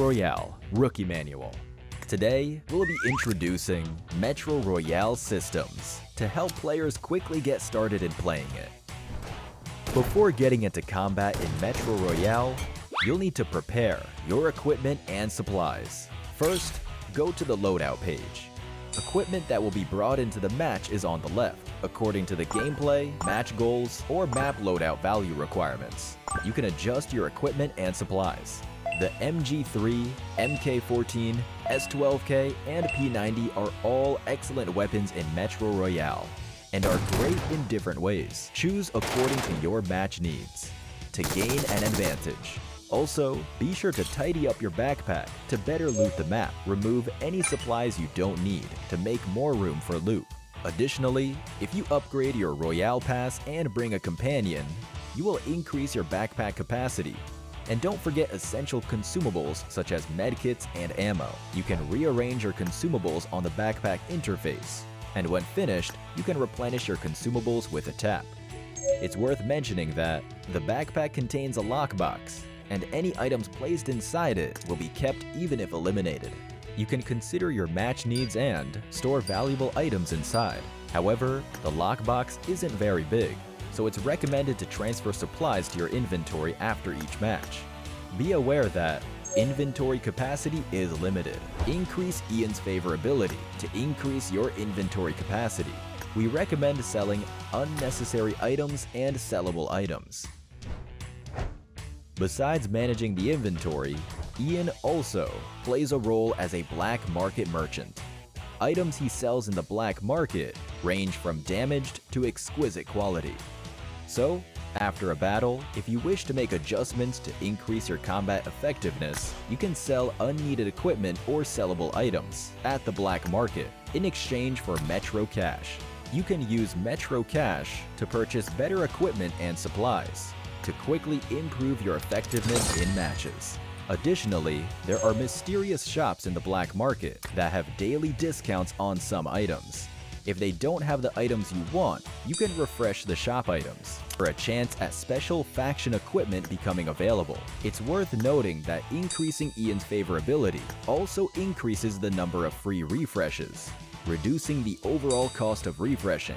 Royale Rookie Manual. Today, we'll be introducing Metro Royale systems to help players quickly get started in playing it. Before getting into combat in Metro Royale, you'll need to prepare your equipment and supplies. First, go to the loadout page. Equipment that will be brought into the match is on the left, according to the gameplay, match goals, or map loadout value requirements. You can adjust your equipment and supplies. The MG3, MK14, S12K, and P90 are all excellent weapons in Metro Royale and are great in different ways. Choose according to your match needs to gain an advantage. Also, be sure to tidy up your backpack to better loot the map. Remove any supplies you don't need to make more room for loot. Additionally, if you upgrade your Royale Pass and bring a companion, you will increase your backpack capacity. And don't forget essential consumables such as medkits and ammo. You can rearrange your consumables on the backpack interface, and when finished, you can replenish your consumables with a tap. It's worth mentioning that the backpack contains a lockbox, and any items placed inside it will be kept even if eliminated. You can consider your match needs and store valuable items inside. However, the lockbox isn't very big, so it's recommended to transfer supplies to your inventory after each match. Be aware that inventory capacity is limited. Increase Ian's favorability to increase your inventory capacity. We recommend selling unnecessary items and sellable items. Besides managing the inventory, Ian also plays a role as a black market merchant. Items he sells in the black market range from damaged to exquisite quality. So, after a battle, if you wish to make adjustments to increase your combat effectiveness, you can sell unneeded equipment or sellable items at the black market in exchange for Metro Cash. You can use Metro Cash to purchase better equipment and supplies to quickly improve your effectiveness in matches. Additionally, there are mysterious shops in the black market that have daily discounts on some items. If they don't have the items you want, you can refresh the shop items for a chance at special faction equipment becoming available. It's worth noting that increasing Ian's favorability also increases the number of free refreshes, reducing the overall cost of refreshing.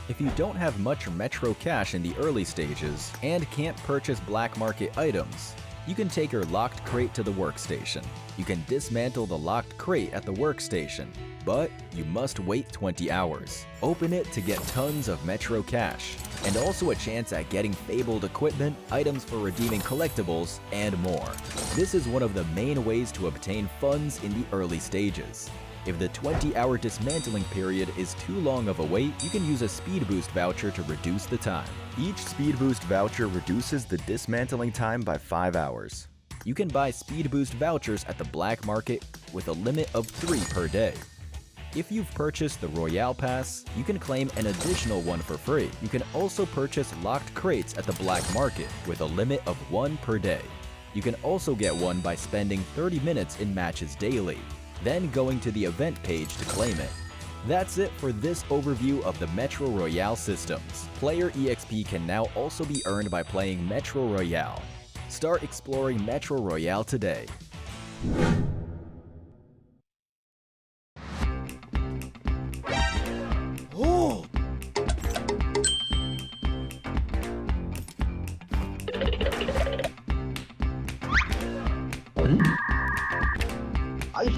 If you don't have much Metro Cash in the early stages and can't purchase black market items, you can take your locked crate to the workstation. You can dismantle the locked crate at the workstation, but you must wait 20 hours. Open it to get tons of Metro Cash, and also a chance at getting fabled equipment, items for redeeming collectibles, and more. This is one of the main ways to obtain funds in the early stages. If the 20-hour dismantling period is too long of a wait, you can use a speed boost voucher to reduce the time. Each speed boost voucher reduces the dismantling time by 5 hours. You can buy speed boost vouchers at the black market with a limit of 3 per day. If you've purchased the Royale Pass, you can claim an additional one for free. You can also purchase locked crates at the black market with a limit of 1 per day. You can also get one by spending 30 minutes in matches daily, then going to the event page to claim it. That's it for this overview of the Metro Royale systems. Player EXP can now also be earned by playing Metro Royale. Start exploring Metro Royale today. Oh! Ay!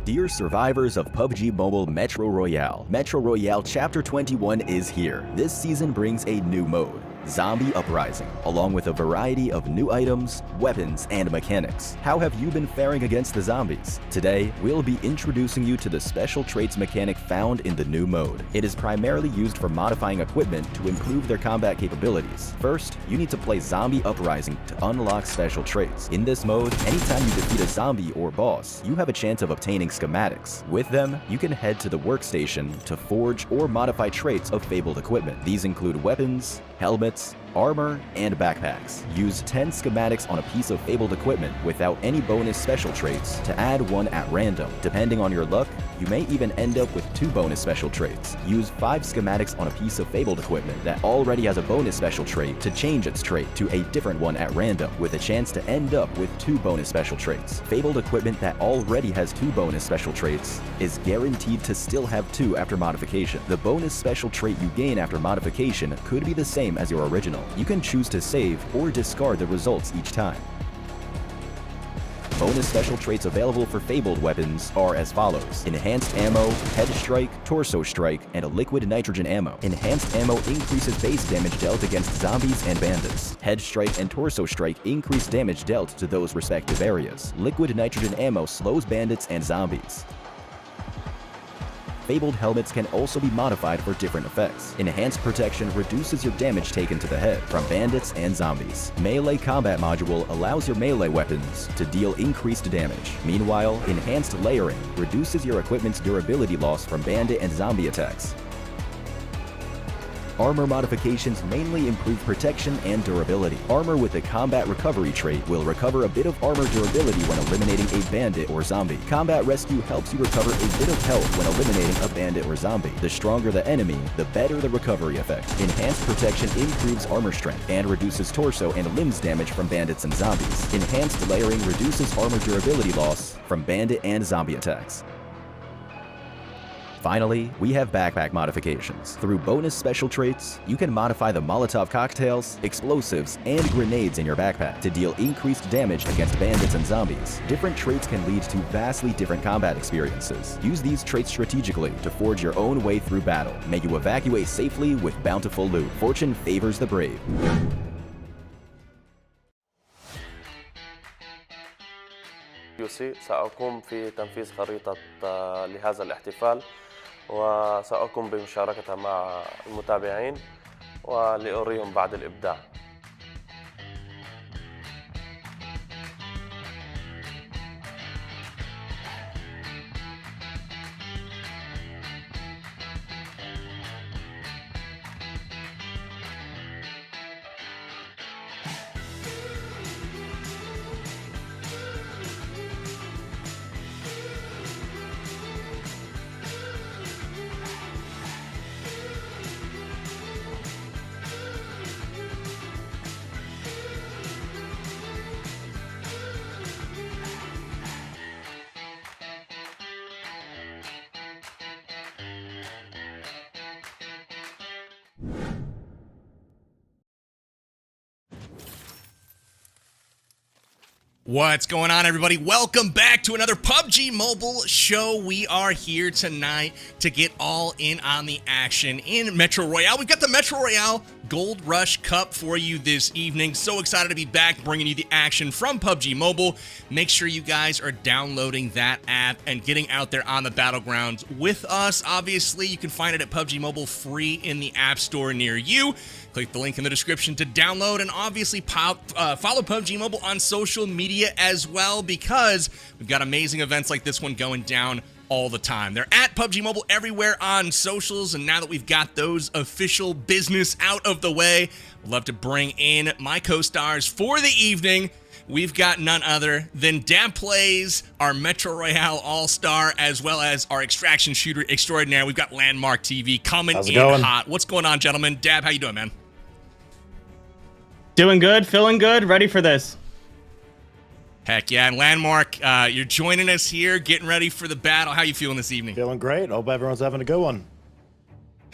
Dear survivors of PUBG Mobile Metro Royale, Metro Royale Chapter 21 is here. This season brings a new mode, Zombie Uprising, along with a variety of new items, weapons, and mechanics. How have you been faring against the zombies? Today, we'll be introducing you to the special traits mechanic found in the new mode. It is primarily used for modifying equipment to improve their combat capabilities. First, you need to play Zombie Uprising to unlock special traits. In this mode, anytime you defeat a zombie or boss, you have a chance of obtaining schematics. With them, you can head to the workstation to forge or modify traits of fabled equipment. These include weapons, helmets, armor, and backpacks. Use 10 schematics on a piece of fabled equipment without any bonus special traits to add one at random. Depending on your luck, you may even end up with 2 bonus special traits. Use 5 schematics on a piece of fabled equipment that already has a bonus special trait to change its trait to a different one at random, with a chance to end up with 2 bonus special traits. Fabled equipment that already has 2 bonus special traits is guaranteed to still have 2 after modification. The bonus special trait you gain after modification could be the same as your original. You can choose to save or discard the results each time. Bonus special traits available for fabled weapons are as follows: Enhanced Ammo, Head Strike, Torso Strike, and a Liquid Nitrogen Ammo. Enhanced Ammo increases base damage dealt against zombies and bandits. Head Strike and Torso Strike increase damage dealt to those respective areas. Liquid Nitrogen Ammo slows bandits and zombies. Fabled helmets can also be modified for different effects. Enhanced Protection reduces your damage taken to the head from bandits and zombies. Melee Combat Module allows your melee weapons to deal increased damage. Meanwhile, Enhanced Layering reduces your equipment's durability loss from bandit and zombie attacks. Armor modifications mainly improve protection and durability. Armor with the Combat Recovery trait will recover a bit of armor durability when eliminating a bandit or zombie. Combat Rescue helps you recover a bit of health when eliminating a bandit or zombie. The stronger the enemy, the better the recovery effect. Enhanced Protection improves armor strength and reduces torso and limbs damage from bandits and zombies. Enhanced Layering reduces armor durability loss from bandit and zombie attacks. Finally, we have backpack modifications. Through bonus special traits, you can modify the Molotov cocktails, explosives, and grenades in your backpack to deal increased damage against bandits and zombies. Different traits can lead to vastly different combat experiences. Use these traits strategically to forge your own way through battle. May you evacuate safely with bountiful loot. Fortune favors the brave. سأقوم في تنفيذ خريطة لهذا الاحتفال وسأقوم بمشاركتها مع المتابعين ولأريهم بعد الإبداع. What's going on, everybody? Welcome back to another PUBG Mobile show. We are here tonight to get all in on the action in Metro Royale. We've got the Metro Royale Gold Rush Cup for you this evening. So excited to be back bringing you the action from PUBG Mobile. Make sure you guys are downloading that app and getting out there on the battlegrounds with us. Obviously, you can find it at PUBG Mobile free in the App Store near you. Click the link in the description to download, and obviously follow PUBG Mobile on social media as well, because we've got amazing events like this one going down all the time. They're at PUBG Mobile everywhere on socials, and now that we've got those official business out of the way, I'd love to bring in my co-stars for the evening. We've got none other than Dab Plays, our Metro Royale All-Star, as well as our extraction shooter extraordinaire. We've got Landmark TV coming in hot. What's going on, gentlemen? Dab, how you doing, man? Doing good, feeling good, ready for this. Heck yeah, and Landmark, you're joining us here, getting ready for the battle. How you feeling this evening? Feeling great. Hope everyone's having a good one.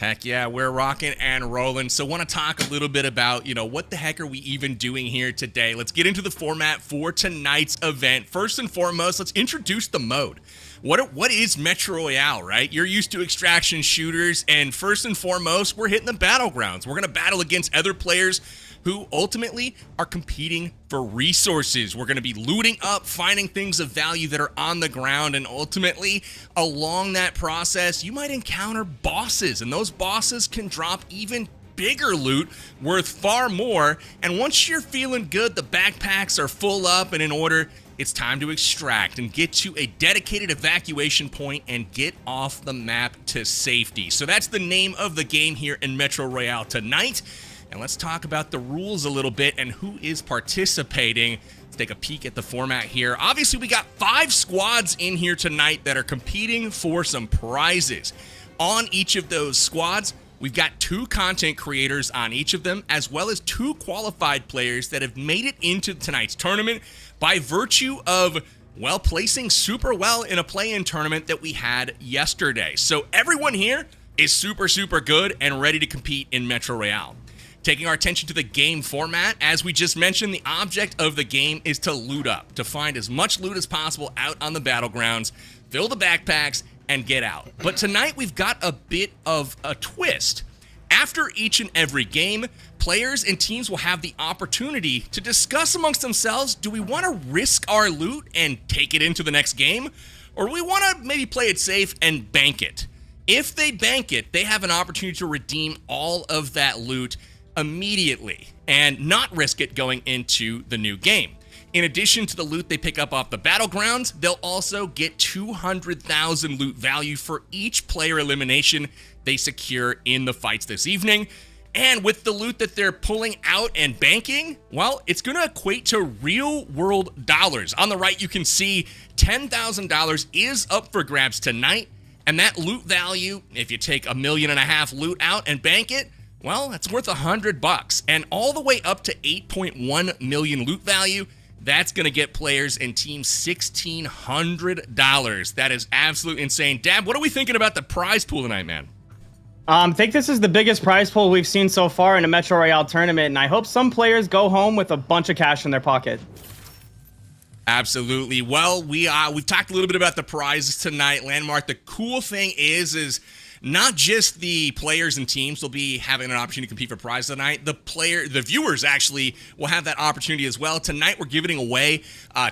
Heck yeah, we're rocking and rolling. So want to talk a little bit about, what the heck are we even doing here today? Let's get into the format for tonight's event. First and foremost, let's introduce the mode. What is Metro Royale, right? You're used to extraction shooters, and first and foremost, we're hitting the battlegrounds. We're going to battle against other players who ultimately are competing for resources. We're going to be looting up, finding things of value that are on the ground, and ultimately, along that process, you might encounter bosses, and those bosses can drop even bigger loot worth far more. And once you're feeling good, the backpacks are full up and in order, it's time to extract and get to a dedicated evacuation point and get off the map to safety. So that's the name of the game here in Metro Royale tonight. And let's talk about the rules a little bit and who is participating. Let's take a peek at the format here. Obviously, we got 5 squads in here tonight that are competing for some prizes. On each of those squads, we've got 2 content creators on each of them, as well as 2 qualified players that have made it into tonight's tournament by virtue of, well, placing super well in a play-in tournament that we had yesterday. So everyone here is super, super good and ready to compete in Metro Royale. Taking our attention to the game format, as we just mentioned, the object of the game is to loot up, to find as much loot as possible out on the battlegrounds, fill the backpacks, and get out. But tonight we've got a bit of a twist. After each and every game, players and teams will have the opportunity to discuss amongst themselves, do we want to risk our loot and take it into the next game? Or do we want to maybe play it safe and bank it? If they bank it, they have an opportunity to redeem all of that loot immediately and not risk it going into the new game. In addition to the loot they pick up off the battlegrounds, they'll also get 200,000 loot value for each player elimination they secure in the fights this evening. And with the loot that they're pulling out and banking, well, it's going to equate to real world dollars. On the right, you can see $10,000 is up for grabs tonight. And that loot value, if you take $1.5 million loot out and bank it, well, that's worth $100. And all the way up to 8.1 million loot value, that's going to get players and teams $1,600. That is absolutely insane. Dab, what are we thinking about the prize pool tonight, man? I think this is the biggest prize pool we've seen so far in a Metro Royale tournament, and I hope some players go home with a bunch of cash in their pocket. Absolutely. Well, we've talked a little bit about the prizes tonight, Landmark. The cool thing is not just the players and teams will be having an opportunity to compete for prizes tonight. The viewers actually will have that opportunity as well. Tonight, we're giving away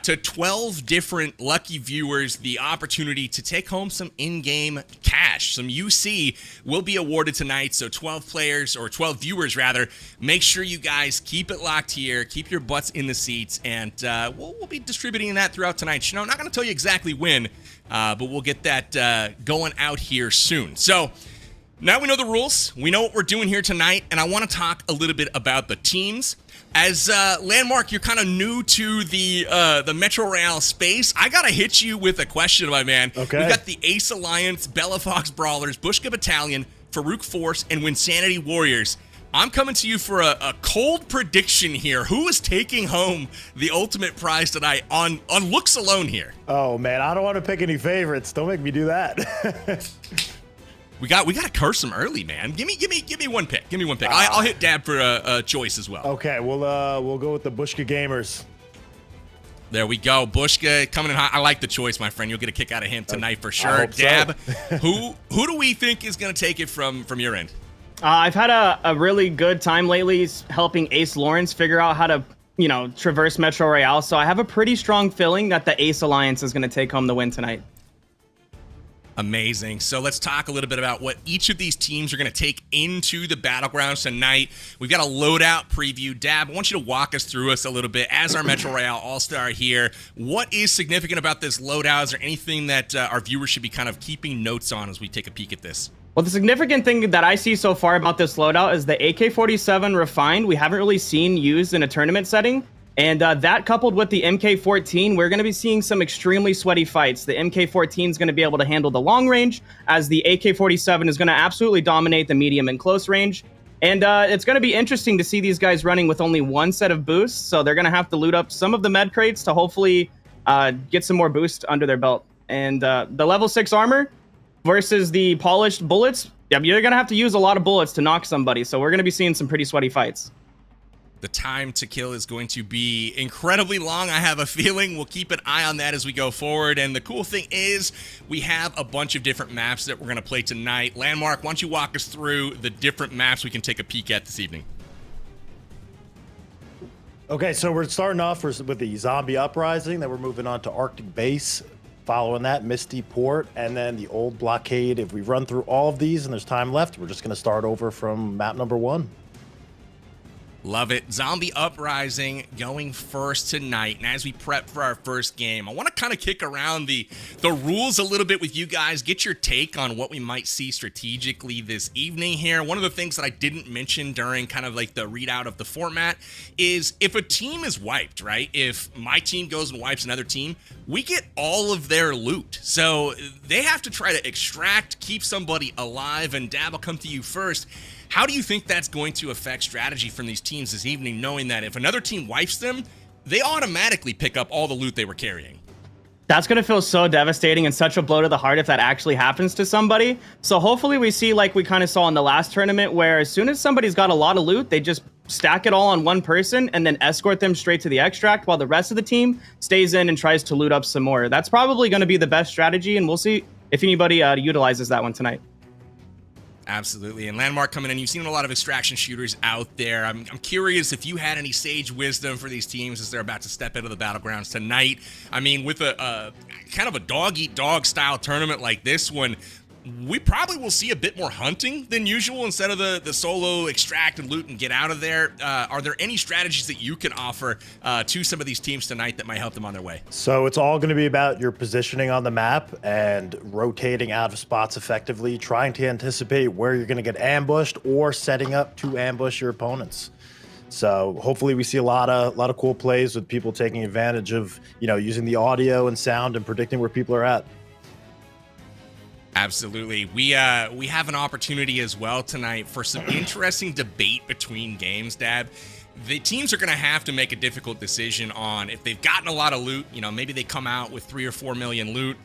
to 12 different lucky viewers the opportunity to take home some in-game cash. Some UC will be awarded tonight. So 12 players, or 12 viewers rather, make sure you guys keep it locked here, keep your butts in the seats, and we'll be distributing that throughout tonight. You know, I'm not going to tell you exactly when, but we'll get that going out here soon. So now we know the rules. We know what we're doing here tonight, and I want to talk a little bit about the teams. As Landmark, you're kind of new to the Metro Royale space. I got to hit you with a question, my man. Okay. We've got the Ace Alliance, Bella Fox Brawlers, Bushka Battalion, Farouk Force, and Winsanity Warriors. I'm coming to you for a cold prediction here. Who is taking home the ultimate prize tonight on looks alone here? Oh man, I don't want to pick any favorites. Don't make me do that. We got to curse them early, man. Give me one pick. Give me one pick. I'll hit Dab for a choice as well. Okay, we'll go with the Bushka Gamers. There we go. Bushka coming in hot. I like the choice, my friend. You'll get a kick out of him tonight for sure. hope so. Dab, who do we think is going to take it from your end? I've had a really good time lately helping Ace Lawrence figure out how to, traverse Metro Royale. So I have a pretty strong feeling that the Ace Alliance is going to take home the win tonight. Amazing. So let's talk a little bit about what each of these teams are going to take into the battlegrounds tonight. We've got a loadout preview. Dab, I want you to walk us through us a little bit as our Metro Royale All-Star here. What is significant about this loadout? Is there anything that our viewers should be kind of keeping notes on as we take a peek at this? Well, the significant thing that I see so far about this loadout is the AK-47 Refined we haven't really seen used in a tournament setting. And that coupled with the MK14, we're going to be seeing some extremely sweaty fights. The MK14 is going to be able to handle the long range, as the AK-47 is going to absolutely dominate the medium and close range. And it's going to be interesting to see these guys running with only one set of boosts. So they're going to have to loot up some of the med crates to hopefully get some more boost under their belt. And the level 6 armor versus the polished bullets, you're going to have to use a lot of bullets to knock somebody. So we're going to be seeing some pretty sweaty fights. The time to kill is going to be incredibly long. I have a feeling we'll keep an eye on that as we go forward. And the cool thing is we have a bunch of different maps that we're going to play tonight. Landmark, why don't you walk us through the different maps we can take a peek at this evening? Okay, so we're starting off with the Zombie Uprising, then we're moving on to Arctic Base. Following that, Misty Port, and then the Old Blockade. If we run through all of these and there's time left, we're just going to start over from map number 1. Love it. Zombie Uprising going first tonight. And as we prep for our first game, I want to kind of kick around the rules a little bit with you guys, get your take on what we might see strategically this evening here. One of the things that I didn't mention during kind of like the readout of the format is if a team is wiped, right? If my team goes and wipes another team, we get all of their loot. So they have to try to extract, keep somebody alive, and Dab, I'll come to you first. How do you think that's going to affect strategy from these teams this evening, knowing that if another team wipes them, they automatically pick up all the loot they were carrying? That's going to feel so devastating and such a blow to the heart if that actually happens to somebody. So hopefully we see like we kind of saw in the last tournament, where as soon as somebody's got a lot of loot, they just stack it all on one person and then escort them straight to the extract while the rest of the team stays in and tries to loot up some more. That's probably going to be the best strategy, and we'll see if anybody utilizes that one tonight. Absolutely. And Landmark coming in, you've seen a lot of extraction shooters out there. I'm curious if you had any sage wisdom for these teams as they're about to step into the battlegrounds tonight. I mean, with a kind of a dog-eat-dog style tournament like this one, we probably will see a bit more hunting than usual instead of the solo extract and loot and get out of there. Are there any strategies that you can offer to some of these teams tonight that might help them on their way? So it's all going to be about your positioning on the map and rotating out of spots effectively, trying to anticipate where you're going to get ambushed or setting up to ambush your opponents. So hopefully we see a lot of cool plays with people taking advantage of, using the audio and sound and predicting where people are at. Absolutely. We have an opportunity as well tonight for some interesting debate between games, Dab. The teams are going to have to make a difficult decision on if they've gotten a lot of loot, maybe they come out with 3 or 4 million loot.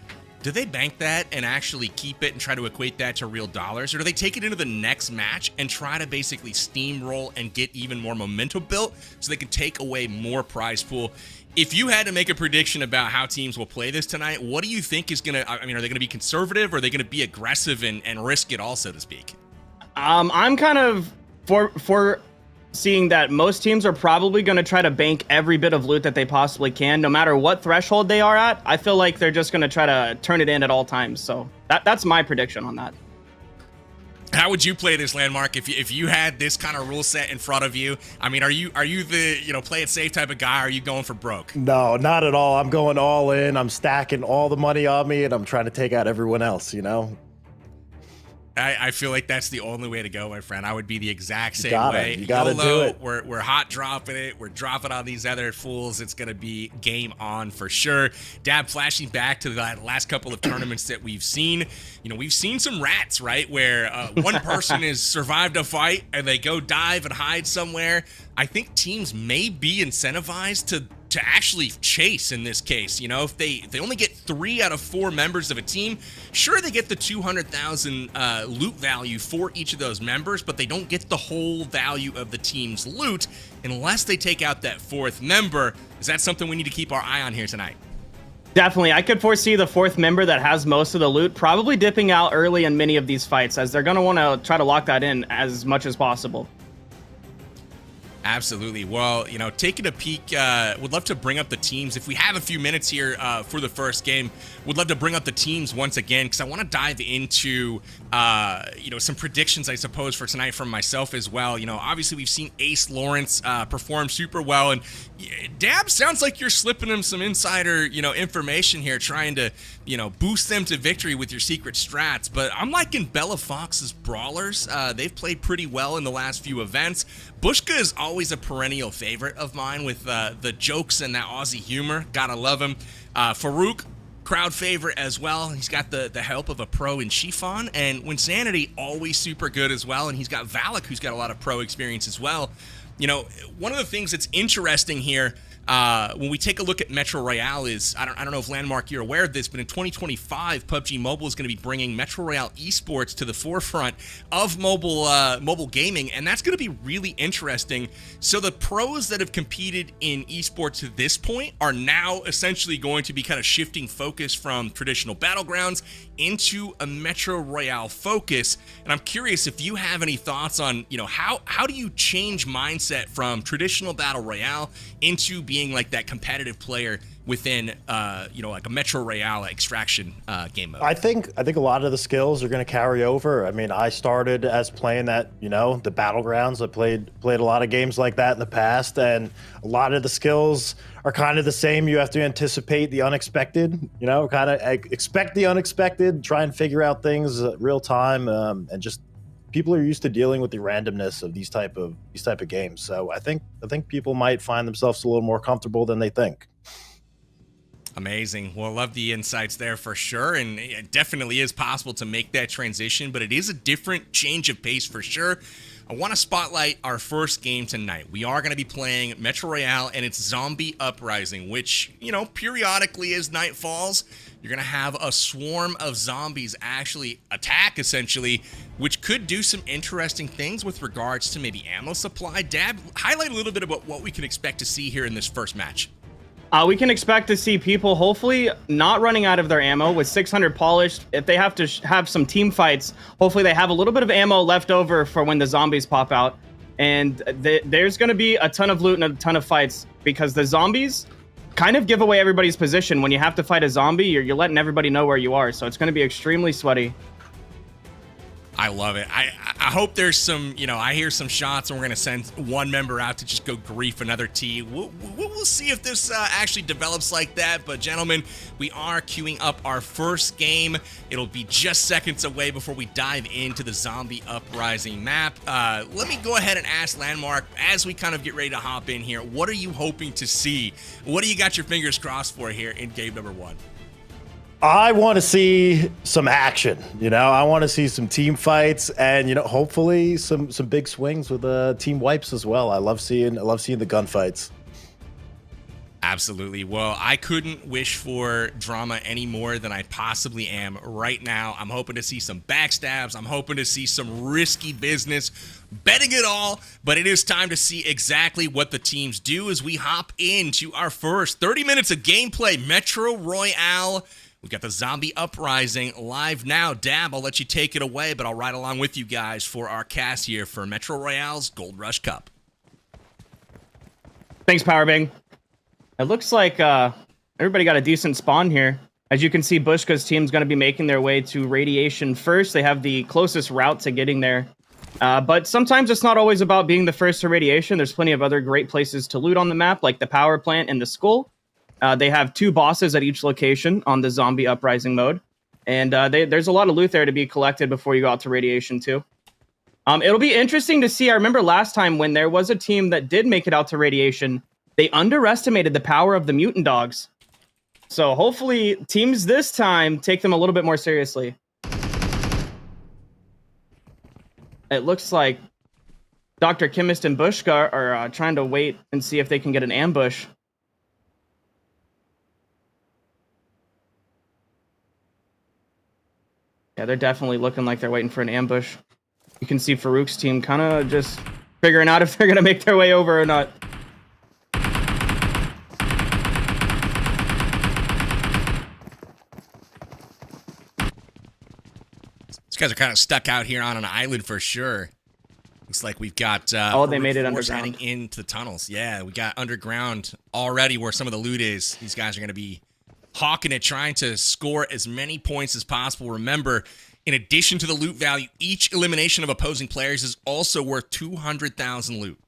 Do they bank that and actually keep it and try to equate that to real dollars? Or do they take it into the next match and try to basically steamroll and get even more momentum built so they can take away more prize pool? If you had to make a prediction about how teams will play this tonight, what do you think is going to, are they going to be conservative, or are they going to be aggressive and risk it all, so to speak? I'm kind of for seeing that most teams are probably going to try to bank every bit of loot that they possibly can, no matter what threshold they are at. I feel like they're just going to try to turn it in at all times. So that's my prediction on that. How would you play this, Landmark, if you had this kind of rule set in front of you? I mean, are you the play it safe type of guy, or are you going for broke? No, not at all. I'm going all in. I'm stacking all the money on me, and I'm trying to take out everyone else, I feel like that's the only way to go, my friend. I would be the exact same way. You gotta do it. We're hot dropping it. We're dropping on these other fools. It's going to be game on for sure. Dab, flashing back to the last couple of tournaments that we've seen. We've seen some rats, right, where one person has survived a fight and they go dive and hide somewhere. I think teams may be incentivized to actually chase in this case. If they only get 3 out of 4 members of a team, sure, they get the 200,000 loot value for each of those members, but they don't get the whole value of the team's loot unless they take out that 4th member. Is that something we need to keep our eye on here tonight? Definitely. I could foresee the 4th member that has most of the loot probably dipping out early in many of these fights, as they're going to want to try to lock that in as much as possible. Absolutely. Well, taking a peek, would love to bring up the teams. If we have a few minutes here for the first game, would love to bring up the teams once again, because I want to dive into, some predictions, I suppose, for tonight from myself as well. Obviously we've seen Ace Lawrence perform super well, and Dab, sounds like you're slipping him some insider, information here, trying to, boost them to victory with your secret strats. But I'm liking Bella Fox's brawlers. They've played pretty well in the last few events. Bushka is always a perennial favorite of mine with the jokes and that Aussie humor. Gotta love him. Farouk, crowd favorite as well. He's got the help of a pro in Chiffon. And Winsanity, always super good as well. And he's got Valak, who's got a lot of pro experience as well. One of the things that's interesting here, when we take a look at Metro Royale is, I don't know if Landmark, you're aware of this, but in 2025, PUBG Mobile is going to be bringing Metro Royale esports to the forefront of mobile gaming, and that's going to be really interesting. So the pros that have competed in esports to this point are now essentially going to be kind of shifting focus from traditional battlegrounds into a Metro Royale focus. And I'm curious if you have any thoughts on, how do you change mindset from traditional battle royale into being like that competitive player within, you know, like a Metro Royale extraction game mode? I think a lot of the skills are going to carry over. I mean, I started as playing that, you know, the battlegrounds. I played a lot of games like that in the past, and a lot of the skills are kind of the same. You have to anticipate the unexpected, you know, kind of expect the unexpected, try and figure out things real time, and just people are used to dealing with the randomness of these type of games. So I think people might find themselves a little more comfortable than they think. Amazing. Well, I love the insights there for sure. And it definitely is possible to make that transition, but it is a different change of pace for sure. I want to spotlight our first game tonight. We are going to be playing Metro Royale, and it's Zombie Uprising, which, you know, periodically as night falls, you're going to have a swarm of zombies actually attack, essentially, which could do some interesting things with regards to maybe ammo supply. Dab, highlight a little bit about what we can expect to see here in this first match. We can expect to see people hopefully not running out of their ammo with 600 polished. If they have to have some team fights, hopefully they have a little bit of ammo left over for when the zombies pop out. And there's going to be a ton of loot and a ton of fights because the zombies kind of give away everybody's position. When you have to fight a zombie, you're letting everybody know where you are. So it's going to be extremely sweaty. I love it. I hope there's some, you know, I hear some shots and we're going to send one member out to just go grief another team. We'll see if this actually develops like that. But gentlemen, we are queuing up our first game. It'll be just seconds away before we dive into the Zombie Uprising map. Let me go ahead and ask Landmark, as we kind of get ready to hop in here, what are you hoping to see? What do you got your fingers crossed for here in game number one? I want to see some action, you know. I want to see some team fights, and you know, hopefully some big swings with team wipes as well. I love seeing the gunfights. Absolutely. Well, I couldn't wish for drama any more than I possibly am right now. I'm hoping to see some backstabs. I'm hoping to see some risky business, betting it all, but it is time to see exactly what the teams do as we hop into our first 30 minutes of gameplay, Metro Royale. We've got the Zombie Uprising live now. Dab, I'll let you take it away, but I'll ride along with you guys for our cast here for Metro Royale's Gold Rush Cup. Thanks, Powerbang. It looks like everybody got a decent spawn here. As you can see, Bushka's team's going to be making their way to Radiation first. They have the closest route to getting there. But sometimes it's not always about being the first to Radiation. There's plenty of other great places to loot on the map, like the power plant and the skull. They have 2 bosses at each location on the Zombie Uprising mode. And there's a lot of loot there to be collected before you go out to Radiation too. It'll be interesting to see. I remember last time when there was a team that did make it out to Radiation, they underestimated the power of the mutant dogs. So hopefully teams this time take them a little bit more seriously. It looks like Dr. Chemist and Bushka are trying to wait and see if they can get an ambush. Yeah, they're definitely looking like they're waiting for an ambush. You can see Farouk's team kind of just figuring out if they're going to make their way over or not. These guys are kind of stuck out here on an island for sure. Looks like we've got they made it underground. heading into the tunnels. Yeah, we got underground already where some of the loot is. These guys are going to be hawking it, trying to score as many points as possible. Remember, in addition to the loot value, each elimination of opposing players is also worth 200,000 loot.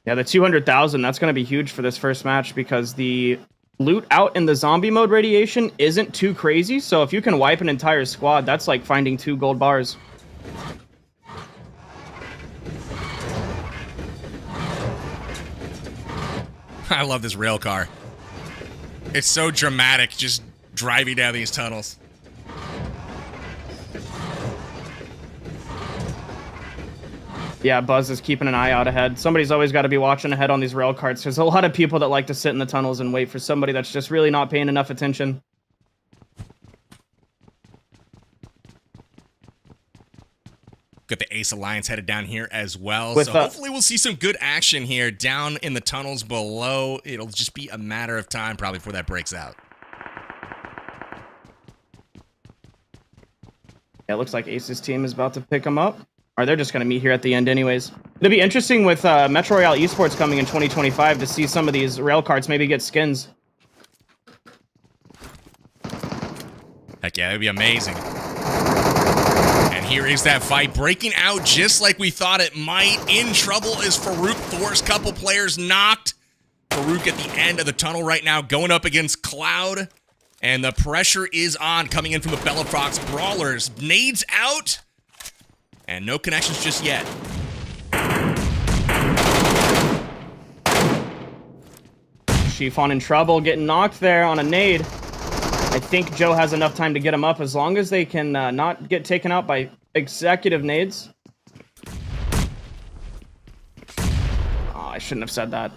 Yeah, the 200,000, that's going to be huge for this first match because the loot out in the zombie mode Radiation isn't too crazy. So if you can wipe an entire squad, that's like finding 2 gold bars. I love this rail car. It's so dramatic just driving down these tunnels. Yeah, Buzz is keeping an eye out ahead. Somebody's always got to be watching ahead on these rail carts. There's a lot of people that like to sit in the tunnels and wait for somebody that's just really not paying enough attention. Got the Ace Alliance headed down here as well. So hopefully we'll see some good action here down in the tunnels below. It'll just be a matter of time probably before that breaks out. Yeah, it looks like Ace's team is about to pick them up. Or they're just going to meet here at the end anyways. It'll be interesting with Metro Royale Esports coming in 2025 to see some of these rail carts maybe get skins. Heck yeah, that'd be amazing. And here is that fight breaking out just like we thought it might. In trouble is Farouk Thor's. Couple players knocked. Farouk at the end of the tunnel right now going up against Cloud. And the pressure is on coming in from the Bellafox Brawlers. Nades out. And no connections just yet. Chiffon in trouble, getting knocked there on a nade. I think Joe has enough time to get him up as long as they can not get taken out by executive nades. Oh, I shouldn't have said that.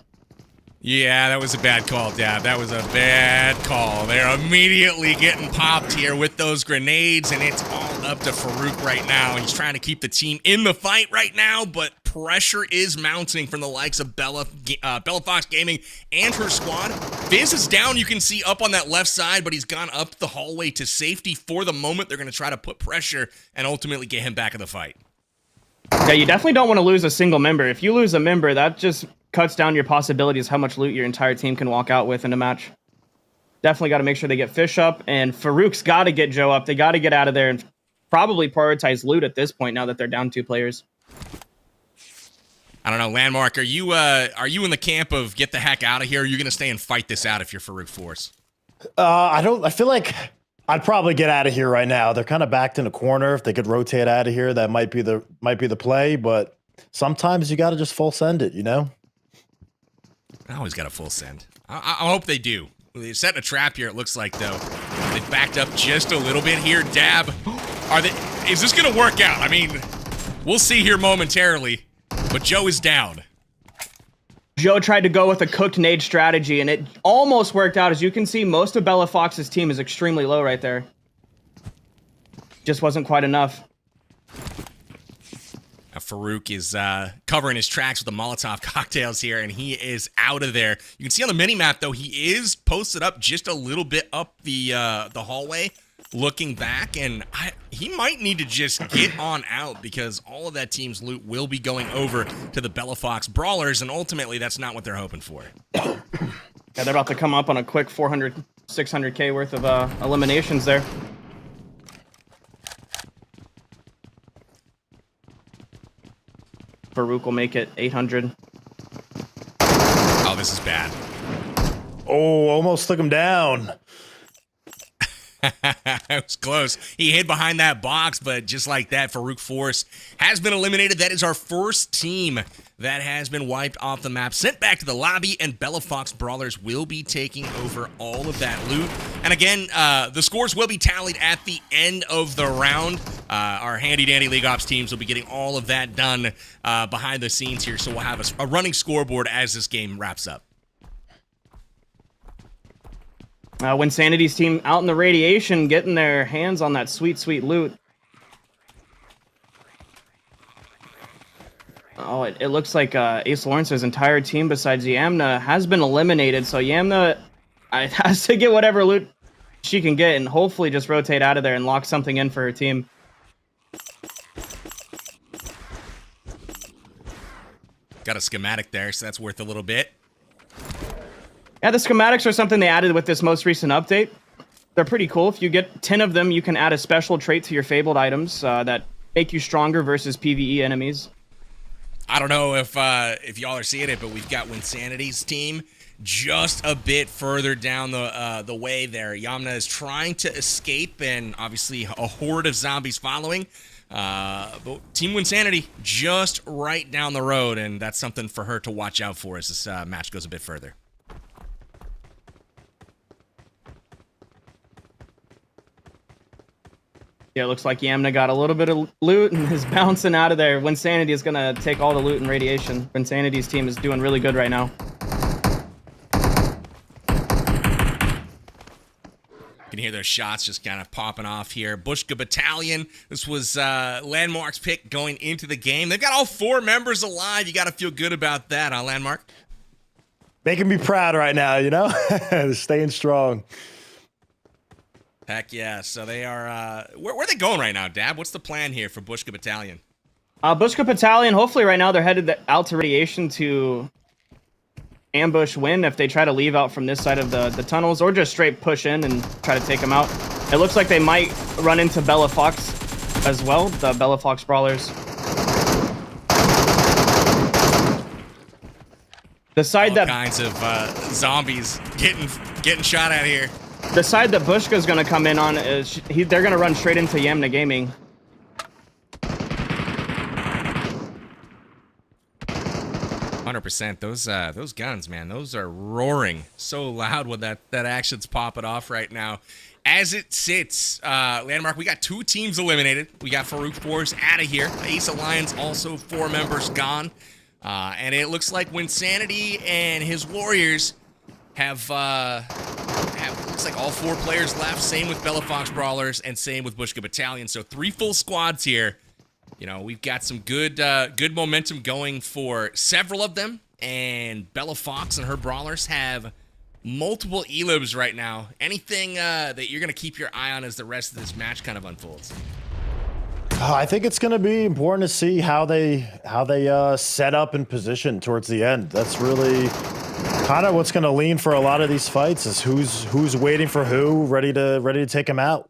Yeah, that was a bad call, Dab. That was a bad call. They're immediately getting popped here with those grenades, and it's all up to Farouk right now. He's trying to keep the team in the fight right now, but pressure is mounting from the likes of Bellafox Gaming and her squad. Fizz is down, you can see up on that left side, but he's gone up the hallway to safety for the moment. They're going to try to put pressure and ultimately get him back in the fight. Yeah, you definitely don't want to lose a single member. If you lose a member, that just cuts down your possibilities how much loot your entire team can walk out with in a match. Definitely got to make sure they get Fish up, and Farouk's got to get Joe up. They got to get out of there and probably prioritize loot at this point now that they're down 2 players. I don't know, Landmark, are you in the camp of get the heck out of here, or are you going to stay and fight this out if you're Farouk Force? I feel like I'd probably get out of here right now. They're kind of backed in a corner. If they could rotate out of here, that might be the play, but sometimes you got to just full send it, you know? I always got a full send. I hope they do. They're setting a trap here, it looks like, though. They've backed up just a little bit here. Dab, is this going to work out? I mean, we'll see here momentarily, but Joe is down. Joe tried to go with a cooked nade strategy, and it almost worked out. As you can see, most of Bellafox's team is extremely low right there. Just wasn't quite enough. Farouk is covering his tracks with the Molotov cocktails here, and he is out of there. You can see on the mini-map, though, he is posted up just a little bit up the hallway, looking back, and he might need to just get on out because all of that team's loot will be going over to the Bellafox Brawlers, and ultimately, that's not what they're hoping for. Yeah, they're about to come up on a quick 400, 600K worth of eliminations there. Farouk will make it 800. Oh, this is bad. Oh, almost took him down. It was close. He hid behind that box, but just like that, Farouk Force has been eliminated. That is our first team that has been wiped off the map, sent back to the lobby, and Bellafox Brawlers will be taking over all of that loot. And again, the scores will be tallied at the end of the round. Our handy-dandy League Ops teams will be getting all of that done behind the scenes here, so we'll have a running scoreboard as this game wraps up. Winsanity's team out in the radiation, getting their hands on that sweet, sweet loot. Oh, it looks like Ace Lawrence's entire team, besides Yamna, has been eliminated. So Yamna has to get whatever loot she can get and hopefully just rotate out of there and lock something in for her team. Got a schematic there, so that's worth a little bit. Yeah, the schematics are something they added with this most recent update. They're pretty cool. If you get 10 of them, you can add a special trait to your fabled items that make you stronger versus PvE enemies. I don't know if y'all are seeing it, but we've got Winsanity's team just a bit further down the way there. Yamna is trying to escape, and obviously a horde of zombies following. But Team Winsanity just right down the road, and that's something for her to watch out for as this match goes a bit further. Yeah, it looks like Yamna got a little bit of loot and is bouncing out of there. Winsanity is going to take all the loot and radiation. Winsanity's team is doing really good right now. You can hear those shots just kind of popping off here. Bushka Battalion, this was Landmark's pick going into the game. They've got all 4 members alive. You got to feel good about that, huh, Landmark? Making me proud right now, you know? Staying strong. Heck yeah. So they are, where are they going right now, Dab? What's the plan here for Bushka Battalion? Bushka Battalion, hopefully right now they're headed out to Radiation to ambush win if they try to leave out from this side of the tunnels, or just straight push in and try to take them out. It looks like they might run into Bella Fox as well, the Bella Fox brawlers. The side All that kinds of zombies getting shot at here. The side that Bushka's gonna come in on is they're gonna run straight into Yamna Gaming. 100%. Those guns, man, those are roaring so loud when that action's popping off right now. As it sits, Landmark, we got 2 teams eliminated. We got Farouk Force out of here. Ace Alliance also 4 members gone. And it looks like Winsanity and his Warriors have looks like all 4 players left. Same with Bella Fox Brawlers and same with Bushka Battalion. So 3 full squads here. You know, we've got some good momentum going for several of them. And Bella Fox and her Brawlers have multiple elibs right now. Anything that you're going to keep your eye on as the rest of this match kind of unfolds? I think it's going to be important to see how they set up and position towards the end. That's really kind of what's going to lean for a lot of these fights, is who's waiting for who, ready to take them out.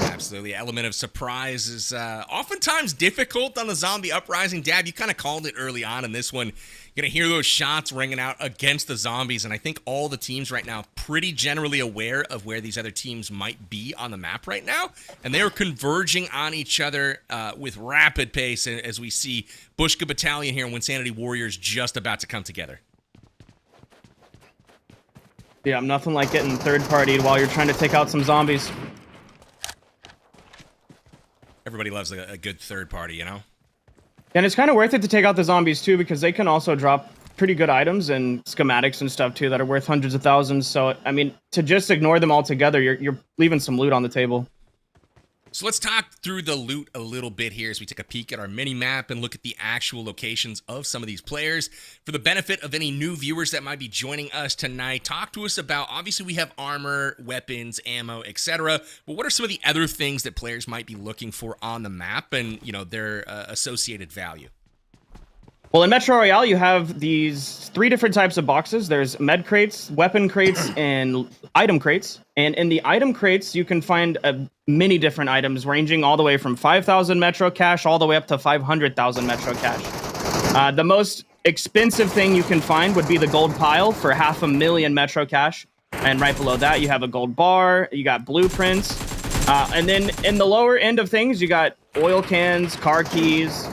Absolutely. Element of surprise is oftentimes difficult on the Zombie Uprising. Dab, you kind of called it early on in this one. You're going to hear those shots ringing out against the zombies, and I think all the teams right now pretty generally aware of where these other teams might be on the map right now, and they are converging on each other with rapid pace as we see Bushka Battalion here and Winsanity Warriors just about to come together. Yeah, nothing like getting third-partied while you're trying to take out some zombies. Everybody loves a good third party, you know? And it's kind of worth it to take out the zombies too, because they can also drop pretty good items and schematics and stuff too that are worth hundreds of thousands. So, I mean, to just ignore them altogether, you're leaving some loot on the table. So let's talk through the loot a little bit here as we take a peek at our mini map and look at the actual locations of some of these players. For the benefit of any new viewers that might be joining us tonight, talk to us about, obviously we have armor, weapons, ammo, etc. But what are some of the other things that players might be looking for on the map and, you know, their associated value? Well, in Metro Royale, you have these 3 different types of boxes. There's med crates, weapon crates, and item crates. And in the item crates, you can find many different items ranging all the way from 5,000 Metro Cash all the way up to 500,000 Metro Cash. The most expensive thing you can find would be the gold pile for 500,000 Metro Cash. And right below that, you have a gold bar, you got blueprints. And then in the lower end of things, you got oil cans, car keys,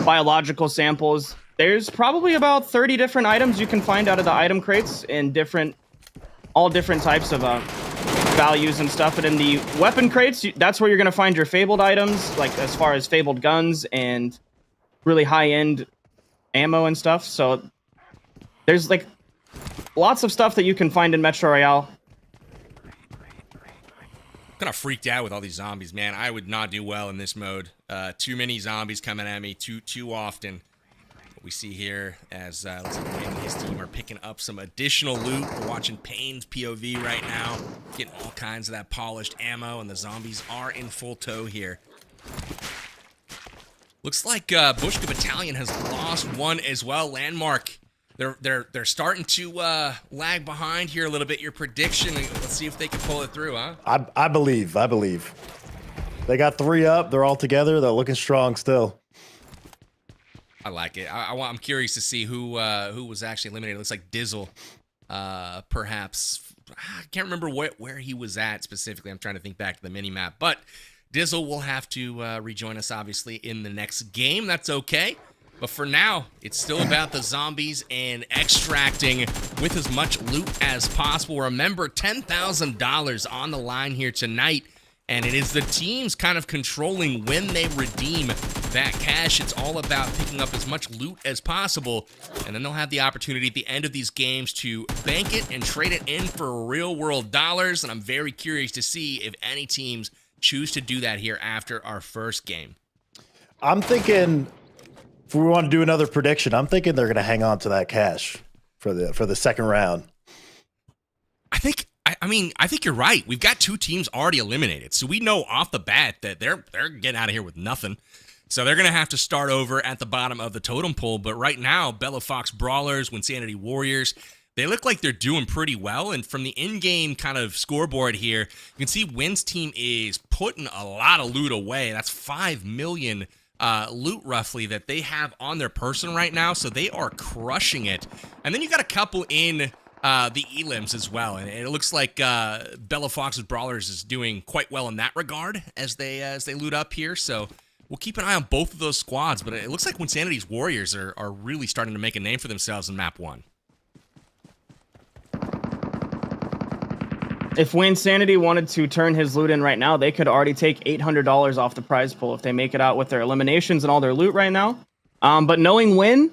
biological samples. There's probably about 30 different items you can find out of the item crates in all different types of values and stuff. And in the weapon crates, that's where you're going to find your fabled items, like as far as fabled guns and really high-end ammo and stuff. So there's like lots of stuff that you can find in Metro Royale. Kind of freaked out with all these zombies, man. I would not do well in this mode. Too many zombies coming at me too often. What we see here as looks like Wayne and his team are picking up some additional loot. We're watching Payne's POV right now, getting all kinds of that polished ammo, and the zombies are in full tow here. Looks like Bushka Battalion has lost one as well. Landmark. They're starting to lag behind here a little bit. Your prediction, let's see if they can pull it through, huh? I believe. They got 3 up. They're all together. They're looking strong still. I like it. I'm curious to see who was actually eliminated. It looks like Dizzle, perhaps. I can't remember where he was at specifically. I'm trying to think back to the mini map, but Dizzle will have to rejoin us obviously in the next game. That's okay. But for now, it's still about the zombies and extracting with as much loot as possible. Remember, $10,000 on the line here tonight, and it is the teams kind of controlling when they redeem that cash. It's all about picking up as much loot as possible, and then they'll have the opportunity at the end of these games to bank it and trade it in for real-world dollars, and I'm very curious to see if any teams choose to do that here after our first game. I'm thinking, if we want to do another prediction, I'm thinking they're going to hang on to that cash for the second round. I I mean, I think you're right. We've got 2 teams already eliminated, so we know off the bat that they're getting out of here with nothing. So they're going to have to start over at the bottom of the totem pole. But right now, Bella Fox Brawlers, Winsanity Warriors, they look like they're doing pretty well. And from the in-game kind of scoreboard here, you can see Win's team is putting a lot of loot away. That's 5 million loot roughly that they have on their person right now. So they are crushing it. And then you got a couple in the elims as well. And it looks like Bella Fox's Brawlers is doing quite well in that regard as they loot up here. So we'll keep an eye on both of those squads, but it looks like Winsanity's Warriors are really starting to make a name for themselves in Map 1. If Winsanity wanted to turn his loot in right now, they could already take $800 off the prize pool if they make it out with their eliminations and all their loot right now. But knowing Win,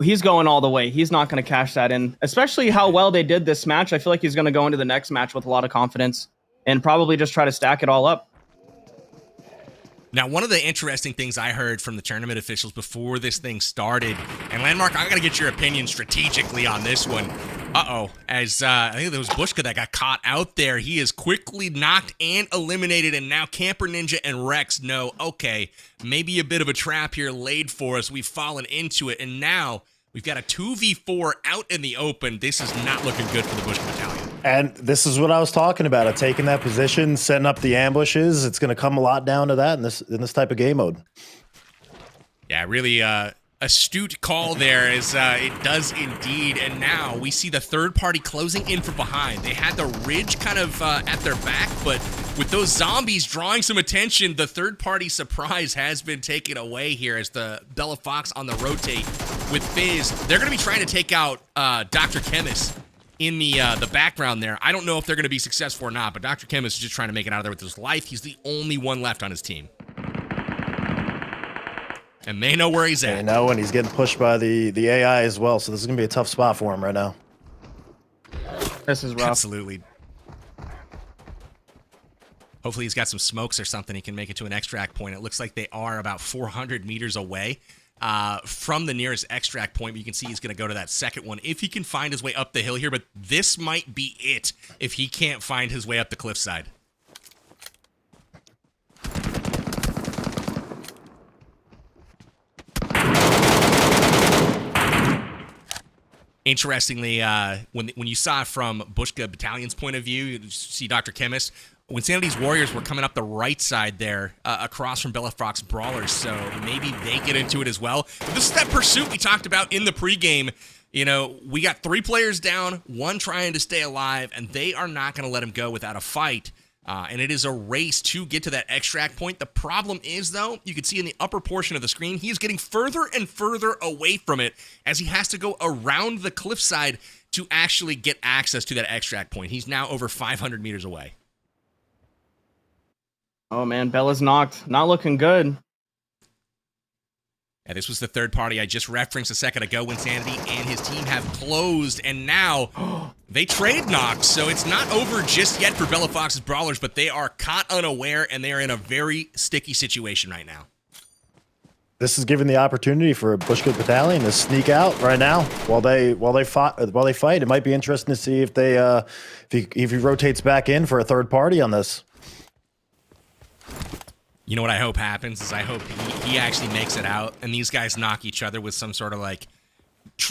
he's going all the way. He's not going to cash that in, especially how well they did this match. I feel like he's going to go into the next match with a lot of confidence and probably just try to stack it all up. Now, one of the interesting things I heard from the tournament officials before this thing started, and Landmark, I got to get your opinion strategically on this one. As I think there was Bushka that got caught out there. He is quickly knocked and eliminated, and now Camper Ninja and Rex know, okay, maybe a bit of a trap here laid for us. We've fallen into it, and now we've got a 2v4 out in the open. This is not looking good for the Bushka Battalion. And this is what I was talking about. Taking that position, setting up the ambushes. It's going to come a lot down to that in this type of game mode. Yeah, really astute call there, as it does indeed. And now we see the third party closing in from behind. They had the ridge kind of at their back, but with those zombies drawing some attention, the third party surprise has been taken away here as the Bella Fox on the rotate with Fizz. They're going to be trying to take out Dr. Chemist in the background there. I don't know if they're going to be successful or not, but Dr. Chemist is just trying to make it out of there with his life. He's the only one left on his team. And they know where he's at. They know, and he's getting pushed by the AI as well, so this is going to be a tough spot for him right now. This is rough. Absolutely. Hopefully he's got some smokes or something. He can make it to an extract point. It looks like they are about 400 meters away from the nearest extract point. But you can see he's going to go to that second one if he can find his way up the hill here. But this might be it if he can't find his way up the cliffside. Interestingly, when you saw it from Bushka Battalion's point of view, you see Dr. Chemist. Winsanity's Warriors were coming up the right side there, across from Bella Fox Brawlers, so maybe they get into it as well. But this is that pursuit we talked about in the pregame. You know, we got 3 players down, 1 trying to stay alive, and they are not going to let him go without a fight. And it is a race to get to that extract point. The problem is, though, you can see in the upper portion of the screen, he is getting further and further away from it as he has to go around the cliffside to actually get access to that extract point. He's now over 500 meters away. Oh, man, Bella's knocked. Not looking good. Yeah, this was the third party I just referenced a second ago. Winsanity and his team have closed, and now they trade knocks. So it's not over just yet for Bella Fox's Brawlers, but they are caught unaware, and they are in a very sticky situation right now. This is giving the opportunity for Bushka Battalion to sneak out right now while they fight. It might be interesting to see if they if he rotates back in for a third party on this. You know what I hope happens is I hope he actually makes it out, and these guys knock each other with some sort of like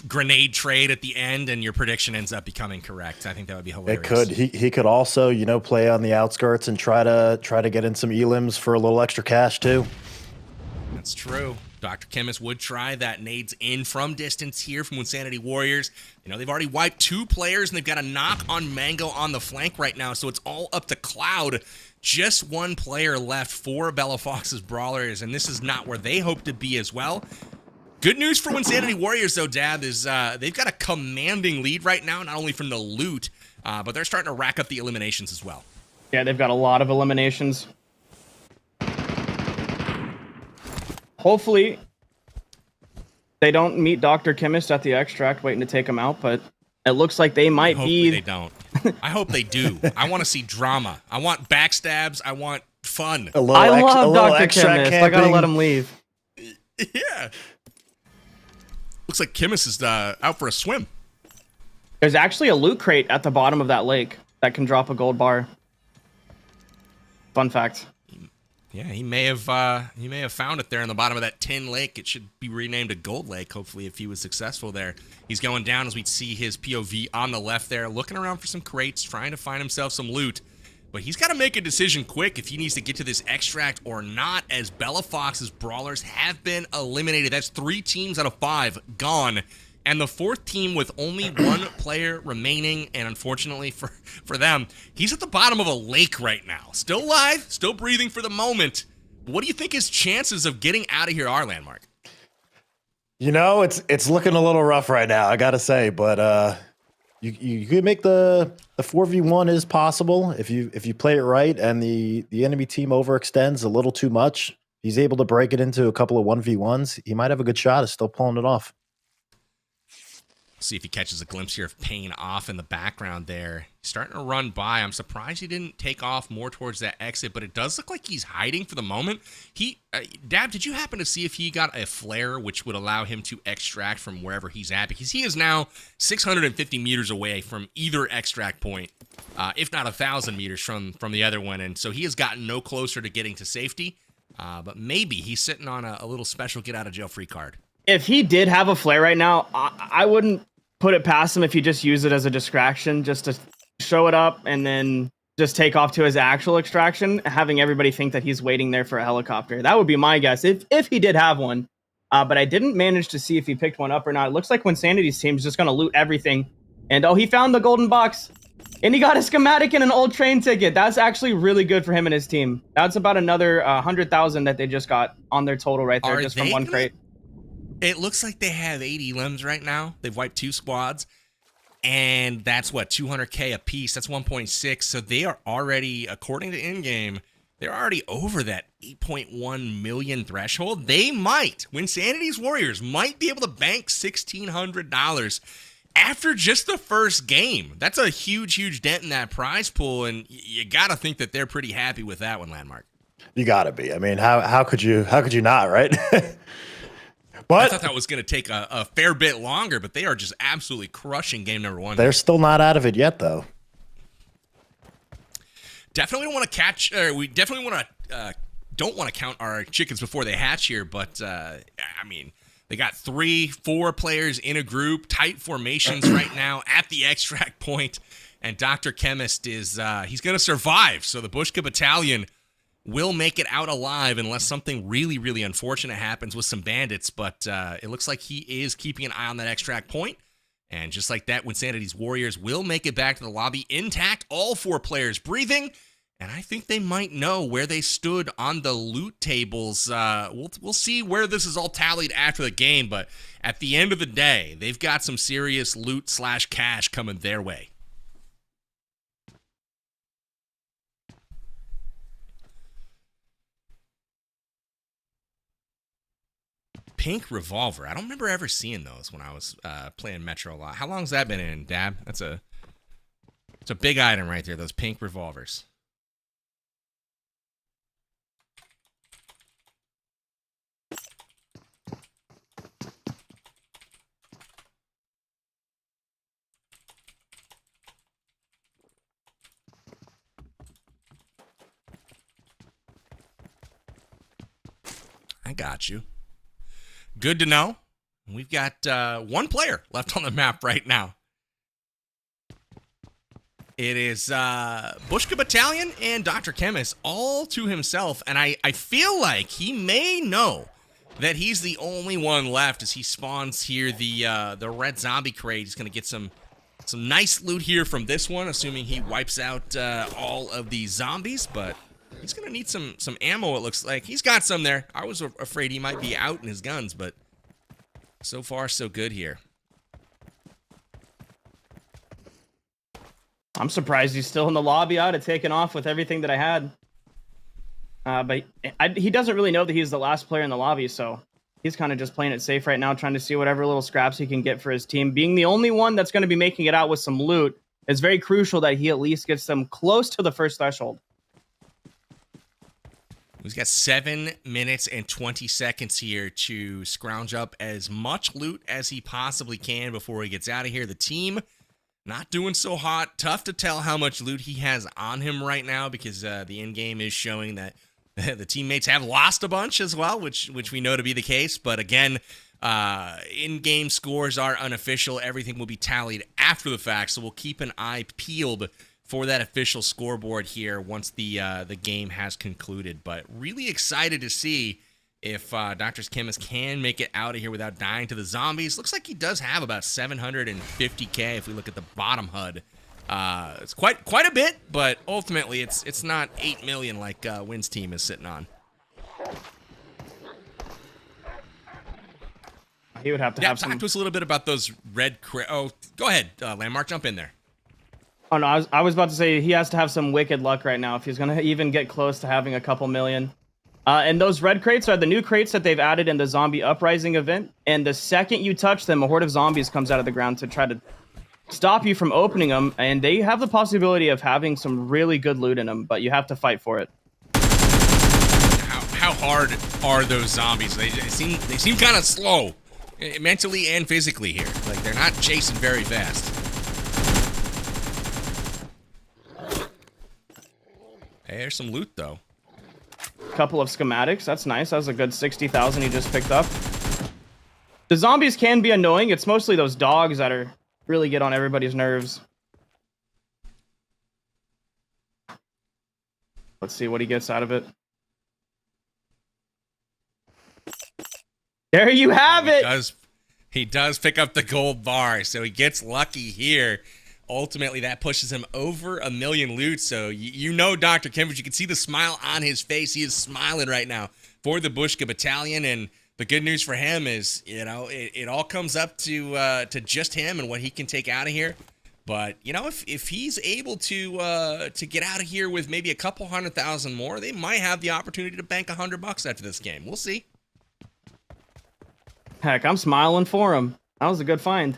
grenade trade at the end, and your prediction ends up becoming correct. I think that would be hilarious. It could. He could also, you know, play on the outskirts and try to get in some elims for a little extra cash too. That's true. Dr. Chemist would try that. Nades in from distance here from Winsanity Warriors. You know, they've already wiped 2 players, and they've got a knock on Mango on the flank right now, so it's all up to Cloud. Just 1 player left for Bella Fox's Brawlers, and this is not where they hope to be as well. Good news for Winsanity Warriors, though, Dad, is they've got a commanding lead right now, not only from the loot, but they're starting to rack up the eliminations as well. Yeah, they've got a lot of eliminations. Hopefully, they don't meet Dr. Chemist at the extract waiting to take him out, but it looks like they might Hopefully be... they don't. I hope they do. I want to see drama. I want backstabs. I want fun. I love Dr. Chemist. I gotta let him leave. Yeah. Looks like Chemist is out for a swim. There's actually a loot crate at the bottom of that lake. that can drop a gold bar. Fun fact. Yeah, he may have found it there in the bottom of that tin lake. It should be renamed a gold lake, hopefully, if he was successful there. He's going down as we see his POV on the left there, looking around for some crates, trying to find himself some loot. But he's got to make a decision quick if he needs to get to this extract or not, as Bella Fox's brawlers have been eliminated. That's 3 teams out of 5 gone. And the 4th team with only 1 player remaining, and unfortunately for them, he's at the bottom of a lake right now. Still alive, still breathing for the moment. What do you think his chances of getting out of here are, Landmark? You know, it's looking a little rough right now, I gotta say, but you could make the 4v1 is possible if you play it right, and the enemy team overextends a little too much. He's able to break it into a couple of 1v1s. He might have a good shot at still pulling it off. See if he catches a glimpse here of Payne off in the background there. He's starting to run by. I'm surprised he didn't take off more towards that exit, but it does look like he's hiding for the moment. Dab, did you happen to see if he got a flare which would allow him to extract from wherever he's at? Because he is now 650 meters away from either extract point, if not 1,000 meters from the other one, and so he has gotten no closer to getting to safety, but maybe he's sitting on a little special get-out-of-jail-free card. If he did have a flare right now, I wouldn't put it past him if he just used it as a distraction, just to show it up and then just take off to his actual extraction, having everybody think that he's waiting there for a helicopter. That would be my guess if he did have one. But I didn't manage to see if he picked one up or not. It looks like Winsanity's team is just going to loot everything. And he found the golden box. And he got a schematic and an old train ticket. That's actually really good for him and his team. That's about another 100,000 that they just got on their total right there, just from one crate. It looks like they have 80 limbs right now. They've wiped 2 squads, and that's what, 200K a piece. That's 1.6. So they are already, according to in-game, they're already over that 8.1 million threshold. They might, Winsanity's Warriors might be able to bank $1,600 after just the first game. That's a huge, huge dent in that prize pool, and you got to think that they're pretty happy with that one, Landmark. You got to be. I mean, how could you not, right? But I thought that was going to take a fair bit longer, but they are just absolutely crushing game number 1. They're still not out of it yet, though. Definitely don't want to catch. We definitely don't want to count our chickens before they hatch here. But I mean, they got 3-4 players in a group, tight formations right now at the extract point, and Dr. Chemist is he's going to survive. So the Bushka Battalion will make it out alive unless something really, really unfortunate happens with some bandits, but it looks like he is keeping an eye on that extract point. And just like that, Winsanity's Warriors will make it back to the lobby intact, all 4 players breathing, and I think they might know where they stood on the loot tables. We'll see where this is all tallied after the game, but at the end of the day, they've got some serious loot/cash coming their way. Pink revolver. I don't remember ever seeing those when I was playing Metro a lot. How long's that been in, Dab? It's a big item right there, those pink revolvers. I got you. Good to know. We've got 1 player left on the map right now. It is Bushka Battalion and Dr. Chemist all to himself, and I feel like he may know that he's the only one left as he spawns here the red zombie crate. He's going to get some nice loot here from this one, assuming he wipes out all of the zombies, but he's going to need some ammo, it looks like. He's got some there. I was afraid he might be out in his guns, but so far, so good here. I'm surprised he's still in the lobby. I'd have taken off with everything that I had. But he doesn't really know that he's the last player in the lobby, so he's kind of just playing it safe right now, trying to see whatever little scraps he can get for his team. Being the only one that's going to be making it out with some loot, it's very crucial that he at least gets them close to the first threshold. He's got 7 minutes and 20 seconds here to scrounge up as much loot as he possibly can before he gets out of here. The team not doing so hot. Tough to tell how much loot he has on him right now because the in-game is showing that the teammates have lost a bunch as well, which we know to be the case. But again, in-game scores are unofficial. Everything will be tallied after the fact, so we'll keep an eye peeled for that official scoreboard here once the game has concluded. But really excited to see if Dr. Chemist can make it out of here without dying to the zombies. Looks like he does have about 750k if we look at the bottom HUD. It's quite a bit, but ultimately it's not 8 million like Wynn's team is sitting on. He would have to have some... Talk to us a little bit about those red Oh, go ahead, Landmark, jump in there. Oh, no, I was about to say he has to have some wicked luck right now if he's going to even get close to having a couple million. And those red crates are the new crates that they've added in the Zombie Uprising event. And the second you touch them, a horde of zombies comes out of the ground to try to stop you from opening them. And they have the possibility of having some really good loot in them, but you have to fight for it. How hard are those zombies? They seem kind of slow, mentally and physically here. Like, they're not chasing very fast. Hey, there's some loot, though. Couple of schematics. That's nice. That was a good 60,000 he just picked up. The zombies can be annoying. It's mostly those dogs that are really get on everybody's nerves. Let's see what he gets out of it. There you have it. He does pick up the gold bar, so he gets lucky here. Ultimately, that pushes him over 1 million loot. So you know Dr. Chemist, you can see the smile on his face. He is smiling right now for the Bushka Battalion. And the good news for him is, you know, it all comes up to just him and what he can take out of here. But, you know, if he's able to get out of here with maybe a couple 100,000 more, they might have the opportunity to bank $100 after this game. We'll see. Heck, I'm smiling for him. That was a good find.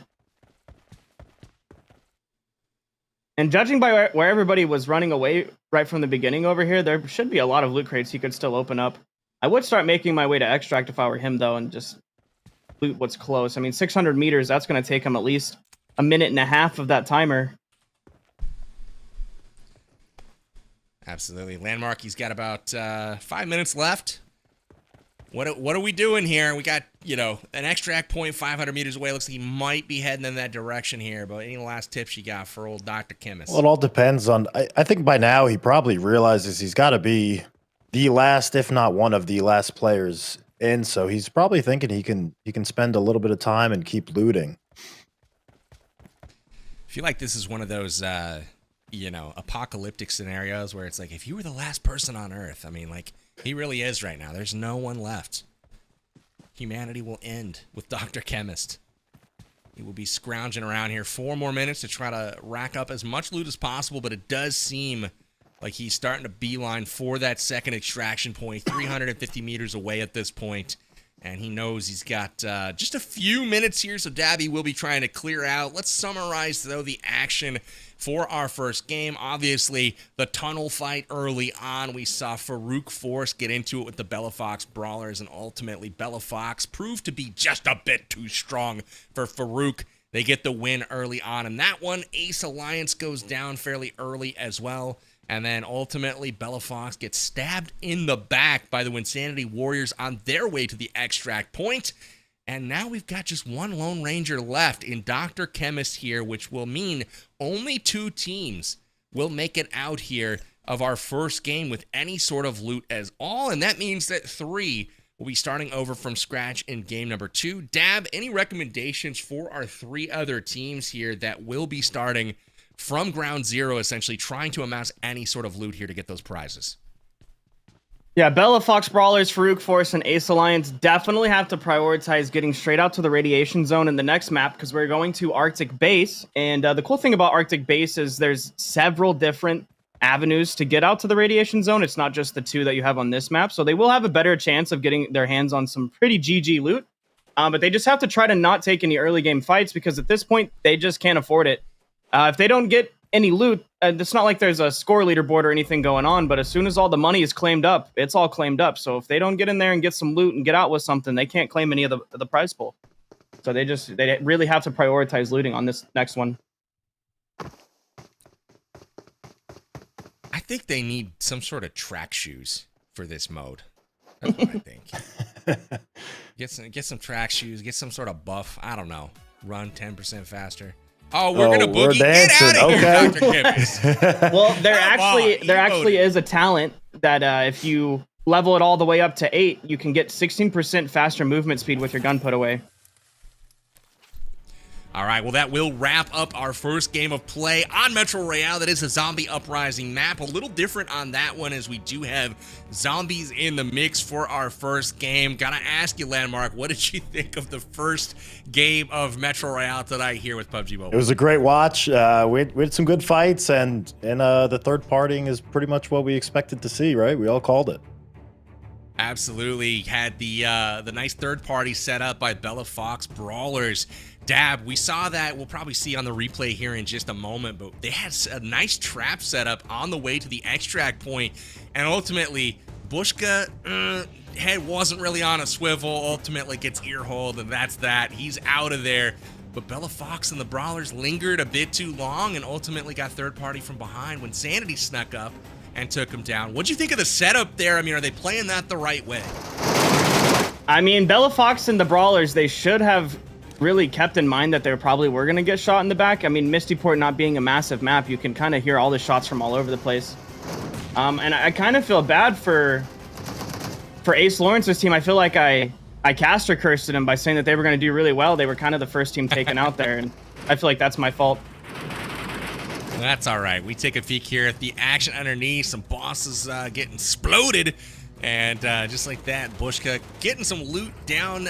And judging by where everybody was running away right from the beginning over here, there should be a lot of loot crates he could still open up. I would start making my way to extract if I were him, though, and just loot what's close. I mean, 600 meters, that's going to take him at least a minute and a half of that timer. Absolutely. Landmark, he's got about 5 minutes left. What are we doing here? We got, you know, an extract point 500 meters away. Looks like he might be heading in that direction here. But any last tips you got for old Dr. Chemist? Well, it all depends on... I think by now he probably realizes he's got to be the last, if not one of the last players in. So he's probably thinking he can spend a little bit of time and keep looting. I feel like this is one of those, you know, apocalyptic scenarios where it's like, if you were the last person on Earth, I mean, like... He really is right now. There's no one left. Humanity will end with Dr. Chemist. He will be scrounging around here 4 more minutes to try to rack up as much loot as possible, but it does seem like he's starting to beeline for that second extraction point, 350 meters away at this point, and he knows he's got just a few minutes here, so Dabby will be trying to clear out. Let's summarize, though, the action for our first game. Obviously, the tunnel fight early on. We saw Farouk Force get into it with the Bella Fox Brawlers, and ultimately Bella Fox proved to be just a bit too strong for Farouk. They get the win early on in that one. Ace Alliance goes down fairly early as well. And then ultimately, Bella Fox gets stabbed in the back by the Winsanity Warriors on their way to the extract point. And now we've got just one Lone Ranger left in Dr. Chemist here, which will mean only 2 teams will make it out here of our first game with any sort of loot as all. And that means that 3 will be starting over from scratch in game number 2. Dab, any recommendations for our 3 other teams here that will be starting from ground zero, essentially trying to amass any sort of loot here to get those prizes? Yeah, Bella Fox Brawlers, Farouk Force, and Ace Alliance definitely have to prioritize getting straight out to the radiation zone in the next map because we're going to Arctic Base. And the cool thing about Arctic Base is there's several different avenues to get out to the radiation zone. It's not just the 2 that you have on this map. So they will have a better chance of getting their hands on some pretty GG loot. But they just have to try to not take any early game fights because at this point, they just can't afford it. If they don't get any loot, it's not like there's a score leaderboard or anything going on, but as soon as all the money is claimed up, it's all claimed up. So if they don't get in there and get some loot and get out with something, they can't claim any of the prize pool. So they really have to prioritize looting on this next one. think they need some sort of track shoes for this mode. That's what I think. Get some track shoes, get some sort of buff. I don't know. Run 10% faster. Oh, we're gonna boogie. Get out of here, Dr. Gibbons. Well, there actually is a talent that if you level it all the way up to 8, you can get 16% faster movement speed with your gun put away. All right, well, that will wrap up our first game of play on Metro Royale. That is a Zombie Uprising map. A little different on that one as we do have zombies in the mix for our first game. Gotta ask you, Landmark, what did you think of the first game of Metro Royale tonight here with PUBG Mobile? It was a great watch. We had some good fights, and the third partying is pretty much what we expected to see, right? We all called it. Absolutely. Had the nice third party set up by Bella Fox Brawlers. Dab, we saw that. We'll probably see on the replay here in just a moment, but they had a nice trap set up on the way to the extract point, and ultimately, Bushka head wasn't really on a swivel, ultimately gets earholed, and that's that. He's out of there. But Bella Fox and the Brawlers lingered a bit too long and ultimately got third party from behind when Sanity snuck up and took him down. What'd you think of the setup there? I mean, are they playing that the right way? I mean, Bella Fox and the Brawlers, they should have really kept in mind that they probably were going to get shot in the back. I mean, Mistyport not being a massive map, you can kind of hear all the shots from all over the place. And I kind of feel bad for Ace Lawrence's team. I feel like I caster cursed them by saying that they were going to do really well. They were kind of the first team taken out there, and I feel like that's my fault. That's all right. We take a peek here at the action underneath. Some bosses getting exploded. And just like that, Bushka getting some loot down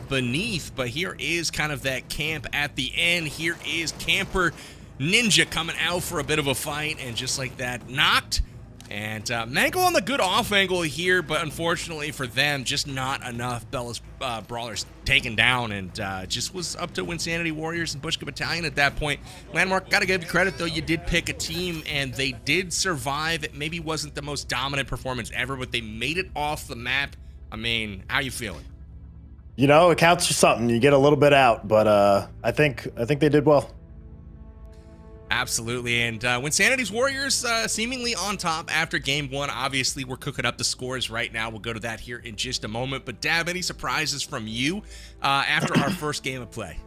beneath. But here is kind of that camp at the end. Here is Camper Ninja coming out for a bit of a fight. And just like that, knocked. And Mango on the good off angle here, but unfortunately for them, just not enough. Bella's Brawlers taken down, and just was up to Winsanity Warriors and Bushka Battalion at that point. Landmark, gotta give you credit, though. You did pick a team, and they did survive. It maybe wasn't the most dominant performance ever, but they made it off the map. I mean, how you feeling? You know, it counts for something. You get a little bit out, but I think they did well. Absolutely, and Winsanity's Warriors seemingly on top after game one. Obviously, we're cooking up the scores right now. We'll go to that here in just a moment. But Dab, any surprises from you after our first game of play?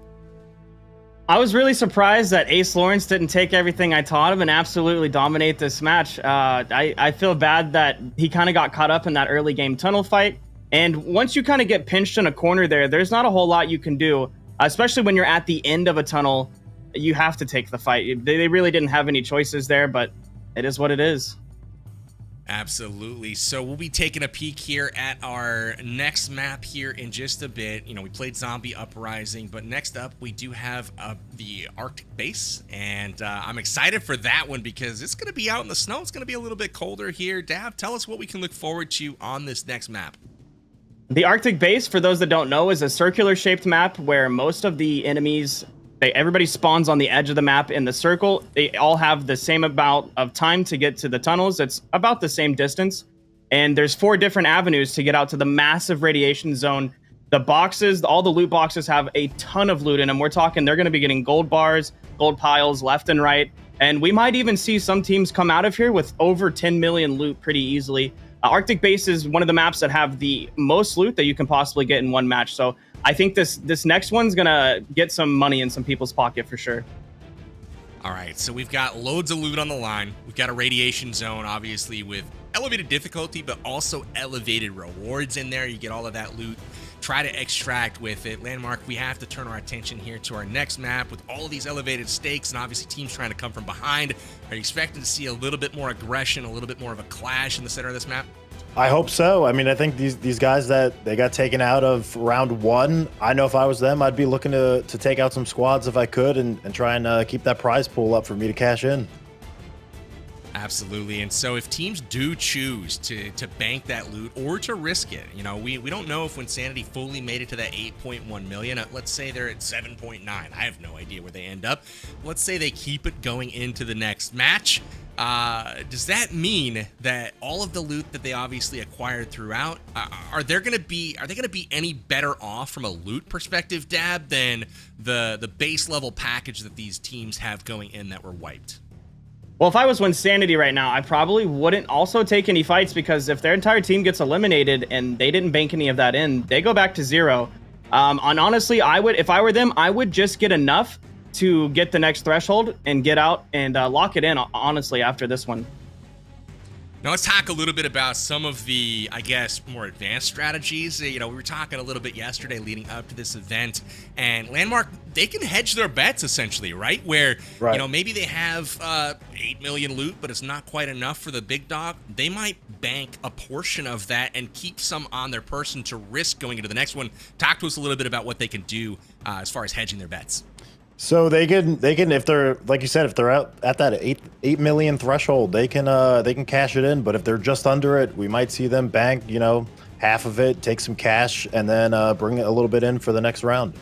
I was really surprised that Ace Lawrence didn't take everything I taught him and absolutely dominate this match. I feel bad that he kind of got caught up in that early game tunnel fight. And once you kind of get pinched in a corner there's not a whole lot you can do, especially when you're at the end of a tunnel. You have to take the fight. They really didn't have any choices there, but it is what it is. Absolutely. So we'll be taking a peek here at our next map here in just a bit. You know, we played Zombie Uprising, but next up we do have the Arctic base, and I'm excited for that one because it's going to be out in the snow. It's going to be a little bit colder here. Dav, tell us what we can look forward to on this next map. The Arctic base, for those that don't know, is a circular shaped map where most of the enemies, everybody spawns on the edge of the map in the circle. They all have the same amount of time to get to the tunnels. It's about the same distance. And there's 4 different avenues to get out to the massive radiation zone. The boxes, all the loot boxes have a ton of loot in them. We're talking they're going to be getting gold bars, gold piles left and right. And we might even see some teams come out of here with over 10 million loot pretty easily. Arctic base is one of the maps that have the most loot that you can possibly get in one match. So I think this next one's gonna get some money in some people's pocket for sure. All right, so we've got loads of loot on the line. We've got a radiation zone, obviously, with elevated difficulty, but also elevated rewards in there. You get all of that loot. Try to extract with it. Landmark, we have to turn our attention here to our next map with all of these elevated stakes and obviously teams trying to come from behind. Are you expecting to see a little bit more aggression, a little bit more of a clash in the center of this map? I hope so. I mean, I think these guys that they got taken out of round 1, I know if I was them, I'd be looking to take out some squads if I could and try and keep that prize pool up for me to cash in. Absolutely. And so if teams do choose to bank that loot or to risk it, you know, we don't know if Winsanity fully made it to that 8.1 million. Let's say they're at 7.9. I have no idea where they end up. Let's say they keep it going into the next match. Does that mean that all of the loot that they obviously acquired throughout, are they going to be any better off from a loot perspective, Dab, than the base level package that these teams have going in that were wiped? Well, if I was Winsanity right now, I probably wouldn't also take any fights, because if their entire team gets eliminated and they didn't bank any of that in, they go back to 0. And honestly, I would, if I were them, I would just get enough to get the next threshold and get out and lock it in, honestly, after this one. Now let's talk a little bit about some of the, I guess, more advanced strategies. You know, we were talking a little bit yesterday leading up to this event, and Landmark, they can hedge their bets essentially, right? Where, you know, maybe they have 8 million loot, but it's not quite enough for the big dog. They might bank a portion of that and keep some on their person to risk going into the next one. Talk to us a little bit about what they can do as far as hedging their bets. So they can if they're, like you said, if they're out at that 8 million threshold, they can cash it in. But if they're just under it, we might see them bank, you know, half of it, take some cash, and then bring a little bit in for the next round.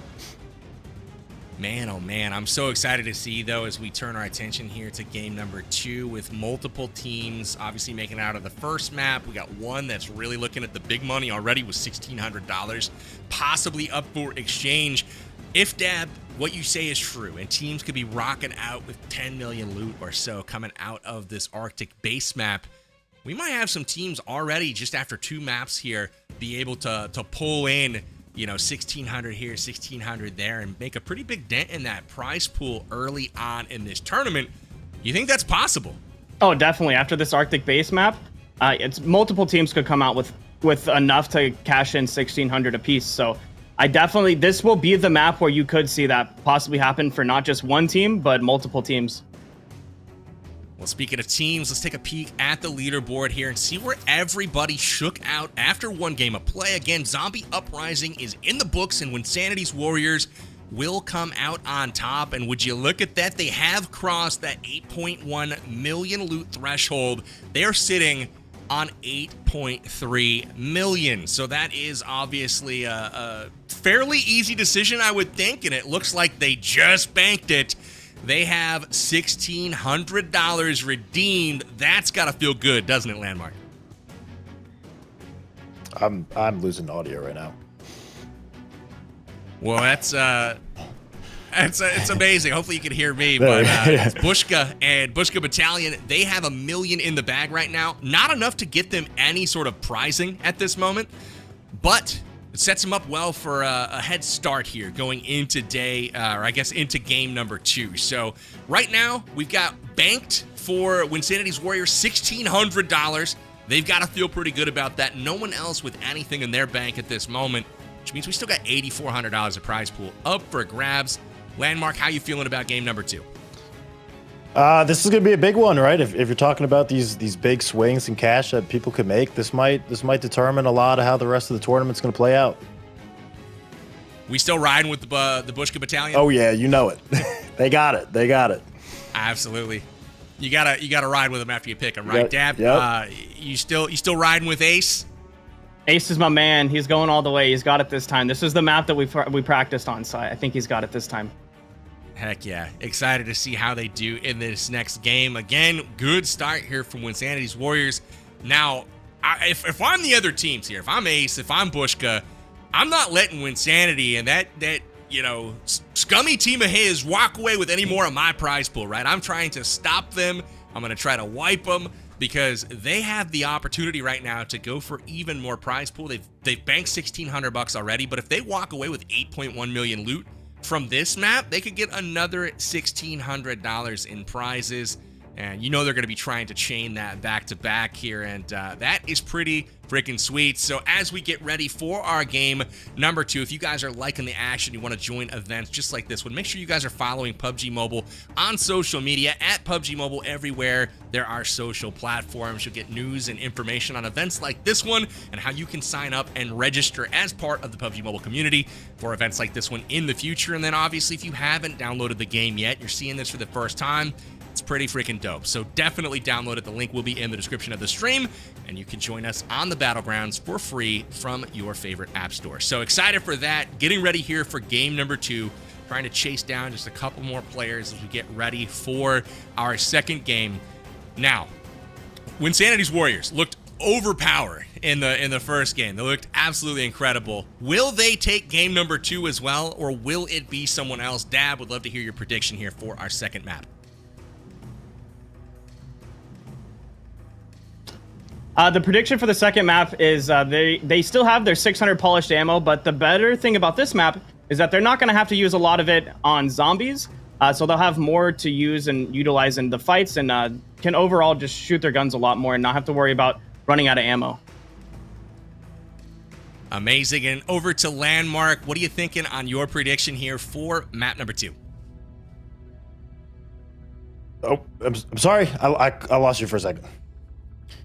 Man, oh man, I'm so excited to see, though, as we turn our attention here to game number 2 with multiple teams obviously making it out of the first map. We got one that's really looking at the big money already with $1,600, possibly up for exchange. If, Dab, what you say is true, and teams could be rocking out with 10 million loot or so coming out of this Arctic base map, we might have some teams already just after 2 maps here be able to pull in, you know, 1,600 here, 1,600 there, and make a pretty big dent in that prize pool early on in this tournament. You think that's possible? Oh, definitely. After this Arctic base map, it's multiple teams could come out with enough to cash in 1,600 apiece. So this will be the map where you could see that possibly happen for not just one team, but multiple teams. Well, speaking of teams, let's take a peek at the leaderboard here and see where everybody shook out after one game of play. Again, Zombie Uprising is in the books, and Winsanity's Warriors will come out on top. And would you look at that? They have crossed that 8.1 million loot threshold. They're sitting on 8.3 million. So that is obviously a fairly easy decision, I would think, and it looks like they just banked it. They have $1,600 redeemed. That's got to feel good, doesn't it, Landmark? I'm losing audio right now. Well, it's amazing. Hopefully you can hear me, but it's Bushka and Bushka Battalion. They have $1 million in the bag right now. Not enough to get them any sort of prizing at this moment, but it sets them up well for a head start here going into into game number 2. So right now we've got banked for Winsanity's Warriors $1,600. They've got to feel pretty good about that. No one else with anything in their bank at this moment, which means we still got $8,400 of prize pool up for grabs. Landmark, how you feeling about game number 2? This is going to be a big one, right? If you're talking about these big swings in cash that people could make, this might determine a lot of how the rest of the tournament's going to play out. We still riding with the Bushka Battalion? Oh yeah, you know it. They got it. Absolutely. You gotta ride with them after you pick them, right, Dab? Yep. You still riding with Ace? Ace is my man. He's going all the way. He's got it this time. This is the map that we practiced on, so I think he's got it this time. Heck yeah. Excited to see how they do in this next game. Again, good start here from Winsanity's Warriors. Now, if I'm the other teams here, if I'm Ace, if I'm Bushka, I'm not letting Winsanity and that you know, scummy team of his walk away with any more of my prize pool, right? I'm trying to stop them. I'm going to try to wipe them because they have the opportunity right now to go for even more prize pool. They've banked $1,600 already, but if they walk away with 8.1 million loot from this map, they could get another $1,600 in prizes. And you know they're going to be trying to chain that back to back here, and that is pretty freaking sweet. So as we get ready for our game number 2, if you guys are liking the action, you want to join events just like this one, make sure you guys are following PUBG Mobile on social media at PUBG Mobile everywhere there are social platforms. You'll get news and information on events like this one and how you can sign up and register as part of the PUBG Mobile community for events like this one in the future. And then obviously if you haven't downloaded the game yet, you're seeing this for the first time, it's pretty freaking dope. So definitely download it. The link will be in the description of the stream, and you can join us on the Battlegrounds for free from your favorite app store. So excited for that. Getting ready here for game number 2. Trying to chase down just a couple more players as we get ready for our second game. Now, Winsanity's Warriors looked overpowered in the first game. They looked absolutely incredible. Will they take game number 2 as well, or will it be someone else? Dab, would love to hear your prediction here for our second map. The prediction for the second map is they still have their 600 polished ammo, but the better thing about this map is that they're not going to have to use a lot of it on zombies. So they'll have more to use and utilize in the fights, and can overall just shoot their guns a lot more and not have to worry about running out of ammo. Amazing. And over to Landmark. What are you thinking on your prediction here for map number 2? Oh, I'm sorry. I lost you for a second.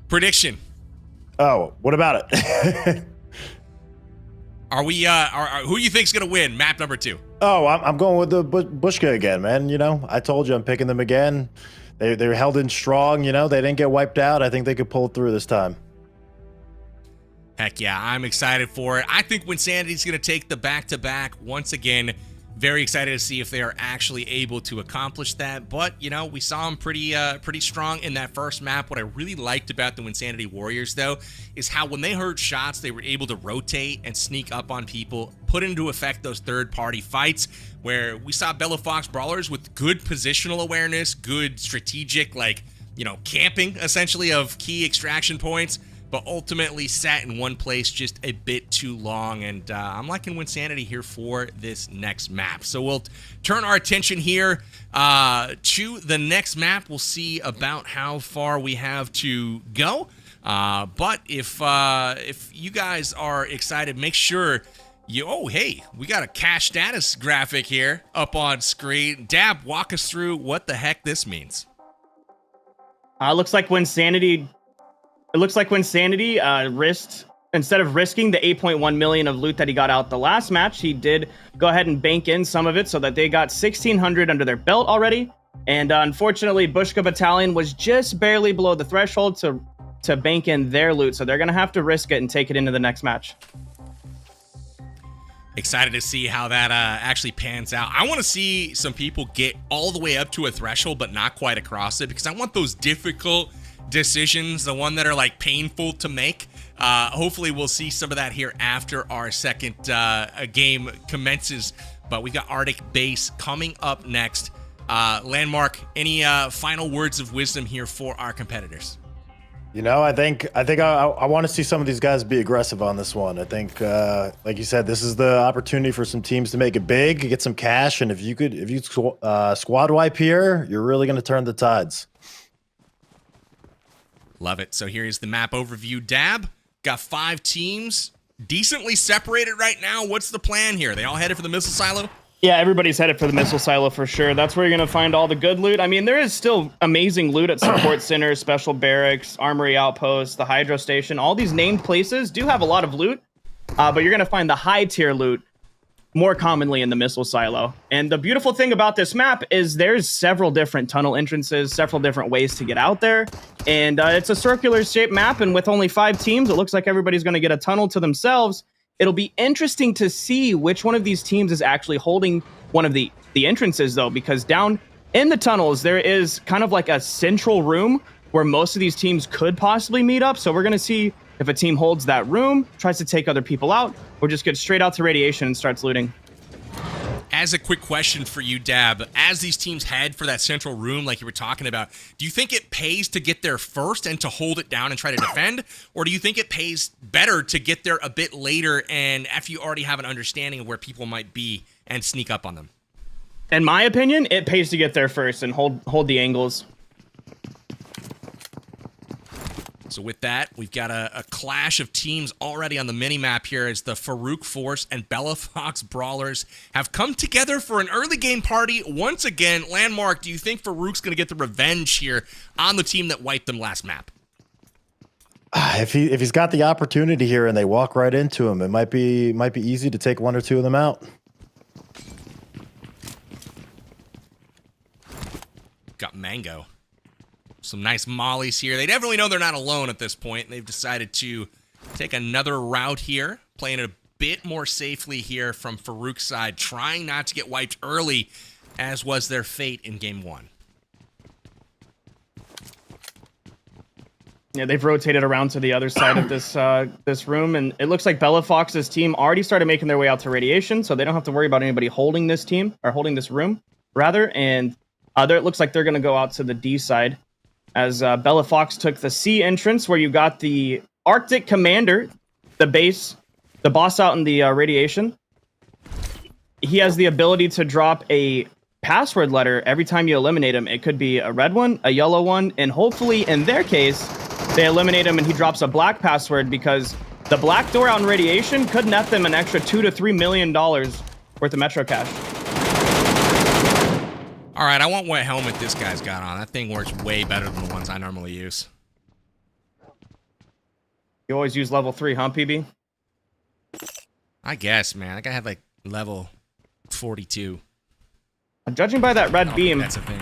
Prediction. Oh, what about it? Are we, who you think's going to win map number 2? Oh, I'm going with the Bushka again, man. You know, I told you I'm picking them again. They're held in strong, you know. They didn't get wiped out. I think they could pull it through this time. Heck yeah, I'm excited for it. I think Winsanity's going to take the back-to-back once again. Very excited to see if they are actually able to accomplish that. But, you know, we saw them pretty strong in that first map. What I really liked about the Winsanity Warriors, though, is how when they heard shots, they were able to rotate and sneak up on people, put into effect those third-party fights, where we saw Bella Fox Brawlers with good positional awareness, good strategic, like, you know, camping, essentially, of key extraction points, but ultimately sat in one place just a bit too long. And I'm liking Winsanity here for this next map. So we'll turn our attention here to the next map. We'll see about how far we have to go. But if you guys are excited, make sure you... Oh, hey, we got a cache status graphic here up on screen. Dab, walk us through what the heck this means. Looks like Winsanity... It looks like Winsanity risked, instead of risking the 8.1 million of loot that he got out the last match, he did go ahead and bank in some of it so that they got 1,600 under their belt already. And unfortunately, Bushka Battalion was just barely below the threshold to bank in their loot. So they're going to have to risk it and take it into the next match. Excited to see how that actually pans out. I want to see some people get all the way up to a threshold, but not quite across it, because I want those difficult decisions, the one that are like painful to make. Hopefully we'll see some of that here after our second game commences. But we got Arctic Base coming up next. Landmark, any final words of wisdom here for our competitors? You know, I think I want to see some of these guys be aggressive on this one. I think, like you said, this is the opportunity for some teams to make it big, get some cash, and if you squad wipe here, you're really going to turn the tides. Love it. So here is the map overview. Dab, got 5 teams, decently separated right now. What's the plan here? They all headed for the missile silo? Yeah, everybody's headed for the missile silo for sure. That's where you're going to find all the good loot. I mean, there is still amazing loot at support centers, special barracks, armory outposts, the hydro station. All these named places do have a lot of loot, but you're going to find the high tier loot more commonly in the missile silo. And the beautiful thing about this map is there's several different tunnel entrances, several different ways to get out there. And it's a circular shaped map, and with only 5 teams, it looks like everybody's going to get a tunnel to themselves. It'll be interesting to see which one of these teams is actually holding one of the entrances, though, because down in the tunnels, there is kind of like a central room where most of these teams could possibly meet up. So we're going to see if a team holds that room, tries to take other people out, or just gets straight out to radiation and starts looting. As a quick question for you, Dab, as these teams head for that central room like you were talking about, do you think it pays to get there first and to hold it down and try to defend? Or do you think it pays better to get there a bit later and after you already have an understanding of where people might be and sneak up on them? In my opinion, it pays to get there first and hold the angles. So with that, we've got a clash of teams already on the mini-map here as the Farouk Force and Bella Fox Brawlers have come together for an early game party once again. Landmark, do you think Farouk's going to get the revenge here on the team that wiped them last map? If he's got the opportunity here and they walk right into him, it might be easy to take 1 or 2 of them out. Got Mango. Some nice mollies here. They definitely know they're not alone at this point. They've decided to take another route here, playing it a bit more safely here from Farouk's side, trying not to get wiped early, as was their fate in Game 1. Yeah, they've rotated around to the other side of this room, and it looks like Bella Fox's team already started making their way out to radiation, so they don't have to worry about anybody holding this team, or holding this room, rather, and it looks like they're going to go out to the D side. as Bella Fox took the C entrance where you got the Arctic Commander, the base, the boss out in the radiation. He has the ability to drop a password letter every time you eliminate him. It could be a red one, a yellow one, and hopefully in their case, they eliminate him and he drops a black password because the black door out in radiation could net them an extra $2 to $3 million worth of Metro cash. All right, I want what helmet this guy's got on. That thing works way better than the ones I normally use. You always use level 3, huh, PB? I guess, man. That guy had like level 42. Judging by that red beam, That's a thing.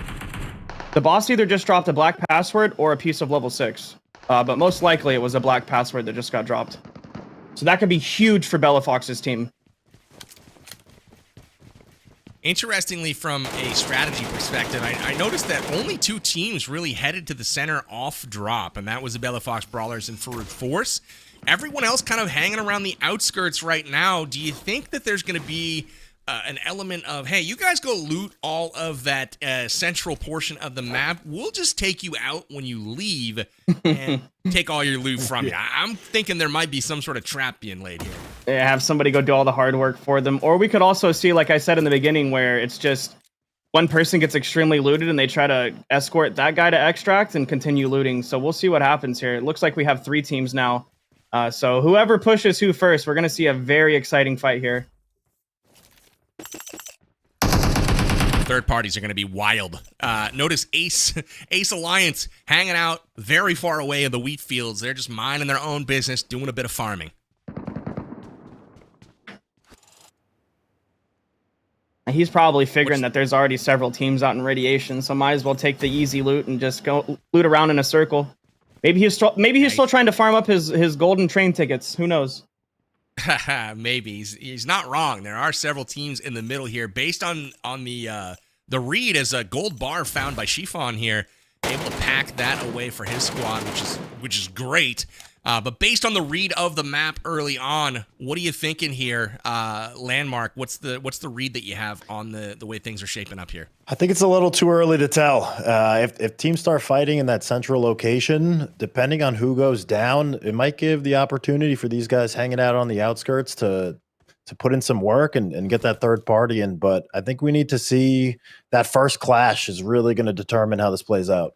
the boss either just dropped a black password or a piece of level 6. But most likely it was a black password that just got dropped. So that could be huge for Bella Fox's team. Interestingly, from a strategy perspective, I noticed that only 2 teams really headed to the center off drop, and that was the Bella Fox Brawlers and Farouk Force. Everyone else kind of hanging around the outskirts right now. Do you think that there's going to be an element of, hey, you guys go loot all of that central portion of the map. We'll just take you out when you leave and take all your loot from you. I'm thinking there might be some sort of trap being laid here. Yeah, have somebody go do all the hard work for them. Or we could also see, like I said in the beginning, where it's just one person gets extremely looted and they try to escort that guy to extract and continue looting. So we'll see what happens here. It looks like we have 3 teams now. So whoever pushes who first, we're going to see a very exciting fight here. Third parties are going to be wild. Notice Ace Alliance hanging out very far away in the wheat fields. They're just minding their own business, doing a bit of farming. He's probably figuring that there's already several teams out in radiation, so might as well take the easy loot and just go loot around in a circle. Maybe he's still trying to farm up his golden train tickets. Who knows? Maybe he's not wrong. There are several teams in the middle here, based on the read as a gold bar found by Chiffon here, able to pack that away for his squad, which is great. But based on the read of the map early on, what are you thinking here, Landmark? What's the read that you have on the way things are shaping up here? I think it's a little too early to tell. If teams start fighting in that central location, depending on who goes down, it might give the opportunity for these guys hanging out on the outskirts to put in some work and get that third party in. But I think we need to see that first clash is really going to determine how this plays out.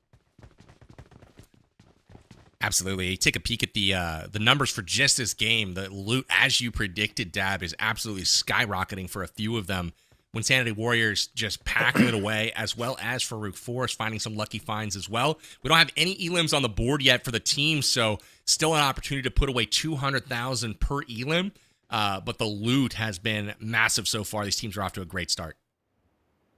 Absolutely. Take a peek at the numbers for just this game. The loot, as you predicted, Dab, is absolutely skyrocketing for a few of them. When Sanity Warriors just packing it away, as well as Farouk Force finding some lucky finds as well. We don't have any elims on the board yet for the team, so still an opportunity to put away 200,000 per elim. But the loot has been massive so far. These teams are off to a great start.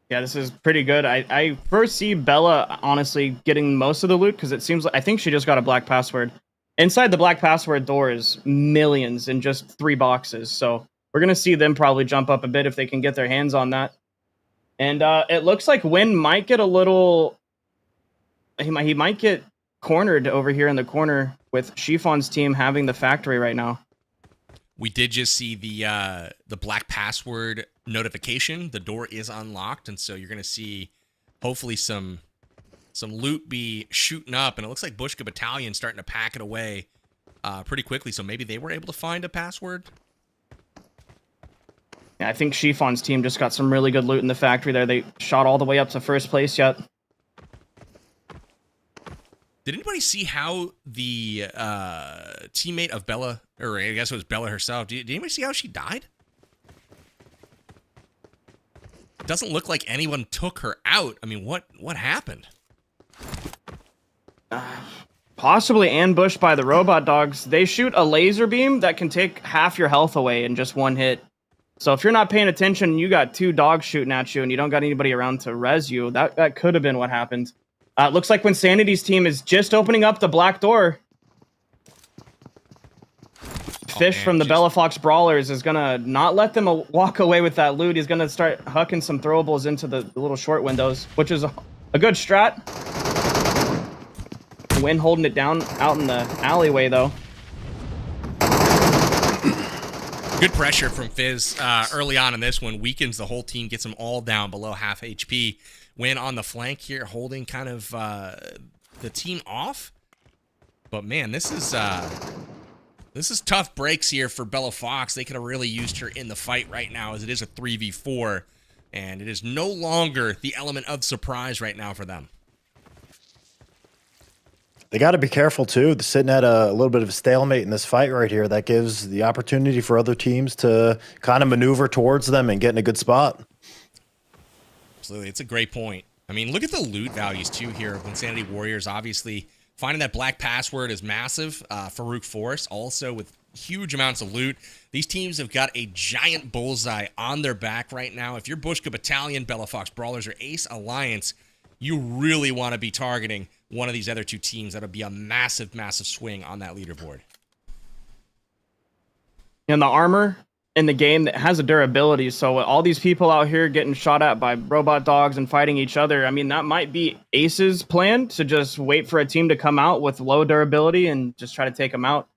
Yeah, this is pretty good. I first see Bella, honestly, getting most of the loot, because it seems like, I think she just got a black password. Inside the black password door is millions in just 3 boxes. So we're going to see them probably jump up a bit if they can get their hands on that. And it looks like Win might get a little... He might get cornered over here in the corner with Chiffon's team having the factory right now. We did just see the black password notification. The door is unlocked, and so you're going to see hopefully some loot be shooting up, and it looks like Bushka Battalion starting to pack it away pretty quickly, so maybe they were able to find a password. Yeah, I think Chiffon's team just got some really good loot in the factory there. They shot all the way up to first place yet. Did anybody see how the teammate of Bella, or I guess it was Bella herself, did anybody see how she died? Doesn't look like anyone took her out. I mean, what happened? Possibly ambushed by the robot dogs. They shoot a laser beam that can take half your health away in just one hit. So if you're not paying attention, you got 2 dogs shooting at you and you don't got anybody around to res you. That could have been what happened. It looks like when Sanity's team is just opening up the black door, Fish from the Bella Fox Brawlers is going to not let them walk away with that loot. He's going to start hucking some throwables into the little short windows, which is a good strat. Win holding it down out in the alleyway, though. Good pressure from Fizz early on in this one. Weakens the whole team, gets them all down below half HP. Win on the flank here, holding kind of the team off. But man, this is tough breaks here for Bella Fox. They could have really used her in the fight right now, as it is a 3v4, and it is no longer the element of surprise right now for them. They got to be careful too. They're sitting at a little bit of a stalemate in this fight right here. That gives the opportunity for other teams to kind of maneuver towards them and get in a good spot. Absolutely, it's a great point. I mean, look at the loot values too here of Insanity Warriors. Obviously, finding that black password is massive. Farouk Force also with huge amounts of loot. These teams have got a giant bullseye on their back right now. If you're Bushka Battalion, Bella Fox Brawlers, or Ace Alliance, you really want to be targeting one of these other two teams. That'll be a massive, massive swing on that leaderboard. And the armor in the game that has a durability, so all these people out here getting shot at by robot dogs and fighting each other, I mean, that might be Ace's plan, to just wait for a team to come out with low durability and just try to take them out.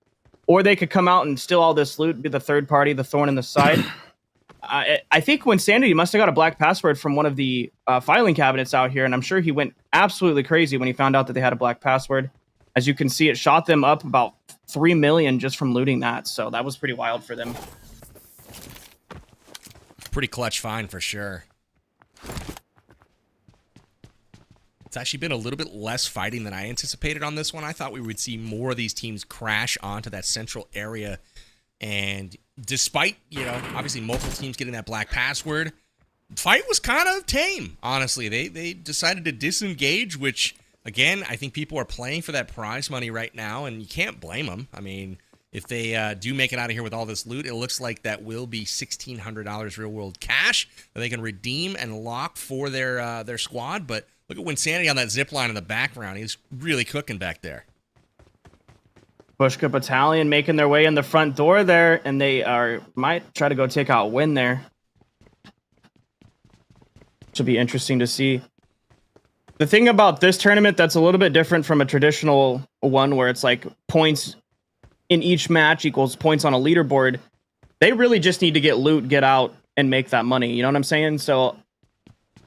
Or they could come out and steal all this loot, be the third party, the thorn in the side. I think when Sanity must have got a black password from one of the filing cabinets out here, and I'm sure he went absolutely crazy when he found out that they had a black password. As you can see, it shot them up about 3 million just from looting that, so that was pretty wild for them. Pretty clutch find for sure. It's actually been a little bit less fighting than I anticipated on this one. I thought we would see more of these teams crash onto that central area. And despite, you know, obviously multiple teams getting that black password, fight was kind of tame, honestly. They decided to disengage, which, again, I think people are playing for that prize money right now, and you can't blame them. I mean, if they do make it out of here with all this loot, it looks like that will be $1,600 real-world cash that they can redeem and lock for their squad. But look at Winsanity on that zip line in the background. He's really cooking back there. Bushka Battalion making their way in the front door there, and they might try to go take out Win there. Should be interesting to see. The thing about this tournament that's a little bit different from a traditional one where it's like points in each match equals points on a leaderboard, they really just need to get loot, get out, and make that money. You know what I'm saying? So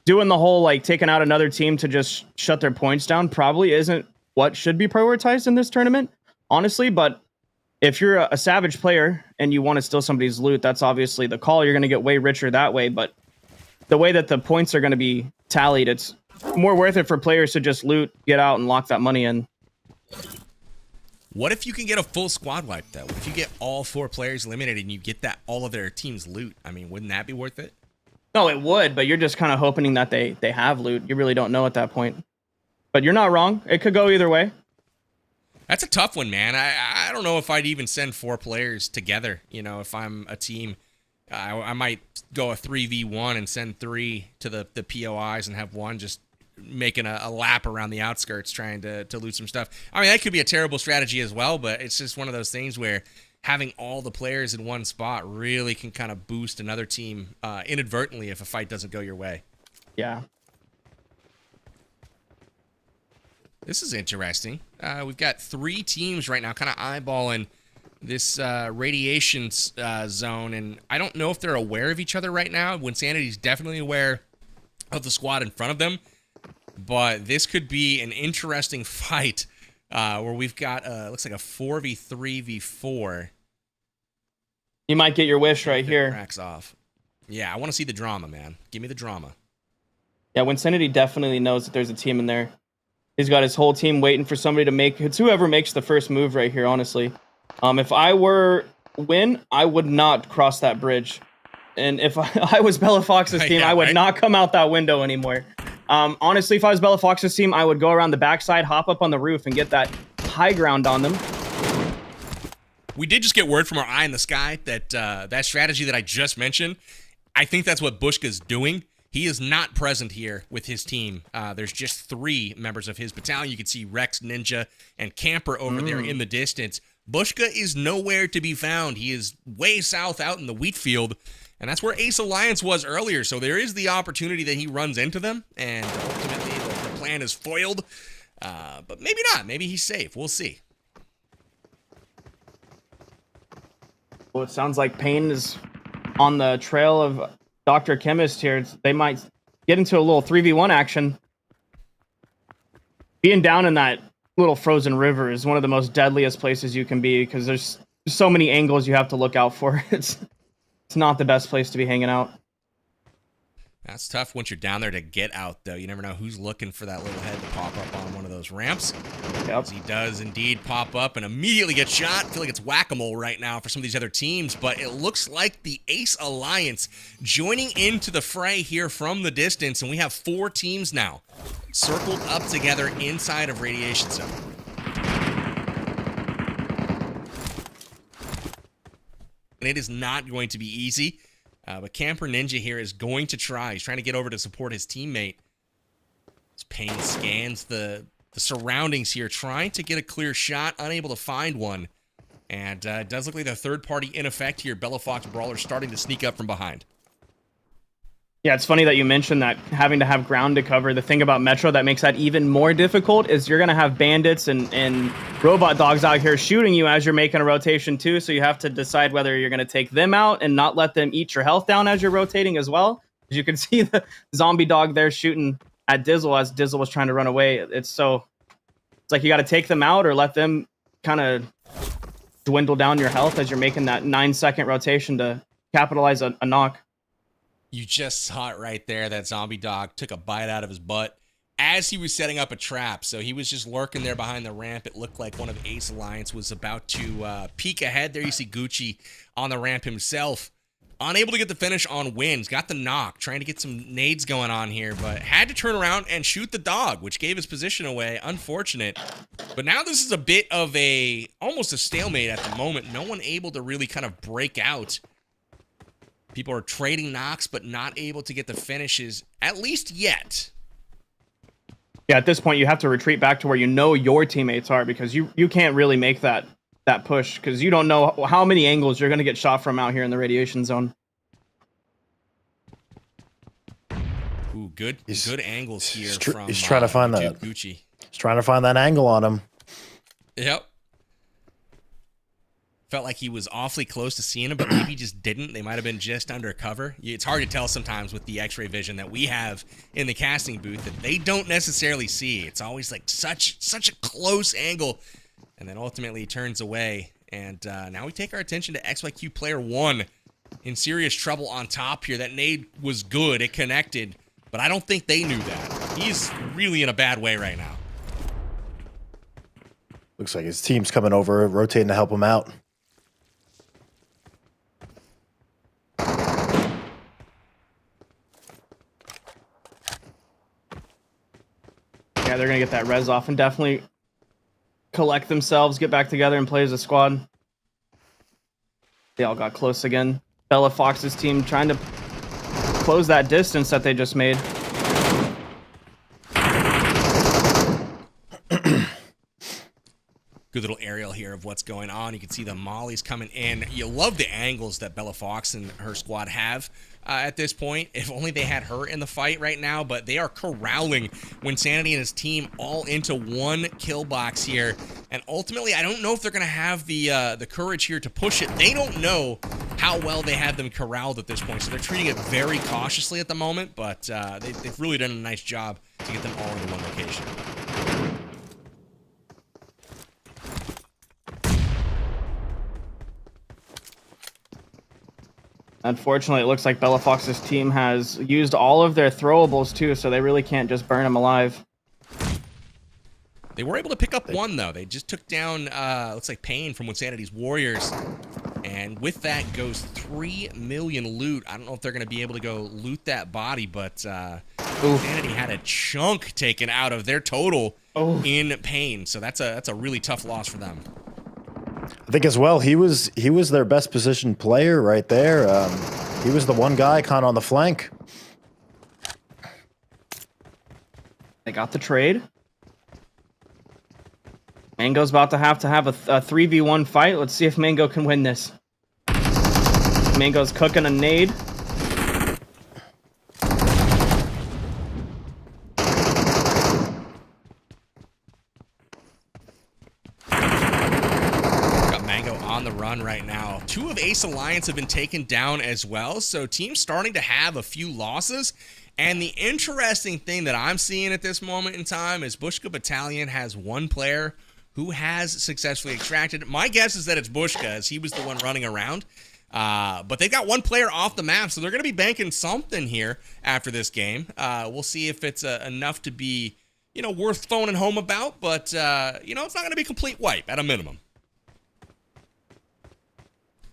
doing the whole like taking out another team to just shut their points down probably isn't what should be prioritized in this tournament, honestly. But if you're a savage player and you want to steal somebody's loot, that's obviously the call. You're going to get way richer that way. But the way that the points are going to be tallied, it's more worth it for players to just loot, get out, and lock that money in. What if you can get a full squad wipe, though? What if you get all 4 players eliminated and you get that all of their team's loot? I mean, wouldn't that be worth it? No, it would, but you're just kind of hoping that they have loot. You really don't know at that point. But you're not wrong. It could go either way. That's a tough one, man. I don't know if I'd even send 4 players together. You know, if I'm a team, I might go a 3v1 and send 3 to the POIs and have one just making a lap around the outskirts trying to loot some stuff. I mean, that could be a terrible strategy as well, but it's just one of those things where having all the players in one spot really can kind of boost another team inadvertently if a fight doesn't go your way. Yeah. This is interesting. We've got 3 teams right now kind of eyeballing this radiation zone, and I don't know if they're aware of each other right now. Winsanity's definitely aware of the squad in front of them, but this could be an interesting fight where we've got, looks like a 4v3v4. You might get your wish right here. Cracks off. Yeah, I want to see the drama, man. Give me the drama. Yeah, Winsanity definitely knows that there's a team in there. He's got his whole team waiting for somebody to make... It's whoever makes the first move right here, honestly. If I were Win, I would not cross that bridge. And if I was Bella Fox's team, I would not come out that window anymore. Honestly, if I was Bella Fox's team, I would go around the backside, hop up on the roof, and get that high ground on them. We did just get word from our eye in the sky that that strategy that I just mentioned, I think that's what Bushka's doing. He is not present here with his team. There's just 3 members of his battalion. You can see Rex, Ninja, and Camper over there in the distance. Bushka is nowhere to be found. He is way south out in the wheat field, and that's where Ace Alliance was earlier. So there is the opportunity that he runs into them, and ultimately the plan is foiled. But maybe not. Maybe he's safe. We'll see. Well, it sounds like Payne is on the trail of Dr. Chemist here. They might get into a little 3v1 action. being down in that little frozen river is one of the most deadliest places you can be because there's so many angles you have to look out for. It's not the best place to be hanging out. That's tough once you're down there to get out, though. You never know who's looking for that little head to pop up on one of those ramps. Yep. He does indeed pop up and immediately get shot. I feel like it's whack-a-mole right now for some of these other teams, but it looks like the Ace Alliance joining into the fray here from the distance, and we have 4 teams now circled up together inside of Radiation Zone. And it is not going to be easy. But Camper Ninja here is going to try. He's trying to get over to support his teammate. As Payne scans the surroundings here, trying to get a clear shot, unable to find one. And it does look like the third party in effect here. Bellafox Brawler starting to sneak up from behind. Yeah, it's funny that you mentioned that having to have ground to cover. The thing about Metro that makes that even more difficult is you're going to have bandits and robot dogs out here shooting you as you're making a rotation too, so you have to decide whether you're going to take them out and not let them eat your health down as you're rotating as well. As you can see the zombie dog there shooting at Dizzle as Dizzle was trying to run away. It's like you got to take them out or let them kind of dwindle down your health as you're making that 9-second rotation to capitalize a knock. You just saw it right there. That zombie dog took a bite out of his butt as he was setting up a trap. So he was just lurking there behind the ramp. It looked like one of Ace Alliance was about to peek ahead. There you see Gucci on the ramp himself. Unable to get the finish on wins. Got the knock. Trying to get some nades going on here, but had to turn around and shoot the dog, which gave his position away. Unfortunate. But now this is a bit of almost a stalemate at the moment. No one able to really kind of break out. People are trading knocks, but not able to get the finishes, at least yet. Yeah, at this point, you have to retreat back to where you know your teammates are because you can't really make that push because you don't know how many angles you're going to get shot from out here in the radiation zone. Ooh, good angles here from he's trying to find that Gucci. He's trying to find that angle on him. Yep. Felt like he was awfully close to seeing him, but maybe just didn't. They might have been just under cover. It's hard to tell sometimes with the X-ray vision that we have in the casting booth that they don't necessarily see. It's always like such a close angle, and then ultimately he turns away. And now we take our attention to XYQ Player 1 in serious trouble on top here. That nade was good. It connected, but I don't think they knew that. He's really in a bad way right now. Looks like his team's coming over, rotating to help him out. Yeah, they're going to get that res off and definitely collect themselves, get back together, and play as a squad. They all got close again. Bella Fox's team trying to close that distance that they just made. Good little aerial here of what's going on. You can see the mollies coming in. You love the angles that Bella Fox and her squad have at this point. If only they had her in the fight right now, but they are corralling Winsanity and his team all into one kill box here. And ultimately, I don't know if they're going to have the courage here to push it. They don't know how well they have them corralled at this point, so they're treating it very cautiously at the moment, but they've really done a nice job to get them all into one location. Unfortunately, it looks like Bella Fox's team has used all of their throwables too, so they really can't just burn him alive. They were able to pick up one, though. They just took down, looks like Payne from Winsanity's Warriors. And with that goes 3 million loot. I don't know if they're going to be able to go loot that body, but Winsanity had a chunk taken out of their total in Payne. So that's a really tough loss for them. I think as well, he was their best positioned player right there. He was the one guy kind of on the flank. They got the trade. Mango's about to have a 3v1 fight. Let's see if Mango can win this. Mango's cooking a nade. On the run right now. 2 of Ace Alliance have been taken down as well, so teams starting to have a few losses, And the interesting thing that I'm seeing at this moment in time is Bushka Battalion has one player who has successfully extracted. My guess is that it's Bushka, as he was the one running around. But they've got one player off the map, so they're going to be banking something here after this game. We'll see if it's enough to be, worth phoning home about. But, it's not going to be a complete wipe at a minimum.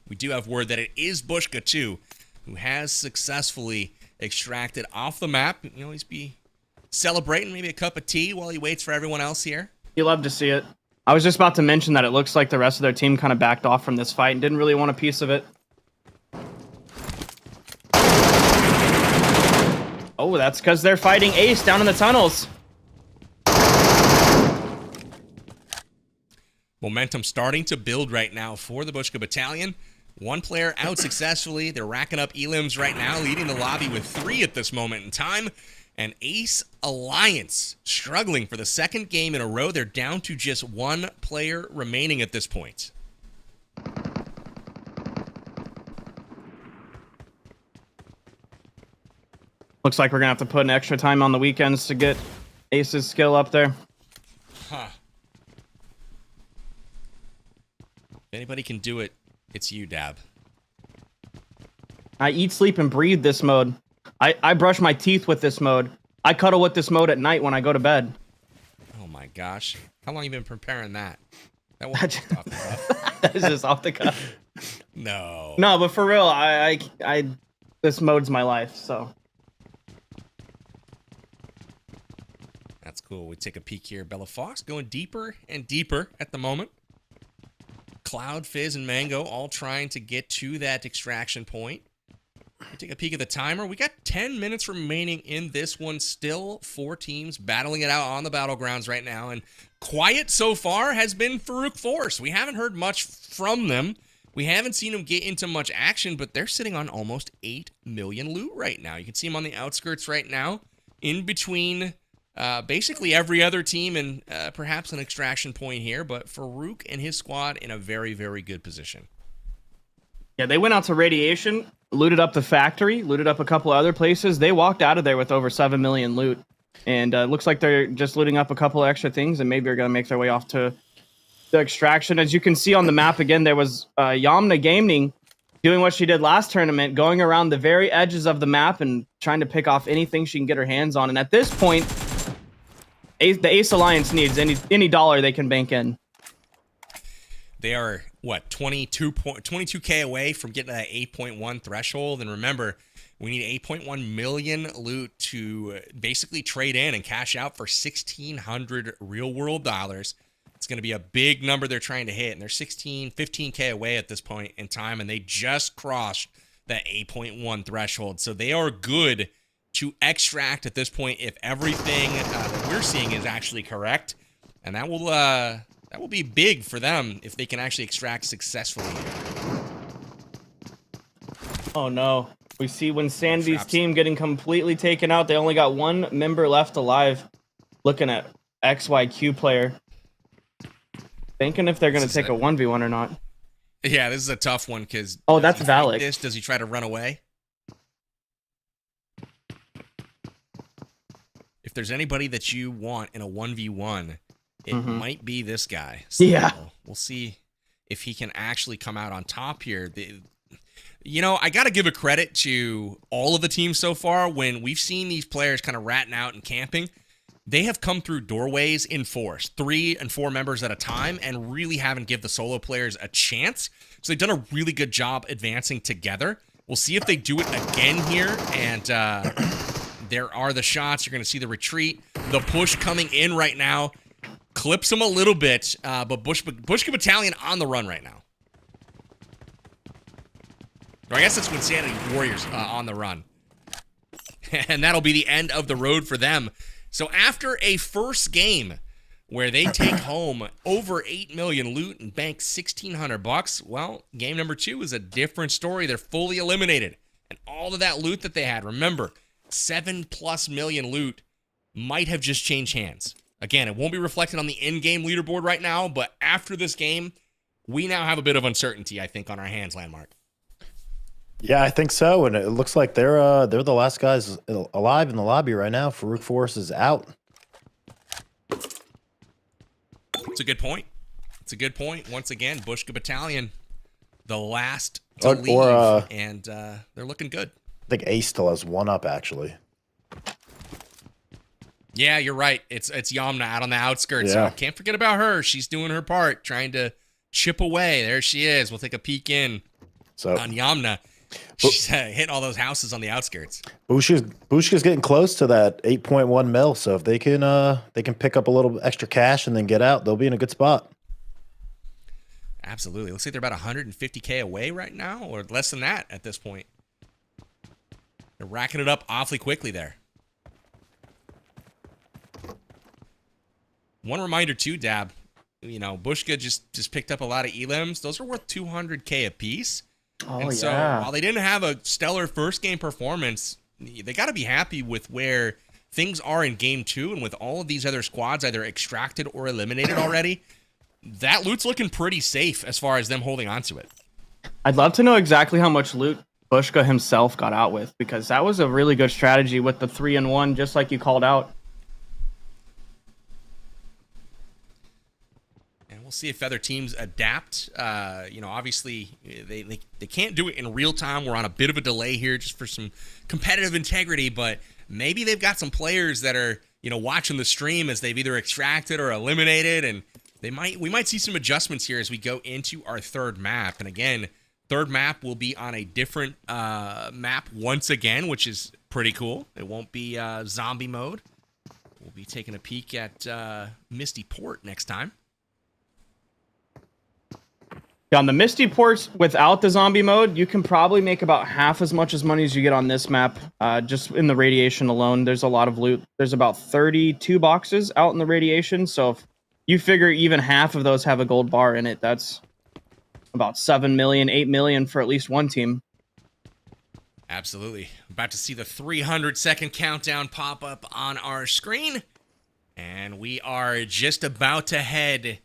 We do have word that it is Bushka, too, who has successfully extracted off the map. He's be celebrating maybe a cup of tea while he waits for everyone else here. You love to see it. I was just about to mention that it looks like the rest of their team kind of backed off from this fight and didn't really want a piece of it. Oh, that's because they're fighting Ace down in the tunnels. Momentum starting to build right now for the Bushka Battalion. One player out successfully. They're racking up elims right now, leading the lobby with 3 at this moment in time. And Ace Alliance struggling for the second game in a row. They're down to just 1 player remaining at this point. Looks like we're going to have to put in extra time on the weekends to get Ace's skill up there. Huh. If anybody can do it, it's you, Dab. I eat, sleep, and breathe this mode. I brush my teeth with this mode. I cuddle with this mode at night when I go to bed. Oh my gosh. How long have you been preparing that? That wasn't just off the cuff. That is just off the cuff. No. No, but for real, this mode's my life, so. That's cool. We take a peek here. Bella Fox going deeper and deeper at the moment. Cloud, Fizz, and Mango all trying to get to that extraction point. We take a peek at the timer. We got 10 minutes remaining in this one. Still 4 teams battling it out on the battlegrounds right now. And quiet so far has been Farouk Force. We haven't heard much from them. We haven't seen them get into much action, but they're sitting on almost 8 million loot right now. You can see them on the outskirts right now, in between basically every other team and perhaps an extraction point here. But Farouk and his squad in a very, very good position. Yeah, they went out to Radiation, looted up the factory, looted up a couple other places. They walked out of there with over 7 million loot. And it looks like they're just looting up a couple extra things and maybe are going to make their way off to the extraction. As you can see on the map again, there was Yamna Gaming doing what she did last tournament, going around the very edges of the map and trying to pick off anything she can get her hands on. And at this point, the Ace Alliance needs any dollar they can bank in. They are, what, 22K away from getting that 8.1 threshold. And remember, we need 8.1 million loot to basically trade in and cash out for 1,600 real-world dollars. It's going to be a big number they're trying to hit. And they're 15K away at this point in time. And they just crossed that 8.1 threshold. So they are good to extract at this point if everything that we're seeing is actually correct. And that will be big for them if they can actually extract successfully. Oh no. We see when Sandy's team getting completely taken out. They only got 1 member left alive. Looking at XYQ player. Thinking if they're going to take a 1v1 or not. Yeah, this is a tough one because... Oh, that's Valak. Does he try to run away? If there's anybody that you want in a 1v1, it might be this guy. So yeah. We'll see if he can actually come out on top here. I got to give a credit to all of the teams so far. When we've seen these players kind of ratting out and camping, they have come through doorways in force, 3 and 4 members at a time, and really haven't give the solo players a chance. So they've done a really good job advancing together. We'll see if they do it again here. And there are the shots. You're going to see the retreat. The push coming in right now. Clips them a little bit, but Bushka Battalion on the run right now. Or I guess that's Insanity Warriors on the run. And that'll be the end of the road for them. So after a first game where they take home over 8 million loot and bank $1,600, well, game number 2 is a different story. They're fully eliminated. And all of that loot that they had, remember, 7+ million loot might have just changed hands. Again, it won't be reflected on the in-game leaderboard right now, but after this game, we now have a bit of uncertainty, I think, on our hands, Landmark. Yeah, I think so, and it looks like they're the last guys alive in the lobby right now. Farouk Force is out. It's a good point. It's a good point. Once again, Bushka Battalion, the last to leave, and they're looking good. I think Ace still has one up, actually. Yeah, you're right. It's Yamna out on the outskirts. Yeah. So can't forget about her. She's doing her part, trying to chip away. There she is. We'll take a peek in on Yamna. She's hitting all those houses on the outskirts. Bushka's getting close to that 8.1 mil. So if they can pick up a little extra cash and then get out, they'll be in a good spot. Absolutely. Looks like they're about 150K away right now, or less than that at this point. They're racking it up awfully quickly there. One reminder too, Dab. You know, Bushka just picked up a lot of elims. Those are worth 200K a piece. Oh, and so while they didn't have a stellar first game performance, they got to be happy with where things are in game 2, and with all of these other squads either extracted or eliminated already, that loot's looking pretty safe as far as them holding on to it. I'd love to know exactly how much loot Bushka himself got out with, because that was a really good strategy with the 3-in-1, just like you called out. See if other teams adapt. You know, obviously they can't do it in real time. We're on a bit of a delay here just for some competitive integrity, but maybe they've got some players that are, you know, watching the stream as they've either extracted or eliminated, and we might see some adjustments here as we go into our third map. And again, third map will be on a different map once again, which is pretty cool. It won't be zombie mode. We'll be taking a peek at Misty Port next time. On the Misty Ports, without the zombie mode, you can probably make about half as much as money as you get on this map. Just in the radiation alone, there's a lot of loot. There's about 32 boxes out in the radiation. So if you figure even half of those have a gold bar in it, that's about 7 million, 8 million for at least one team. Absolutely. About to see the 300-second countdown pop up on our screen. And we are just about to head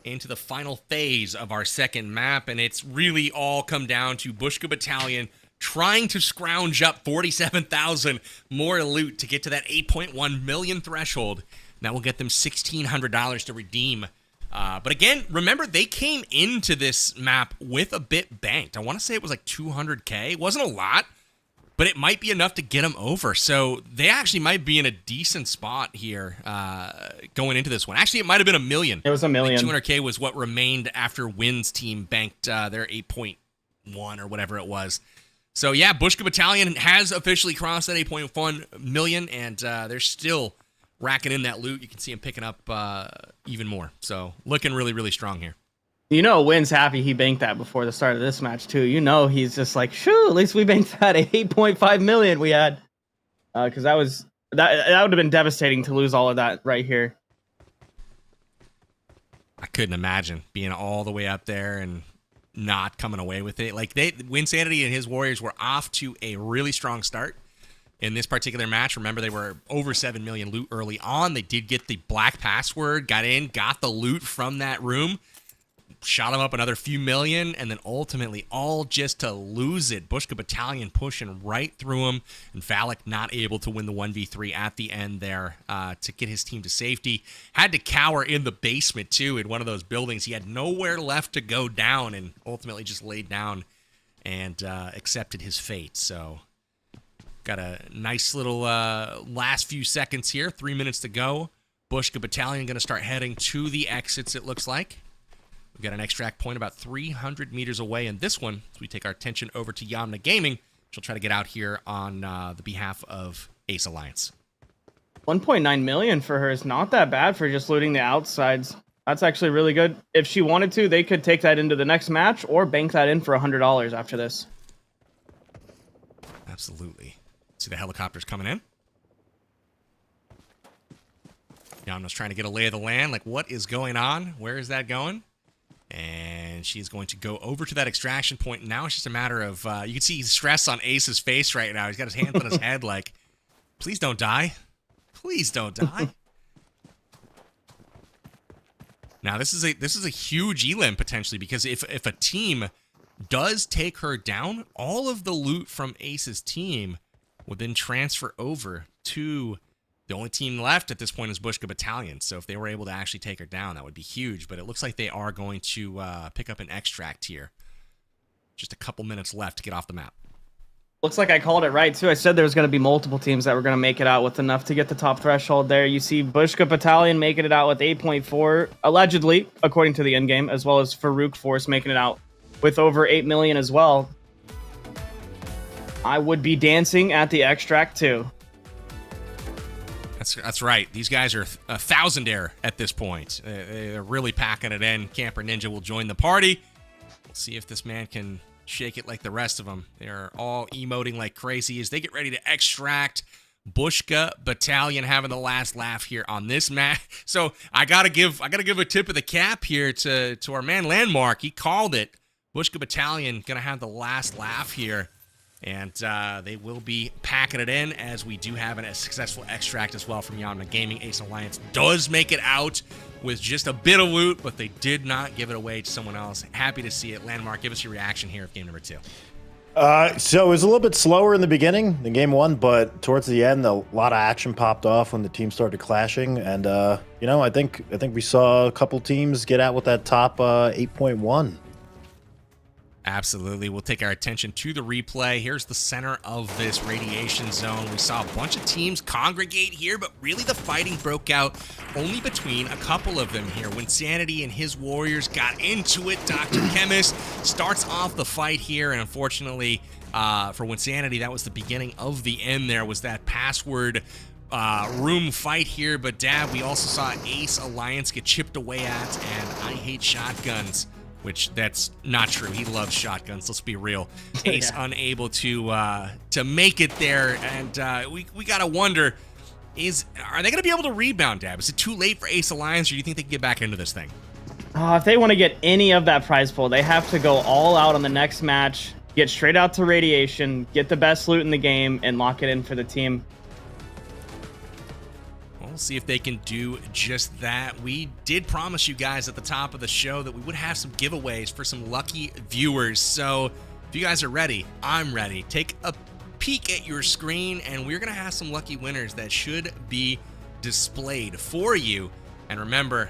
into the final phase of our second map, and it's really all come down to Bushka Battalion trying to scrounge up 47,000 more loot to get to that 8.1 million threshold. That will get them $1,600 to redeem. But again, remember, they came into this map with a bit banked. I want to say it was like 200K. It wasn't a lot, but it might be enough to get them over. So they actually might be in a decent spot here going into this one. Actually, it might have been $1 million. It was $1 million. 200K was what remained after Wynn's team banked their 8.1 or whatever it was. So yeah, Bushka Battalion has officially crossed that 8.1 million, and they're still racking in that loot. You can see them picking up even more. So looking really, really strong here. You know, Wynn's happy he banked that before the start of this match, too. You know, he's just like, shoo, at least we banked that 8.5 million we had. Because that would have been devastating to lose all of that right here. I couldn't imagine being all the way up there and not coming away with it. Like, Winsanity and his Warriors were off to a really strong start in this particular match. Remember, they were over 7 million loot early on. They did get the black password, got in, got the loot from that room, shot him up another few million, and then ultimately all just to lose it. Bushka Battalion pushing right through him, and Valak not able to win the 1v3 at the end there to get his team to safety. Had to cower in the basement, too, in one of those buildings. He had nowhere left to go down, and ultimately just laid down and accepted his fate. So got a nice little last few seconds here. 3 minutes to go. Bushka Battalion going to start heading to the exits, it looks like. We've got an extract point about 300 meters away in this one, so we take our attention over to Yamna Gaming, which will try to get out here on the behalf of Ace Alliance. 1.9 million for her is not that bad for just looting the outsides. That's actually really good. If she wanted to, they could take that into the next match or bank that in for $100 after this. Absolutely. See the helicopters coming in. Yamna's trying to get a lay of the land, like what is going on? Where is that going? And she's going to go over to that extraction point. Now it's just a matter of, you can see stress on Ace's face right now. He's got his hands on his head like, please don't die. Please don't die. Now this is a huge elim potentially, because if a team does take her down, all of the loot from Ace's team would then transfer over to the only team left at this point is Bushka Battalion. So if they were able to actually take her down, that would be huge. But it looks like they are going to pick up an extract here. Just a couple minutes left to get off the map. Looks like I called it right, too. I said there was going to be multiple teams that were going to make it out with enough to get the top threshold there. You see Bushka Battalion making it out with 8.4, allegedly, according to the endgame, as well as Farouk Force making it out with over 8 million as well. I would be dancing at the extract, too. That's right. These guys are a thousandaire at this point. They're really packing it in. Camper Ninja will join the party. We'll see if this man can shake it like the rest of them. They're all emoting like crazy as they get ready to extract. Bushka Battalion having the last laugh here on this match. So I gotta give a tip of the cap here to our man Landmark. He called it. Bushka Battalion gonna have the last laugh here. And they will be packing it in, as we do have a successful extract as well from Yanma Gaming. Ace Alliance does make it out with just a bit of loot, but they did not give it away to someone else. Happy to see it. Landmark, give us your reaction here of game number 2. So it was a little bit slower in the beginning than game 1, but towards the end, a lot of action popped off when the teams started clashing. And, you know, I think we saw a couple teams get out with that top 8.1. Absolutely. We'll take our attention to the replay. Here's the center of this radiation zone. We saw a bunch of teams congregate here, but really the fighting broke out only between a couple of them here. When Sanity and his warriors got into it, Dr. Chemist starts off the fight here, and unfortunately for Winsanity, that was the beginning of the end. There was that password room fight here, but Dad, we also saw Ace Alliance get chipped away at, and I hate shotguns. Which that's not true. He loves shotguns. Let's be real. Ace unable to make it there, and we gotta wonder: are they gonna be able to rebound? Dab? Is it too late for Ace Alliance, or do you think they can get back into this thing? If they want to get any of that prize pool, they have to go all out on the next match, get straight out to radiation, get the best loot in the game, and lock it in for the team. We'll see if they can do just that. We did promise you guys at the top of the show that we would have some giveaways for some lucky viewers. So if you guys are ready, I'm ready. Take a peek at your screen, and we're going to have some lucky winners that should be displayed for you. And remember,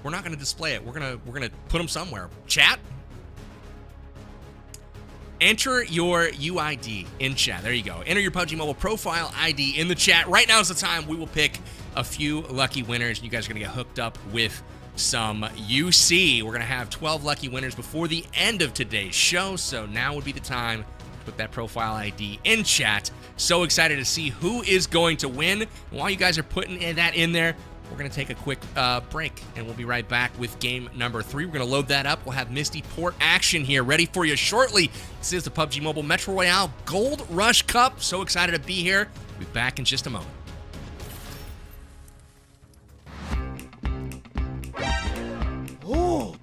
we're not going to display it. We're going to put them somewhere. Chat, enter your UID in chat. There you go. Enter your PUBG Mobile profile ID in the chat. Right now is the time we will pick a few lucky winners. You guys are going to get hooked up with some UC. We're going to have 12 lucky winners before the end of today's show. So now would be the time to put that profile ID in chat. So excited to see who is going to win. And while you guys are putting that in there, we're going to take a quick break, and we'll be right back with game number 3. We're going to load that up. We'll have Misty Port action here ready for you shortly. This is the PUBG Mobile Metro Royale Gold Rush Cup. So excited to be here. We'll be back in just a moment. Oh.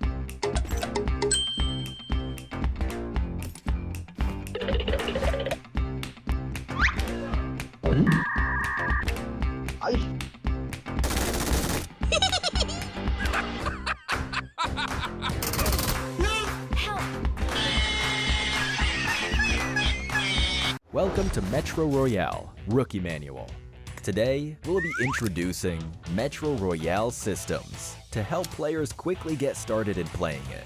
Welcome to Metro Royale Rookie Manual. Today, we'll be introducing Metro Royale systems to help players quickly get started in playing it.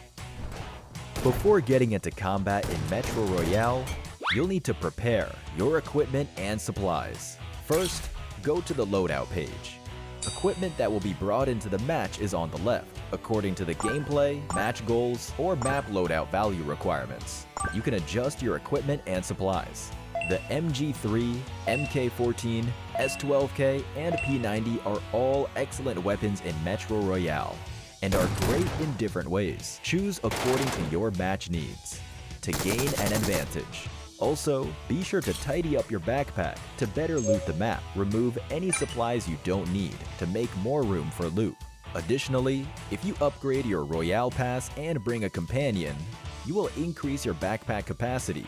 Before getting into combat in Metro Royale, you'll need to prepare your equipment and supplies. First, go to the loadout page. Equipment that will be brought into the match is on the left, according to the gameplay, match goals, or map loadout value requirements. You can adjust your equipment and supplies. The MG3, MK14, S12K, and P90 are all excellent weapons in Metro Royale and are great in different ways. Choose according to your match needs to gain an advantage. Also, be sure to tidy up your backpack to better loot the map. Remove any supplies you don't need to make more room for loot. Additionally, if you upgrade your Royale Pass and bring a companion, you will increase your backpack capacity.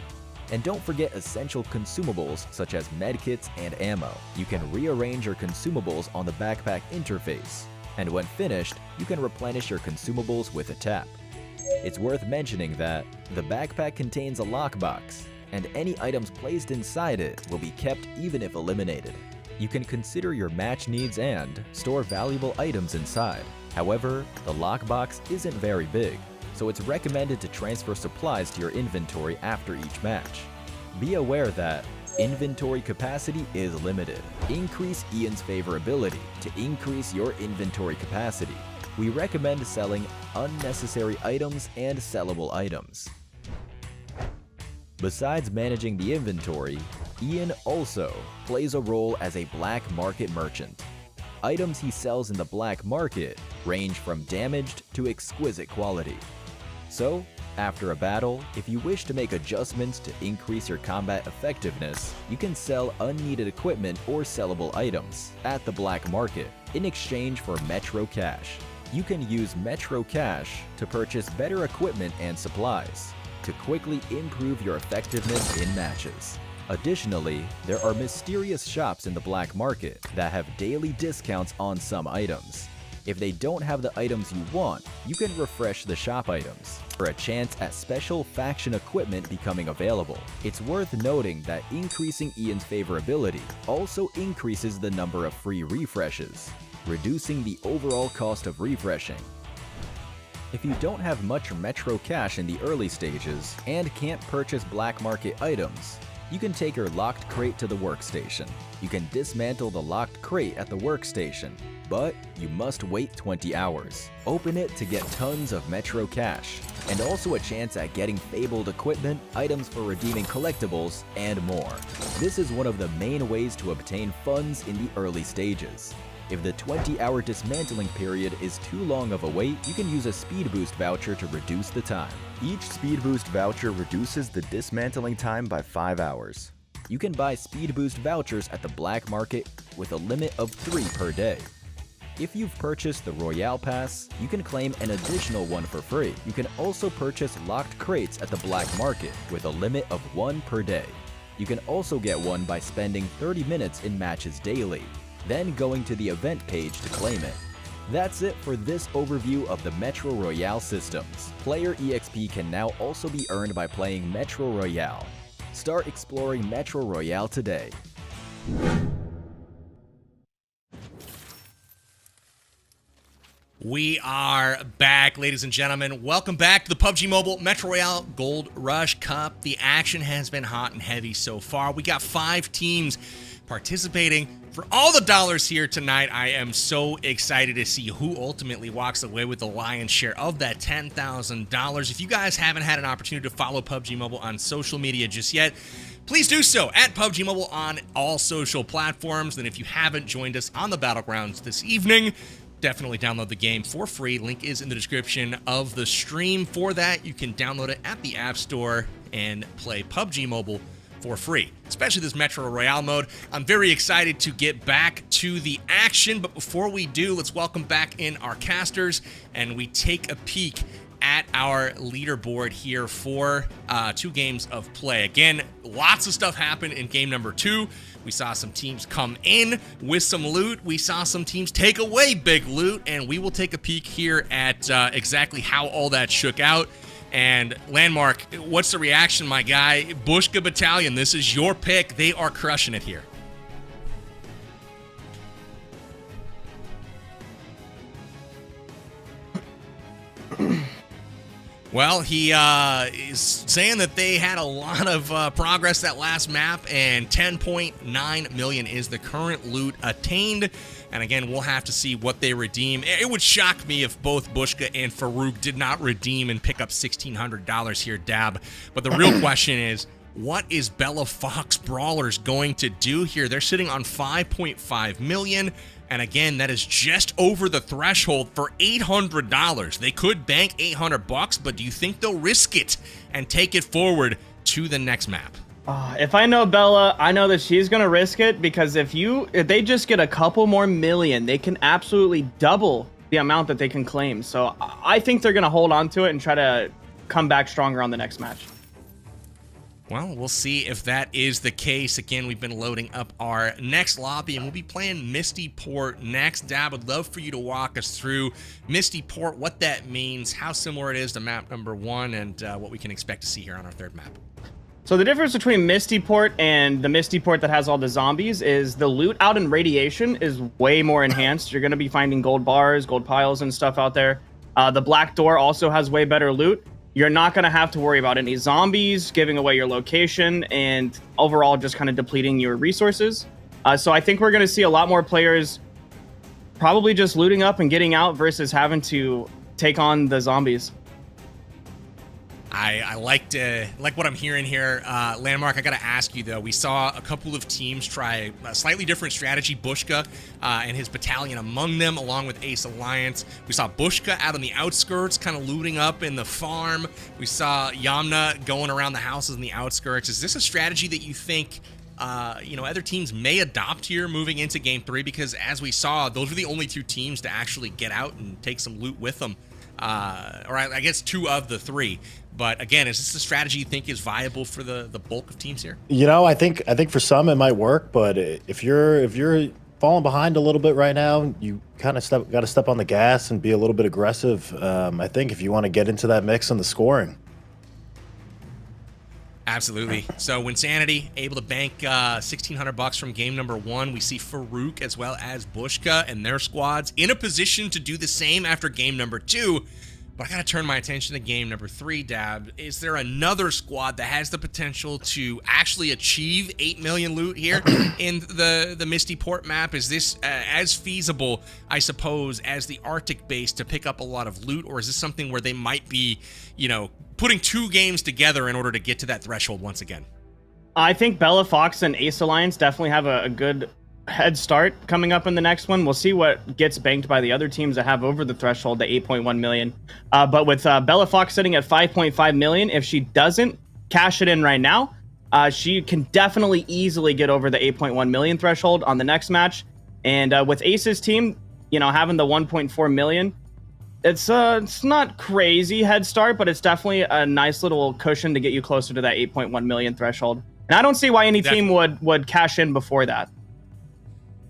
And don't forget essential consumables such as medkits and ammo. You can rearrange your consumables on the backpack interface, and when finished, you can replenish your consumables with a tap. It's worth mentioning that the backpack contains a lockbox, and any items placed inside it will be kept even if eliminated. You can consider your match needs and store valuable items inside. However, the lockbox isn't very big, so it's recommended to transfer supplies to your inventory after each match. Be aware that inventory capacity is limited. Increase Ian's favorability to increase your inventory capacity. We recommend selling unnecessary items and sellable items. Besides managing the inventory, Ian also plays a role as a black market merchant. Items he sells in the black market range from damaged to exquisite quality. So, after a battle, if you wish to make adjustments to increase your combat effectiveness, you can sell unneeded equipment or sellable items at the black market in exchange for Metro Cash. You can use Metro Cash to purchase better equipment and supplies to quickly improve your effectiveness in matches. Additionally, there are mysterious shops in the black market that have daily discounts on some items. If they don't have the items you want, you can refresh the shop items for a chance at special faction equipment becoming available. It's worth noting that increasing Ian's favorability also increases the number of free refreshes, reducing the overall cost of refreshing. If you don't have much Metro Cash in the early stages and can't purchase black market items, you can take your locked crate to the workstation. You can dismantle the locked crate at the workstation, but you must wait 20 hours. Open it to get tons of Metro Cash, and also a chance at getting fabled equipment, items for redeeming collectibles, and more. This is one of the main ways to obtain funds in the early stages. If the 20-hour dismantling period is too long of a wait, you can use a speed boost voucher to reduce the time. Each speed boost voucher reduces the dismantling time by 5 hours. You can buy speed boost vouchers at the black market with a limit of 3 per day. If you've purchased the Royale Pass, you can claim an additional one for free. You can also purchase locked crates at the black market with a limit of 1 per day. You can also get one by spending 30 minutes in matches daily, then going to the event page to claim it. That's it for this overview of the Metro Royale systems. Player EXP can now also be earned by playing Metro Royale. Start exploring Metro Royale today. We are back, ladies and gentlemen. Welcome back to the PUBG Mobile Metro Royale Gold Rush Cup. The action has been hot and heavy so far. We got 5 teams participating for all the dollars here tonight. I am so excited to see who ultimately walks away with the lion's share of that $10,000. If you guys haven't had an opportunity to follow PUBG Mobile on social media just yet, please do so at PUBG Mobile on all social platforms. And if you haven't joined us on the Battlegrounds this evening, definitely download the game for free. Link is in the description of the stream. For that, you can download it at the App Store and play PUBG Mobile for free, especially this Metro Royale mode. I'm very excited to get back to the action, but before we do, let's welcome back in our casters and we take a peek at our leaderboard here for 2 games of play. Again, lots of stuff happened in game number 2. We saw some teams come in with some loot. We saw some teams take away big loot, and we will take a peek here at exactly how all that shook out. And Landmark, what's the reaction, my guy? Bushka Battalion, this is your pick. They are crushing it here. Well, he is saying that they had a lot of progress that last map, and 10.9 million is the current loot attained. And again, we'll have to see what they redeem. It would shock me if both Bushka and Farouk did not redeem and pick up $1,600 here, Dab. But the real question is, what is Bella Fox Brawlers going to do here? They're sitting on 5.5 million. And again, that is just over the threshold for $800. They could bank $800, but do you think they'll risk it and take it forward to the next map? If I know Bella, I know that she's gonna risk it, because if they just get a couple more million, they can absolutely double the amount that they can claim. So I think they're gonna hold on to it and try to come back stronger on the next match. Well, we'll see if that is the case. Again, we've been loading up our next lobby, and we'll be playing Misty Port next. Dab, would love for you to walk us through Misty Port, what that means, how similar it is to map number 1, and what we can expect to see here on our third map. So the difference between Misty Port and the Misty Port that has all the zombies is the loot out in Radiation is way more enhanced. You're going to be finding gold bars, gold piles, and stuff out there. The Black Door also has way better loot. You're not going to have to worry about any zombies giving away your location and overall just kind of depleting your resources. So I think we're going to see a lot more players probably just looting up and getting out versus having to take on the zombies. I like what I'm hearing here. Landmark, I got to ask you, though. We saw a couple of teams try a slightly different strategy. Bushka and his battalion among them, along with Ace Alliance. We saw Bushka out on the outskirts, kind of looting up in the farm. We saw Yamna going around the houses in the outskirts. Is this a strategy that you think other teams may adopt here moving into Game 3? Because as we saw, those were the only 2 teams to actually get out and take some loot with them. Or I guess 2 of the 3. But again, is this a strategy you think is viable for the bulk of teams here? I think for some it might work, but if you're falling behind a little bit right now, you kind of got to step on the gas and be a little bit aggressive. I think if you want to get into that mix in the scoring. Absolutely. So Winsanity able to bank $1,600 from game number 1. We see Farouk as well as Bushka and their squads in a position to do the same after game number 2. But I got to turn my attention to game number 3, Dab. Is there another squad that has the potential to actually achieve 8 million loot here in the Misty Port map? Is this as feasible, I suppose, as the Arctic base to pick up a lot of loot? Or is this something where they might be, putting 2 games together in order to get to that threshold once again? I think Bella Fox and Ace Alliance definitely have a good head start coming up in the next one. We'll see what gets banked by the other teams that have over the threshold, the 8.1 million. But with Bella Fox sitting at 5.5 million, if she doesn't cash it in right now, she can definitely easily get over the 8.1 million threshold on the next match. And with Ace's team, having the 1.4 million, it's not crazy head start, but it's definitely a nice little cushion to get you closer to that 8.1 million threshold. And I don't see why any team would cash in before that.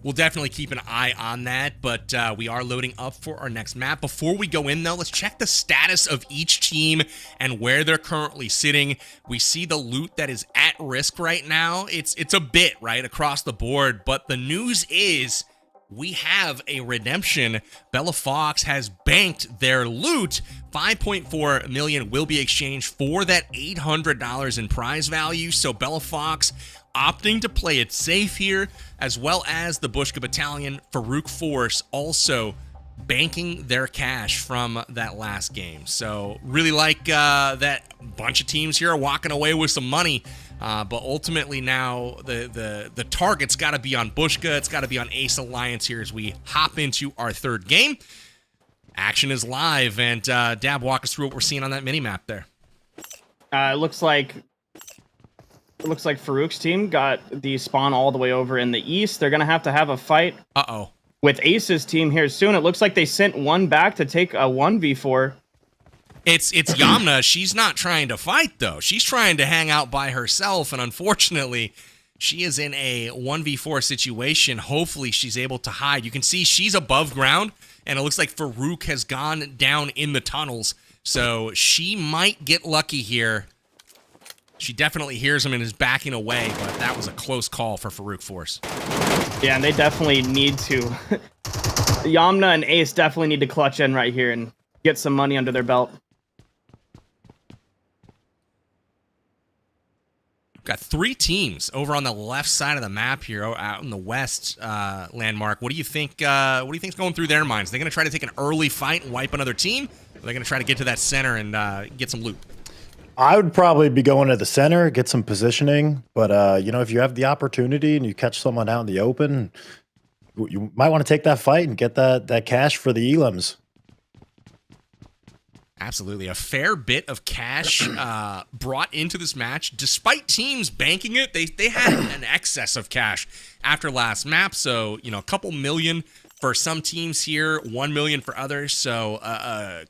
We'll definitely keep an eye on that, but we are loading up for our next map. Before we go in, though, let's check the status of each team and where they're currently sitting. We see the loot that is at risk right now. It's a bit, right, across the board, but the news is we have a redemption. Bella Fox has banked their loot. 5.4 million will be exchanged for that $800 in prize value, so Bella Fox opting to play it safe here, as well as the Bushka Battalion, Farouk Force also banking their cash from that last game. So really like that bunch of teams here are walking away with some money, but ultimately now the target's got to be on Bushka, it's got to be on Ace Alliance here as we hop into our third game. Action is live, and Dab, walk us through what we're seeing on that mini-map there. It looks like Farouk's team got the spawn all the way over in the east. They're going to have a fight with Ace's team here soon. It looks like they sent one back to take a 1v4. It's Yamna. She's not trying to fight, though. She's trying to hang out by herself, and unfortunately, she is in a 1v4 situation. Hopefully, she's able to hide. You can see she's above ground, and it looks like Farouk has gone down in the tunnels, so she might get lucky here. She definitely hears him and is backing away, but that was a close call for Farouk Force. Yeah, and they definitely need to. Yamna and Ace definitely need to clutch in right here and get some money under their belt. Got 3 teams over on the left side of the map here, out in the west landmark. What do you think? What do you think's going through their minds? Are they going to try to take an early fight and wipe another team? Or are they going to try to get to that center and get some loot? I would probably be going to the center, get some positioning. But, if you have the opportunity and you catch someone out in the open, you might want to take that fight and get that cash for the elims. Absolutely. A fair bit of cash brought into this match. Despite teams banking it, they had an excess of cash after last map. So, a couple million for some teams here, 1 million for others. So,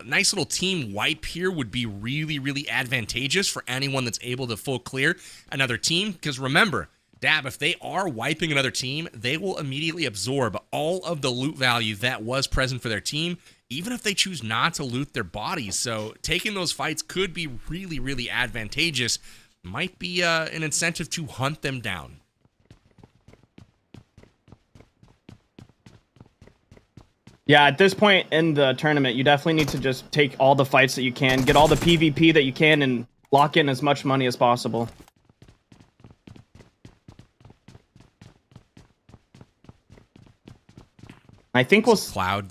nice little team wipe here would be really, really advantageous for anyone that's able to full clear another team. Because remember, Dab, if they are wiping another team, they will immediately absorb all of the loot value that was present for their team, even if they choose not to loot their bodies. So taking those fights could be really, really advantageous. Might be an incentive to hunt them down. Yeah, at this point in the tournament, you definitely need to just take all the fights that you can, get all the PvP that you can, and lock in as much money as possible. I think we'll... Cloud.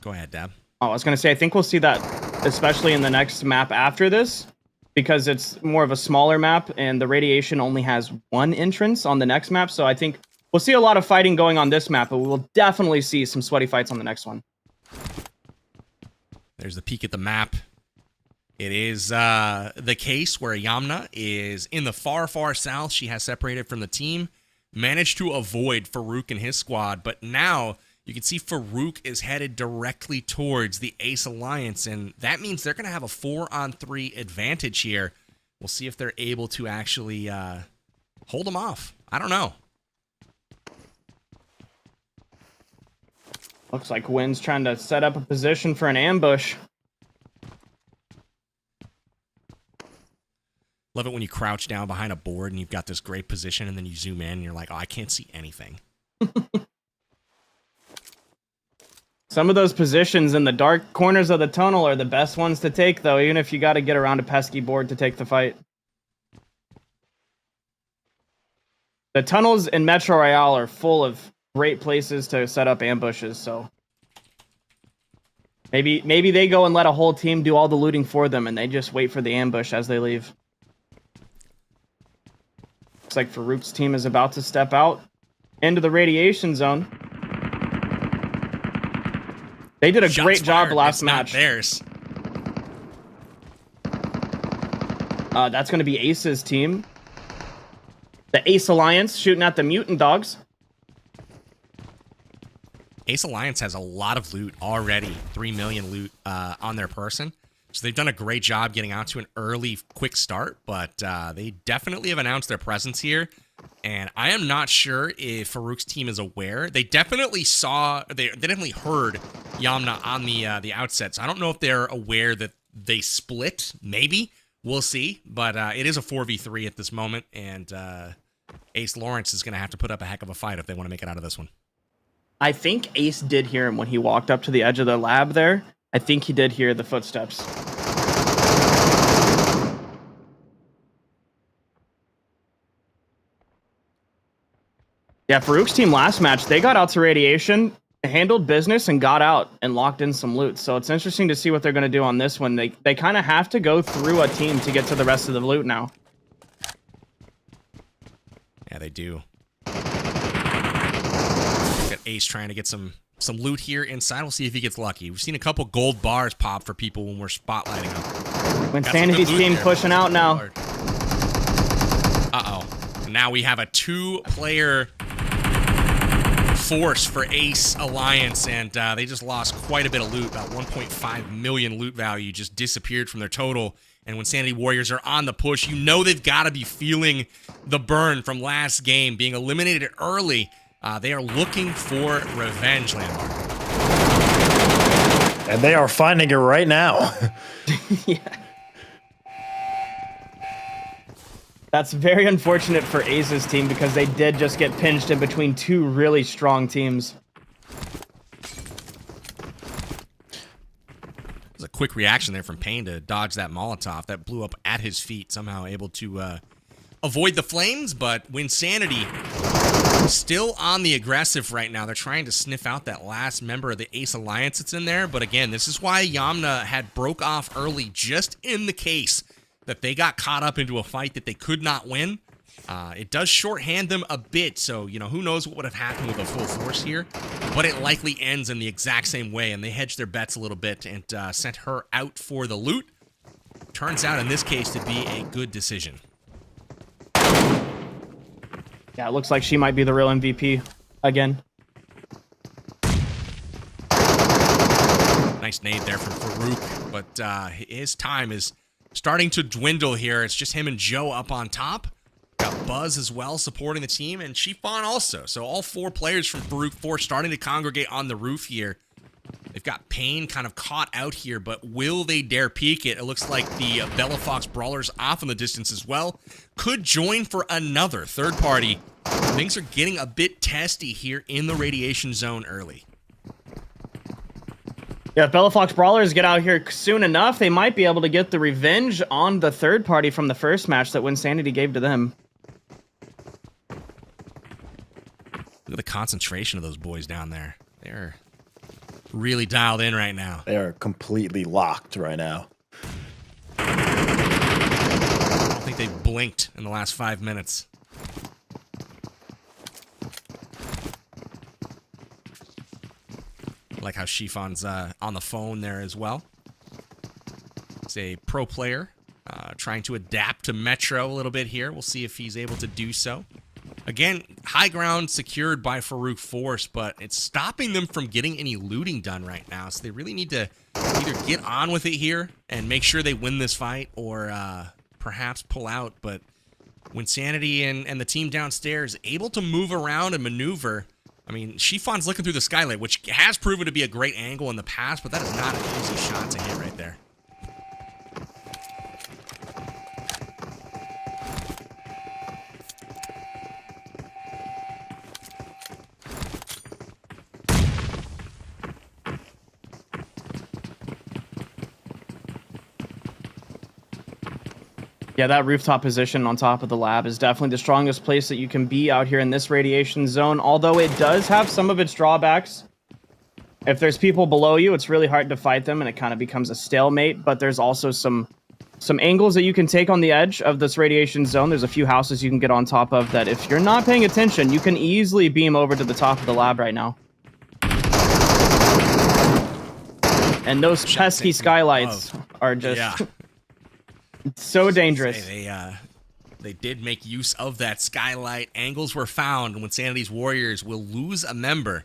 Go ahead, Dab. Oh, I was going to say, I think we'll see that, especially in the next map after this, because it's more of a smaller map, and the radiation only has one entrance on the next map, so I think we'll see a lot of fighting going on this map, but we will definitely see some sweaty fights on the next one. There's the peek at the map. It is the case where Yamna is in the far, far south. She has separated from the team, managed to avoid Farouk and his squad, but now you can see Farouk is headed directly towards the Ace Alliance, and that means they're going to have a 4-on-3 advantage here. We'll see if they're able to actually hold them off. I don't know. Looks like Wynn's trying to set up a position for an ambush. Love it when you crouch down behind a board and you've got this great position, and then you zoom in and you're like, oh, I can't see anything. Some of those positions in the dark corners of the tunnel are the best ones to take, though, even if you got to get around a pesky board to take the fight. The tunnels in Metro Royale are full of great places to set up ambushes, so maybe they go and let a whole team do all the looting for them, and they just wait for the ambush as they leave. Looks like Farouk's team is about to step out into the radiation zone. They did a great job last match. Theirs. That's going to be Ace's team. The Ace Alliance shooting at the mutant dogs. Ace Alliance has a lot of loot already. 3 million loot on their person. So they've done a great job getting out to an early, quick start, but they definitely have announced their presence here. And I am not sure if Farouk's team is aware. They definitely saw, they definitely heard Yamna on the outset. So I don't know if they're aware that they split. Maybe. We'll see. But it is a 4v3 at this moment. And Ace Lawrence is going to have to put up a heck of a fight if they want to make it out of this one. I think Ace did hear him when he walked up to the edge of the lab there. I think he did hear the footsteps. Yeah, Farouk's team last match, they got out to radiation, handled business, and got out and locked in some loot. So it's interesting to see what they're going to do on this one. They kind of have to go through a team to get to the rest of the loot now. Yeah, they do. Got Ace trying to get some loot here inside. We'll see if he gets lucky. We've seen a couple gold bars pop for people when we're spotlighting them. When Sanity's team pushing out now. Uh-oh. Now we have a 2-player force for Ace Alliance, and they just lost quite a bit of loot. About 1.5 million loot value just disappeared from their total. And when Sanity Warriors are on the push, you know they've got to be feeling the burn from last game, being eliminated early. They are looking for revenge, Landmark. And they are finding it right now. Yeah. That's very unfortunate for Ace's team because they did just get pinched in between two really strong teams. There's a quick reaction there from Payne to dodge that Molotov that blew up at his feet, somehow able to avoid the flames, but Winsanity still on the aggressive right now. They're trying to sniff out that last member of the Ace Alliance that's in there, but again, this is why Yamna had broke off early, just in the case that they got caught up into a fight that they could not win. It does shorthand them a bit, so, you know, who knows what would have happened with a full force here, but it likely ends in the exact same way, and they hedged their bets a little bit and sent her out for the loot. Turns out, in this case, to be a good decision. Yeah, it looks like she might be the real MVP again. Nice nade there from Farouk, but his time is starting to dwindle here. It's just him and Joe up on top. Got Buzz as well supporting the team, and Chiffon also. So all 4 players from Farouk 4 starting to congregate on the roof here. They've got Payne kind of caught out here, but will they dare peek it? It looks like the Bella Fox Brawlers off in the distance as well. Could join for another third party. Things are getting a bit testy here in the radiation zone early. Yeah, if Bella Fox Brawlers get out here soon enough, they might be able to get the revenge on the third party from the first match that Winsanity gave to them. Look at the concentration of those boys down there. They're really dialed in right now. They are completely locked right now. I don't think they've blinked in the last 5 minutes. Like how Chiffon's on the phone there as well. He's a pro player, trying to adapt to Metro a little bit here. We'll see if he's able to do so. Again, high ground secured by Farouk Force, but it's stopping them from getting any looting done right now. So they really need to either get on with it here and make sure they win this fight, or perhaps pull out. But Winsanity and the team downstairs able to move around and maneuver. I mean, Chiffon's looking through the skylight, which has proven to be a great angle in the past, but that is not an easy shot to hit right there. Yeah, that rooftop position on top of the lab is definitely the strongest place that you can be out here in this radiation zone, although it does have some of its drawbacks. If there's people below you, it's really hard to fight them, and it kind of becomes a stalemate, but there's also some angles that you can take on the edge of this radiation zone. There's a few houses you can get on top of that if you're not paying attention, you can easily beam over to the top of the lab right now. And those pesky skylights are just... Yeah. So dangerous. They did make use of that skylight. Angles were found, and Winsanity's Warriors will lose a member.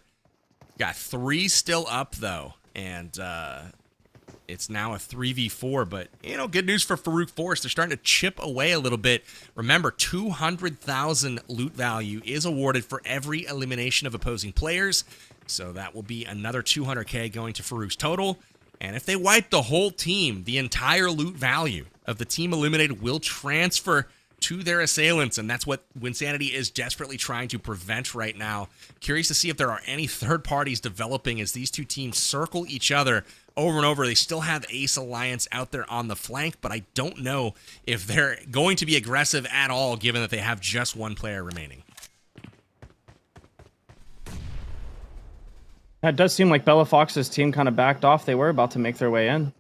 Got 3 still up, though, and it's now a 3v4. But, you know, good news for Farouk Force. They're starting to chip away a little bit. Remember, 200,000 loot value is awarded for every elimination of opposing players, so that will be another 200K going to Farouk's total. And if they wipe the whole team, the entire loot value of the team eliminated will transfer to their assailants, and that's what Winsanity is desperately trying to prevent right now. Curious to see if there are any third parties developing as these two teams circle each other over and over. They still have Ace Alliance out there on the flank, but I don't know if they're going to be aggressive at all, given that they have just one player remaining. It does seem like Bella Fox's team kind of backed off. They were about to make their way in.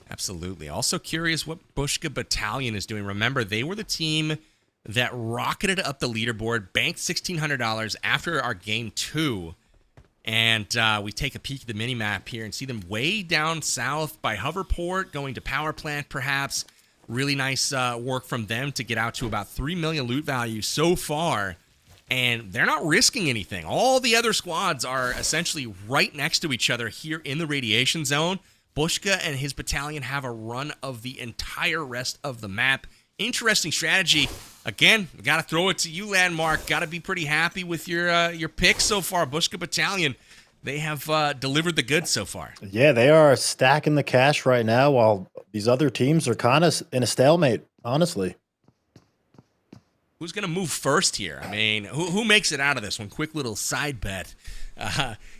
Absolutely. Also curious what Bushka Battalion is doing. Remember, they were the team that rocketed up the leaderboard, banked $1,600 after our game 2. And we take a peek at the minimap here and see them way down south by Hoverport, going to Power Plant perhaps. Really nice work from them to get out to about 3 million loot value so far. And they're not risking anything. All the other squads are essentially right next to each other here in the radiation zone. Bushka and his battalion have a run of the entire rest of the map. Interesting strategy. Again, got to throw it to you, Landmark. Got to be pretty happy with your picks so far. Bushka Battalion, they have delivered the goods so far. Yeah, they are stacking the cash right now while these other teams are kind of in a stalemate, honestly. Who's going to move first here? I mean, who makes it out of this one? Quick little side bet.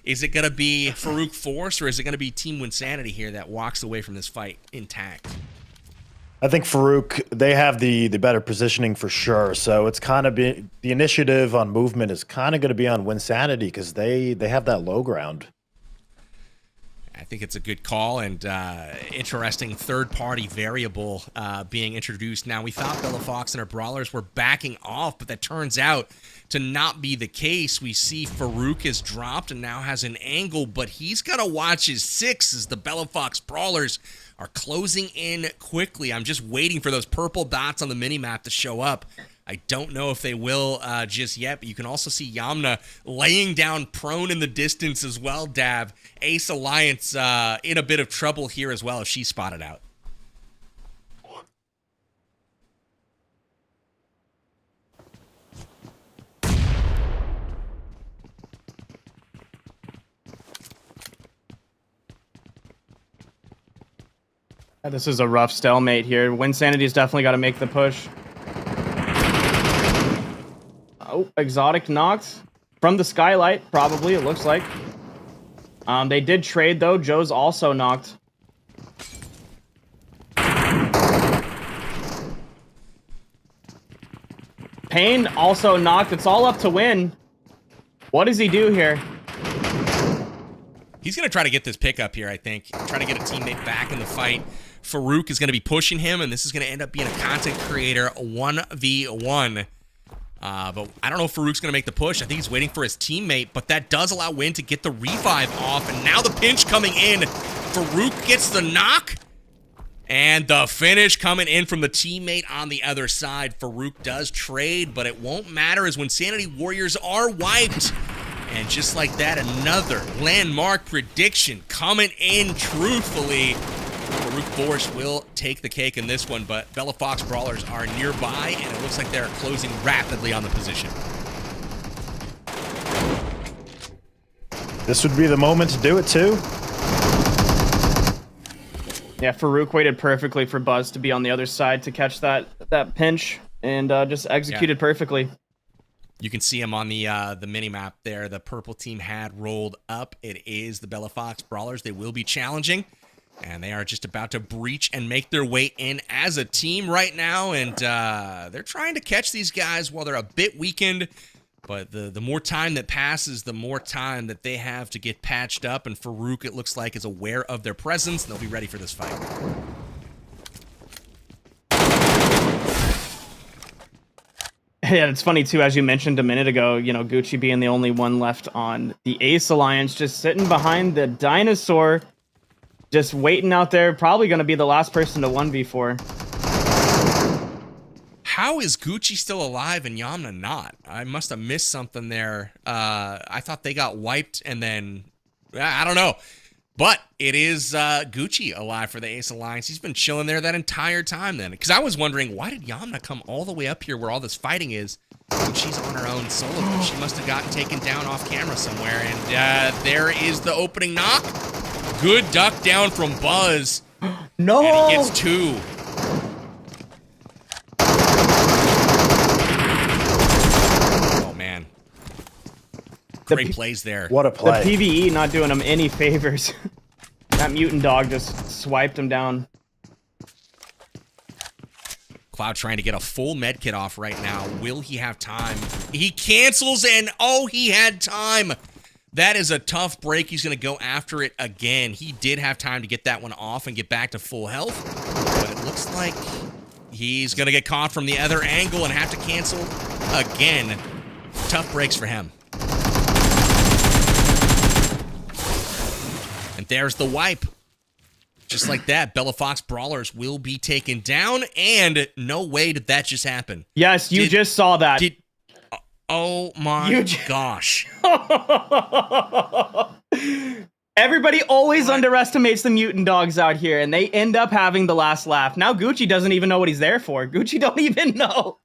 Is it going to be Farouk Force, or is it going to be Team Winsanity here that walks away from this fight intact? I think Farouk, they have the better positioning for sure. So it's kind of the initiative on movement is kind of going to be on Winsanity because they have that low ground. I think it's a good call and interesting third-party variable being introduced. Now, we thought Bella Fox and her Brawlers were backing off, but that turns out to not be the case. We see Farouk is dropped and now has an angle, but he's got to watch his 6 as the Bella Fox Brawlers are closing in quickly. I'm just waiting for those purple dots on the minimap to show up. I don't know if they will just yet, but you can also see Yamna laying down prone in the distance as well, Dav. Ace Alliance in a bit of trouble here as well if she's spotted out. This is a rough stalemate here. Winsanity's definitely got to make the push. Oh, Exotic knocked from the skylight, probably, it looks like. They did trade, though. Joe's also knocked. Payne also knocked. It's all up to Win. What does he do here? He's going to try to get this pickup here, I think. Try to get a teammate back in the fight. Farouk is going to be pushing him, and this is going to end up being a content creator 1v1. But I don't know if Farouk's going to make the push. I think he's waiting for his teammate, but that does allow Win to get the revive off, and now the pinch coming in. Farouk gets the knock, and the finish coming in from the teammate on the other side. Farouk does trade, but it won't matter as Winsanity Warriors are wiped. And just like that, another landmark prediction coming in truthfully. Farouk Force will take the cake in this one, but Bella Fox Brawlers are nearby, and it looks like they're closing rapidly on the position. This would be the moment to do it, too. Yeah, Farouk waited perfectly for Buzz to be on the other side to catch that pinch, and just executed perfectly. You can see him on the mini-map there. The purple team had rolled up. It is the Bella Fox Brawlers. They will be challenging, and they are just about to breach and make their way in as a team right now, and they're trying to catch these guys while they're a bit weakened, but the more time that passes, the more time that they have to get patched up, and Farouk, it looks like, is aware of their presence, and they'll be ready for this fight. Yeah, it's funny, too, as you mentioned a minute ago, you know, Gucci being the only one left on the Ace Alliance, just sitting behind the dinosaur, just waiting out there, probably going to be the last person to 1v4. How is Gucci still alive and Yamna not? I must have missed something there. I thought they got wiped and then, I don't know. But it is Gucci alive for the Ace Alliance. He's been chilling there that entire time then. Because I was wondering, why did Yamna come all the way up here where all this fighting is when she's on her own solo? But she must have gotten taken down off camera somewhere. And there is the opening knock. Good duck down from Buzz. No! And he gets two. Oh, man. Great plays there. What a play. The PvE not doing him any favors. That mutant dog just swiped him down. Cloud trying to get a full med kit off right now. Will he have time? He cancels, and oh, he had time. That is a tough break. He's going to go after it again. He did have time to get that one off and get back to full health, but it looks like he's going to get caught from the other angle and have to cancel again. Tough breaks for him. And there's the wipe. Just like that, Bella Fox Brawlers will be taken down, and no way did that just happen. Yes, you just saw that. Oh my gosh. Everybody always underestimates the mutant dogs out here, and they end up having the last laugh. Now Gucci doesn't even know what he's there for. Gucci don't even know.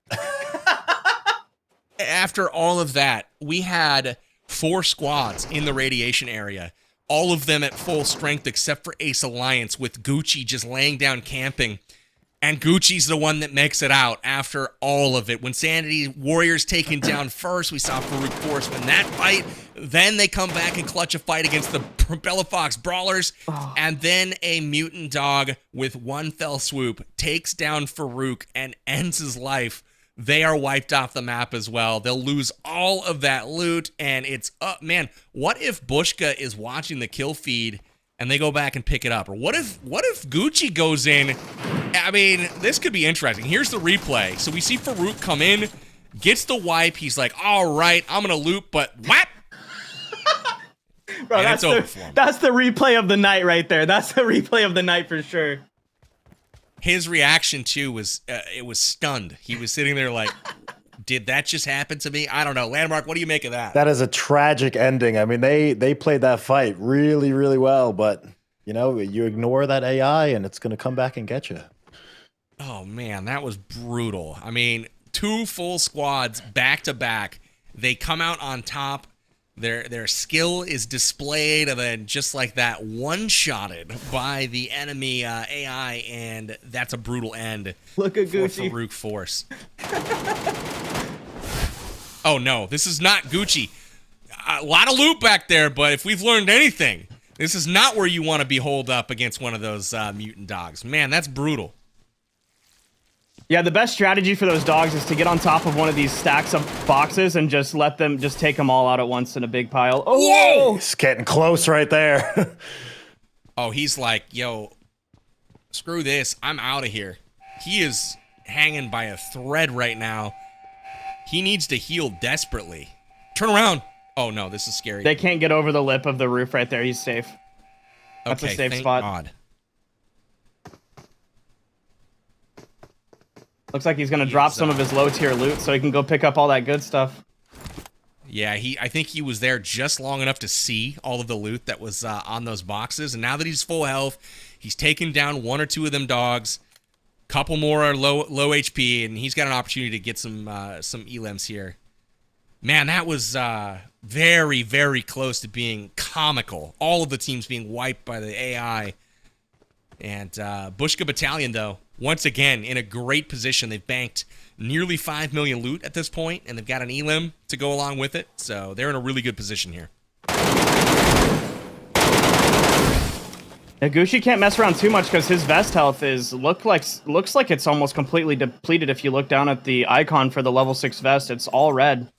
After all of that, we had 4 squads in the radiation area. All of them at full strength except for Ace Alliance, with Gucci just laying down camping. And Gucci's the one that makes it out after all of it. When Sanity Warriors taken down first, we saw Farouk Force win that fight. Then they come back and clutch a fight against the Bella Fox Brawlers. And then a mutant dog with one fell swoop takes down Farouk and ends his life. They are wiped off the map as well. They'll lose all of that loot, and it's up. Man, what if Bushka is watching the kill feed and they go back and pick it up? Or what if Gucci goes in? I mean, this could be interesting. Here's the replay. So we see Farouk come in, gets the wipe. He's like, all right, I'm going to loot, but whap! Bro, and that's it's over for him. That's the replay of the night right there. That's the replay of the night for sure. His reaction, too, was it was stunned. He was sitting there like, Did that just happen to me? I don't know. Landmark, what do you make of that? That is a tragic ending. I mean, they played that fight really, really well, but you know, you ignore that AI and it's going to come back and get you. Oh man, that was brutal. I mean, 2 full squads back to back. They come out on top. Their skill is displayed, and then just like that, one-shotted by the enemy AI, and that's a brutal end. Look at Gucci. For Farouk Force. Oh no, this is not Gucci. A lot of loot back there, but if we've learned anything, this is not where you want to be holed up against one of those mutant dogs. Man, that's brutal. Yeah, the best strategy for those dogs is to get on top of one of these stacks of boxes and just let them just take them all out at once in a big pile. Oh, whoa! It's getting close right there. Oh, he's like, yo, screw this. I'm out of here. He is hanging by a thread right now. He needs to heal desperately. Turn around. Oh, no, this is scary. They can't get over the lip of the roof right there. He's safe. That's okay, a safe thank spot. God. Looks like he's going to drop some of his low-tier loot so he can go pick up all that good stuff. Yeah, I think he was there just long enough to see all of the loot that was on those boxes. And now that he's full health, he's taken down 1 or 2 of them dogs. Couple more are low HP, and he's got an opportunity to get some elims here. Man, that was very, very close to being comical. All of the teams being wiped by the AI. And Bushka Battalion, though, once again, in a great position. They've banked nearly 5 million loot at this point, and they've got an elim to go along with it. So they're in a really good position here. Yeah, Gucci can't mess around too much because his vest health looks like it's almost completely depleted. If you look down at the icon for the level 6 vest, it's all red.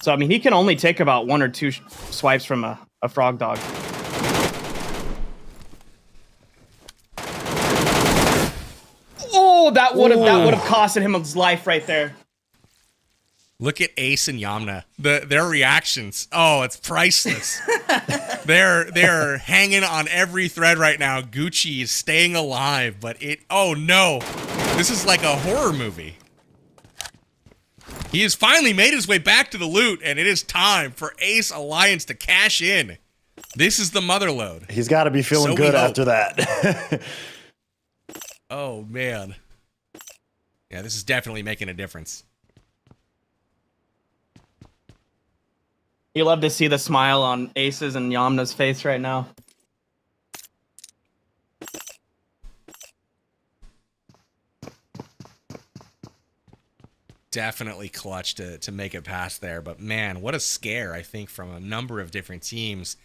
So I mean, he can only take about 1 or 2 swipes from a frog dog. Oh, that would have costed him his life right there. Look at Ace and Yamna. Their reactions. Oh, it's priceless. They're hanging on every thread right now. Gucci is staying alive, but oh no. This is like a horror movie. He has finally made his way back to the loot, and it is time for Ace Alliance to cash in. This is the mother load. He's got to be feeling good after that. Oh, man. Yeah, this is definitely making a difference. You love to see the smile on Ace's and Yamna's face right now. Definitely clutch to make it past there. But, man, what a scare, I think, from a number of different teams.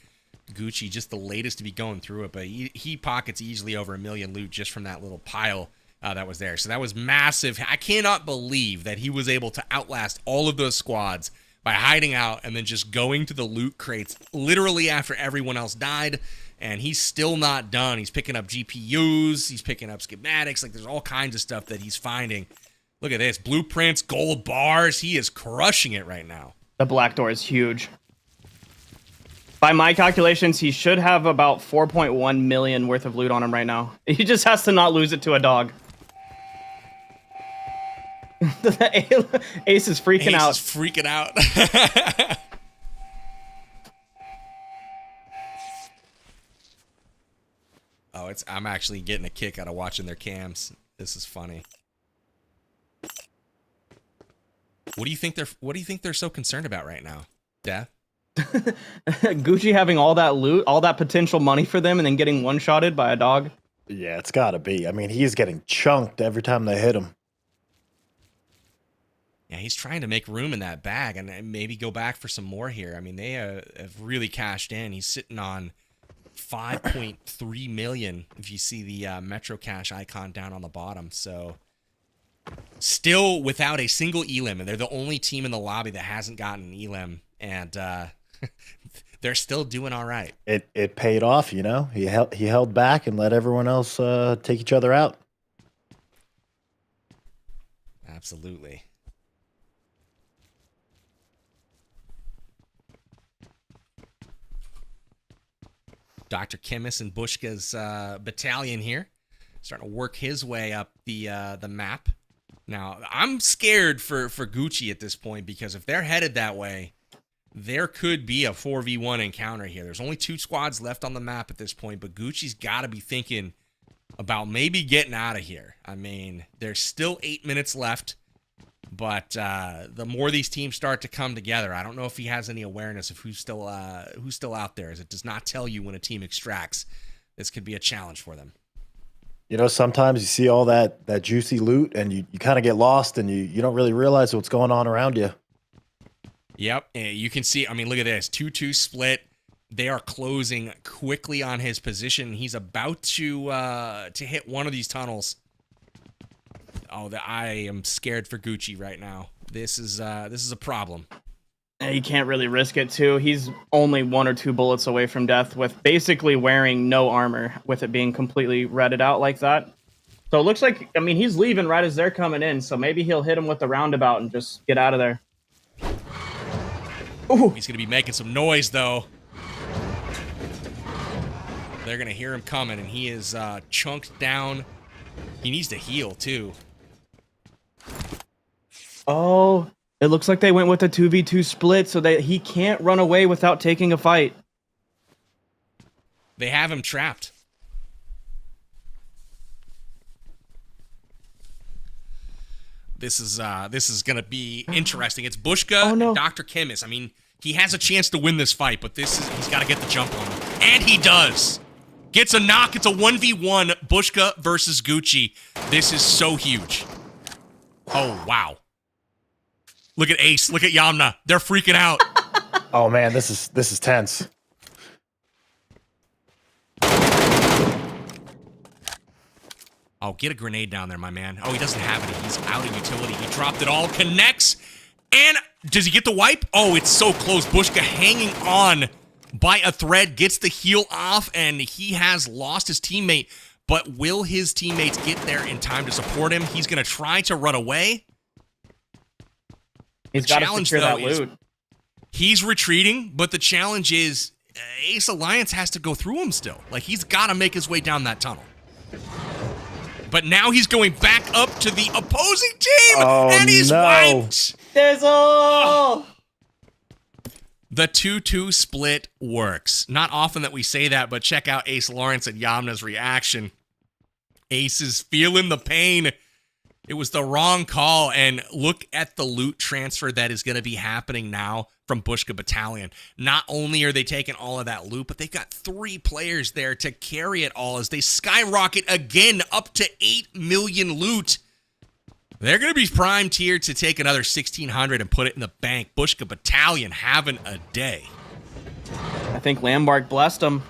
Gucci, just the latest to be going through it, but he pockets easily over 1 million loot just from that little pile that was there. So that was massive. I cannot believe that he was able to outlast all of those squads by hiding out and then just going to the loot crates literally after everyone else died. And he's still not done. He's picking up GPUs. He's picking up schematics. Like, there's all kinds of stuff that he's finding. Look at this. Blueprints, gold bars. He is crushing it right now. The black door is huge. By my calculations, he should have about 4.1 million worth of loot on him right now. He just has to not lose it to a dog. Ace is freaking out. Ace is freaking out. Oh, I'm actually getting a kick out of watching their cams. This is funny. What do you think they're so concerned about right now, Death? Gucci having all that loot, all that potential money for them, and then getting one-shotted by a dog. Yeah, it's got to be. I mean, he's getting chunked every time they hit him. Yeah, he's trying to make room in that bag and maybe go back for some more here. I mean, they have really cashed in. He's sitting on 5.3 million if you see the Metro Cash icon down on the bottom. So still without a single elim, and they're the only team in the lobby that hasn't gotten an elim, and they're still doing all right. It paid off, you know. He held back and let everyone else take each other out. Absolutely. Dr. Kimmis and Bushka's battalion here, starting to work his way up the map. Now, I'm scared for Gucci at this point because if they're headed that way, there could be a 4v1 encounter here. There's only 2 squads left on the map at this point, but Gucci's got to be thinking about maybe getting out of here. I mean, there's still 8 minutes left, but the more these teams start to come together, I don't know if he has any awareness of who's still out there, as it does not tell you when a team extracts. This could be a challenge for them. You know, sometimes you see all that juicy loot and you kind of get lost and you don't really realize what's going on around you. Yep, and you can see, I mean, look at this, 2-2 split. They are closing quickly on his position. He's about to hit one of these tunnels. Oh, I am scared for Gucci right now. This is a problem. He can't really risk it too. He's only 1 or 2 bullets away from death with basically wearing no armor, with it being completely redded out like that. So it looks like, I mean, he's leaving right as they're coming in, so maybe he'll hit him with the roundabout and just get out of there. Ooh. He's going to be making some noise, though. They're going to hear him coming, and he is chunked down. He needs to heal, too. Oh, it looks like they went with a 2v2 split so that he can't run away without taking a fight. They have him trapped. This is going to be interesting. It's Bushka and Dr. Chemist. I mean, he has a chance to win this fight, but he's got to get the jump on him. And he does. Gets a knock. It's a 1v1, Bushka versus Gucci. This is so huge. Oh, wow. Look at Ace. Look at Yamna. They're freaking out. Oh man, this is tense. Oh, get a grenade down there, my man. Oh, he doesn't have any. He's out of utility. He dropped it all. Connects. And does he get the wipe? Oh, it's so close. Bushka hanging on by a thread. Gets the heal off, and he has lost his teammate. But will his teammates get there in time to support him? He's going to try to run away. He's got to secure that loot. He's retreating, but the challenge is Ace Alliance has to go through him still. Like, he's got to make his way down that tunnel. But now he's going back up to the opposing team, and he's wiped. Dizzle! The 2-2 split works. Not often that we say that, but check out Ace Lawrence and Yamna's reaction. Ace is feeling the pain. It was the wrong call, and look at the loot transfer that is going to be happening now from Bushka Battalion. Not only are they taking all of that loot, but they've got 3 players there to carry it all as they skyrocket again up to 8 million loot. They're going to be primed here to take another 1,600 and put it in the bank. Bushka Battalion having a day. I think Lambark blessed him.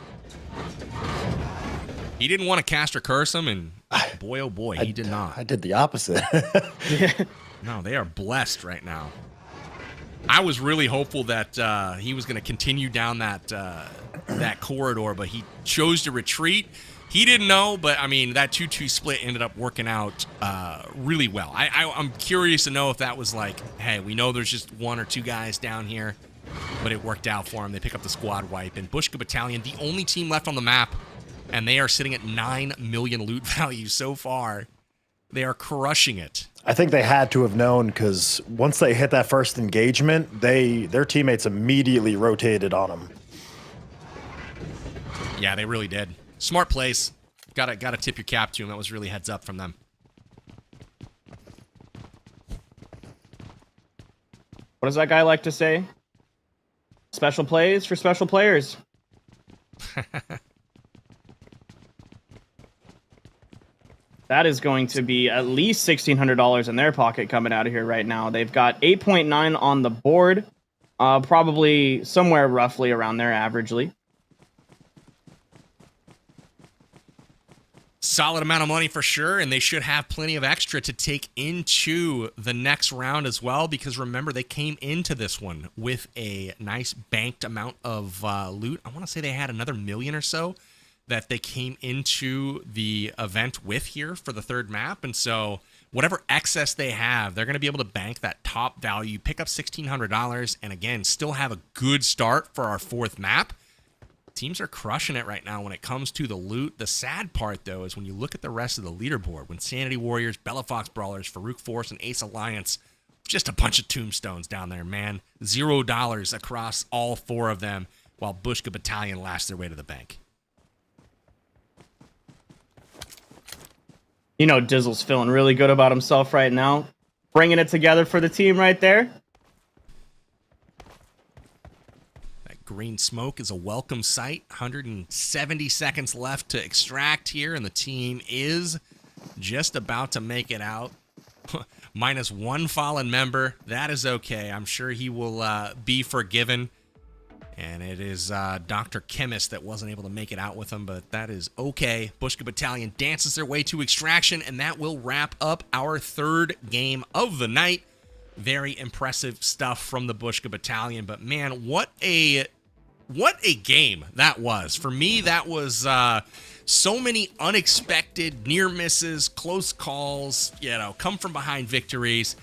He didn't want to cast or curse him, and boy, oh boy, he did not. I did the opposite. No, they are blessed right now. I was really hopeful that he was going to continue down that corridor, but he chose to retreat. He didn't know, but, I mean, that 2-2 split ended up working out really well. I'm curious to know if that was like, hey, we know there's just 1 or 2 guys down here, but it worked out for him. They pick up the squad wipe, and Bushka Battalion, the only team left on the map, and they are sitting at 9 million loot value so far. They are crushing it. I think they had to have known, because once they hit that first engagement, their teammates immediately rotated on them. Yeah, they really did. Smart plays. Gotta tip your cap to them. That was really heads up from them. What does that guy like to say? Special plays for special players. That is going to be at least $1,600 in their pocket coming out of here right now. They've got 8.9 on the board, probably somewhere roughly around there averagely. Solid amount of money for sure, and they should have plenty of extra to take into the next round as well, because remember, they came into this one with a nice banked amount of loot. I want to say they had another million or so that they came into the event with here for the 3rd map, and so whatever excess they have, they're going to be able to bank that top value, pick up $1,600, and again, still have a good start for our 4th map. Teams are crushing it right now when it comes to the loot. The sad part, though, is when you look at the rest of the leaderboard, when Sanity Warriors, Bellafox Brawlers, Farouk Force, and Ace Alliance, just a bunch of tombstones down there, man. $0 across all 4 of them, while Bushka Battalion lasts their way to the bank. You know, Dizzle's feeling really good about himself right now. Bringing it together for the team right there. That green smoke is a welcome sight. 170 seconds left to extract here, and the team is just about to make it out. Minus 1 fallen member. That is okay. I'm sure he will be forgiven. And it is Dr. Chemist that wasn't able to make it out with him, but that is okay. Bushka Battalion dances their way to extraction, and that will wrap up our 3rd game of the night. Very impressive stuff from the Bushka Battalion, but man, what a game that was. For me, that was so many unexpected near misses, close calls, come from behind victories.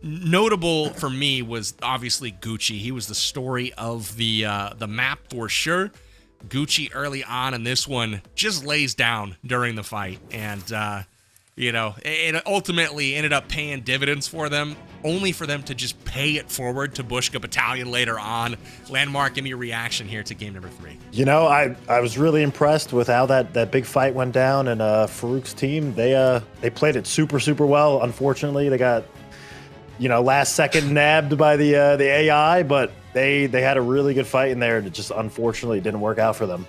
Notable for me was obviously Gucci. He was the story of the map for sure. Gucci early on in this one just lays down during the fight, and it ultimately ended up paying dividends for them, only for them to just pay it forward to Bushka Battalion later on. Landmark, give me your reaction here to game number 3. I was really impressed with how that big fight went down, and Farouk's team, they played it super, super well. Unfortunately, they got last second nabbed by the AI, but they had a really good fight in there, and it just unfortunately didn't work out for them.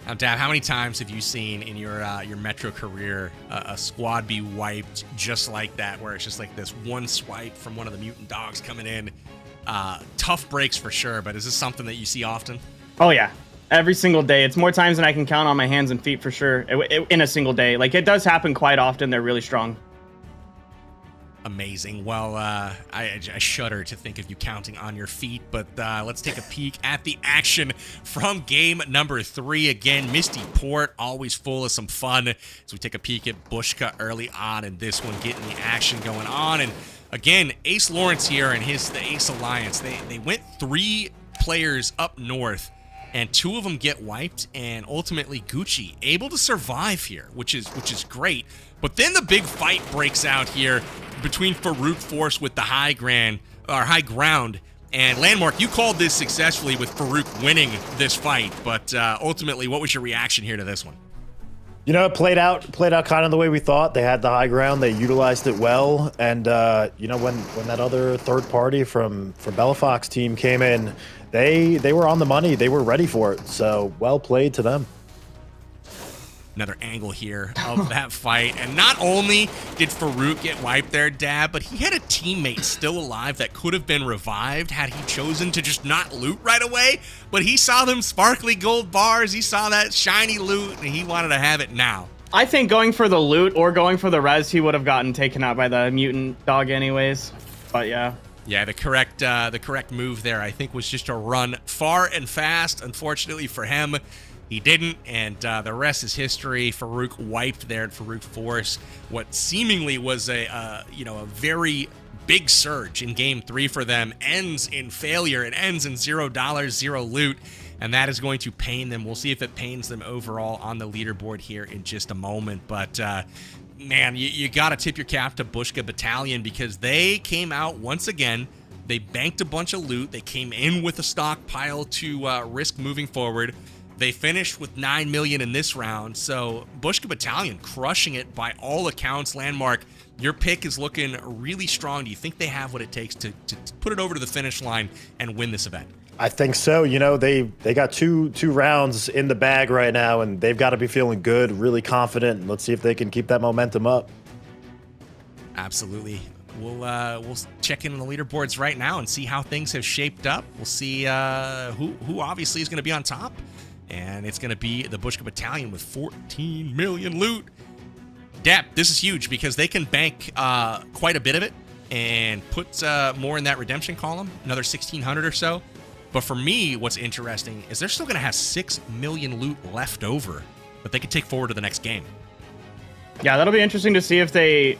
Now, Dab, how many times have you seen in your Metro career a squad be wiped just like that, where it's just like this one swipe from one of the mutant dogs coming in? Tough breaks for sure, but is this something that you see often? Oh, yeah. Every single day. It's more times than I can count on my hands and feet for sure in a single day. Like, it does happen quite often. They're really strong. Amazing. Well, I shudder to think of you counting on your feet, but let's take a peek at the action from game number 3. Again, Misty Port, always full of some fun. As we take a peek at Bushka early on in this one, getting the action going on. And again, Ace Lawrence here and the Ace Alliance, they went 3 players up north, and 2 of them get wiped, and ultimately Gucci able to survive here, which is great. But then the big fight breaks out here between Farouk Force with the high ground, and Landmark. You called this successfully with Farouk winning this fight, but ultimately, what was your reaction here to this one? It played out kind of the way we thought. They had the high ground, they utilized it well, and when that other third party from Bellafox team came in, they were on the money. They were ready for it. So well played to them. Another angle here of that fight. And not only did Farouk get wiped there, Dab, but he had a teammate still alive that could have been revived had he chosen to just not loot right away. But he saw them sparkly gold bars. He saw that shiny loot, and he wanted to have it now. I think going for the loot or going for the res, he would have gotten taken out by the mutant dog anyways. But yeah. Yeah, the correct move there, I think, was just to run far and fast. Unfortunately for him, he didn't, and the rest is history. Farouk wiped there at Farouk Force. What seemingly was a very big surge in Game 3 for them ends in failure. It ends in $0, 0 loot, and that is going to pain them. We'll see if it pains them overall on the leaderboard here in just a moment. But, man, you got to tip your cap to Bushka Battalion, because they came out once again. They banked a bunch of loot. They came in with a stockpile to risk moving forward. They finished with 9 million in this round, so Bushka Battalion crushing it by all accounts. Landmark, your pick is looking really strong. Do you think they have what it takes to put it over to the finish line and win this event? I think so. They got two rounds in the bag right now, and they've got to be feeling good, really confident. Let's see if they can keep that momentum up. Absolutely. We'll check in on the leaderboards right now and see how things have shaped up. We'll see who obviously is going to be on top. And it's going to be the Bushka Battalion with 14 million loot. Dap, this is huge because they can bank quite a bit of it and put more in that redemption column, another 1,600 or so. But for me, what's interesting is they're still going to have 6 million loot left over that they could take forward to the next game. Yeah, that'll be interesting to see if they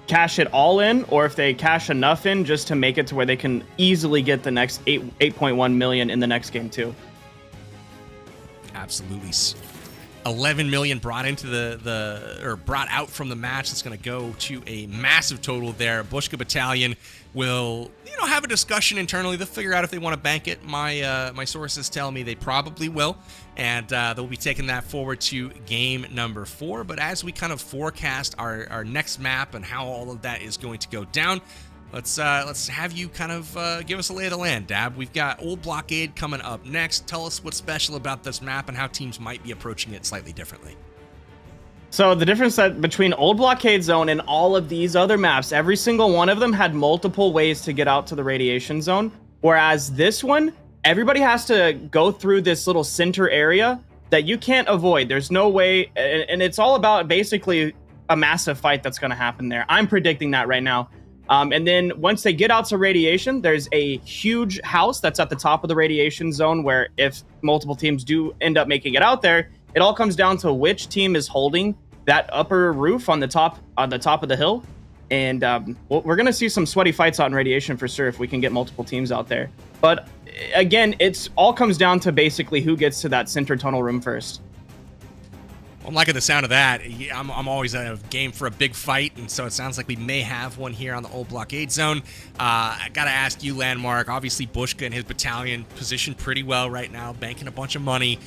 cash it all in or if they cash enough in just to make it to where they can easily get the next 8.1 million in the next game too. Absolutely. 11 million brought into or brought out from the match. That's going to go to a massive total there. Bushka Battalion will, have a discussion internally. They'll figure out if they want to bank it. My sources tell me they probably will, and they'll be taking that forward to game number 4. But as we kind of forecast our next map and how all of that is going to go down, let's have you kind of give us a lay of the land, Dab. We've got Old Blockade coming up next. Tell us what's special about this map and how teams might be approaching it slightly differently. So the difference between Old Blockade Zone and all of these other maps, every single one of them had multiple ways to get out to the radiation zone. Whereas this one, everybody has to go through this little center area that you can't avoid. There's no way, and it's all about basically a massive fight that's going to happen there. I'm predicting that right now. And then once they get out to radiation, there's a huge house that's at the top of the radiation zone where if multiple teams do end up making it out there, it all comes down to which team is holding that upper roof on the top of the hill. And we're going to see some sweaty fights out in radiation for sure if we can get multiple teams out there. But again, it's all comes down to basically who gets to that center tunnel room first. I'm liking the sound of that. I'm always a game for a big fight, and so it sounds like we may have one here on the Old Blockade Zone. I got to ask you, Landmark, obviously Bushka and his battalion positioned pretty well right now, banking a bunch of money.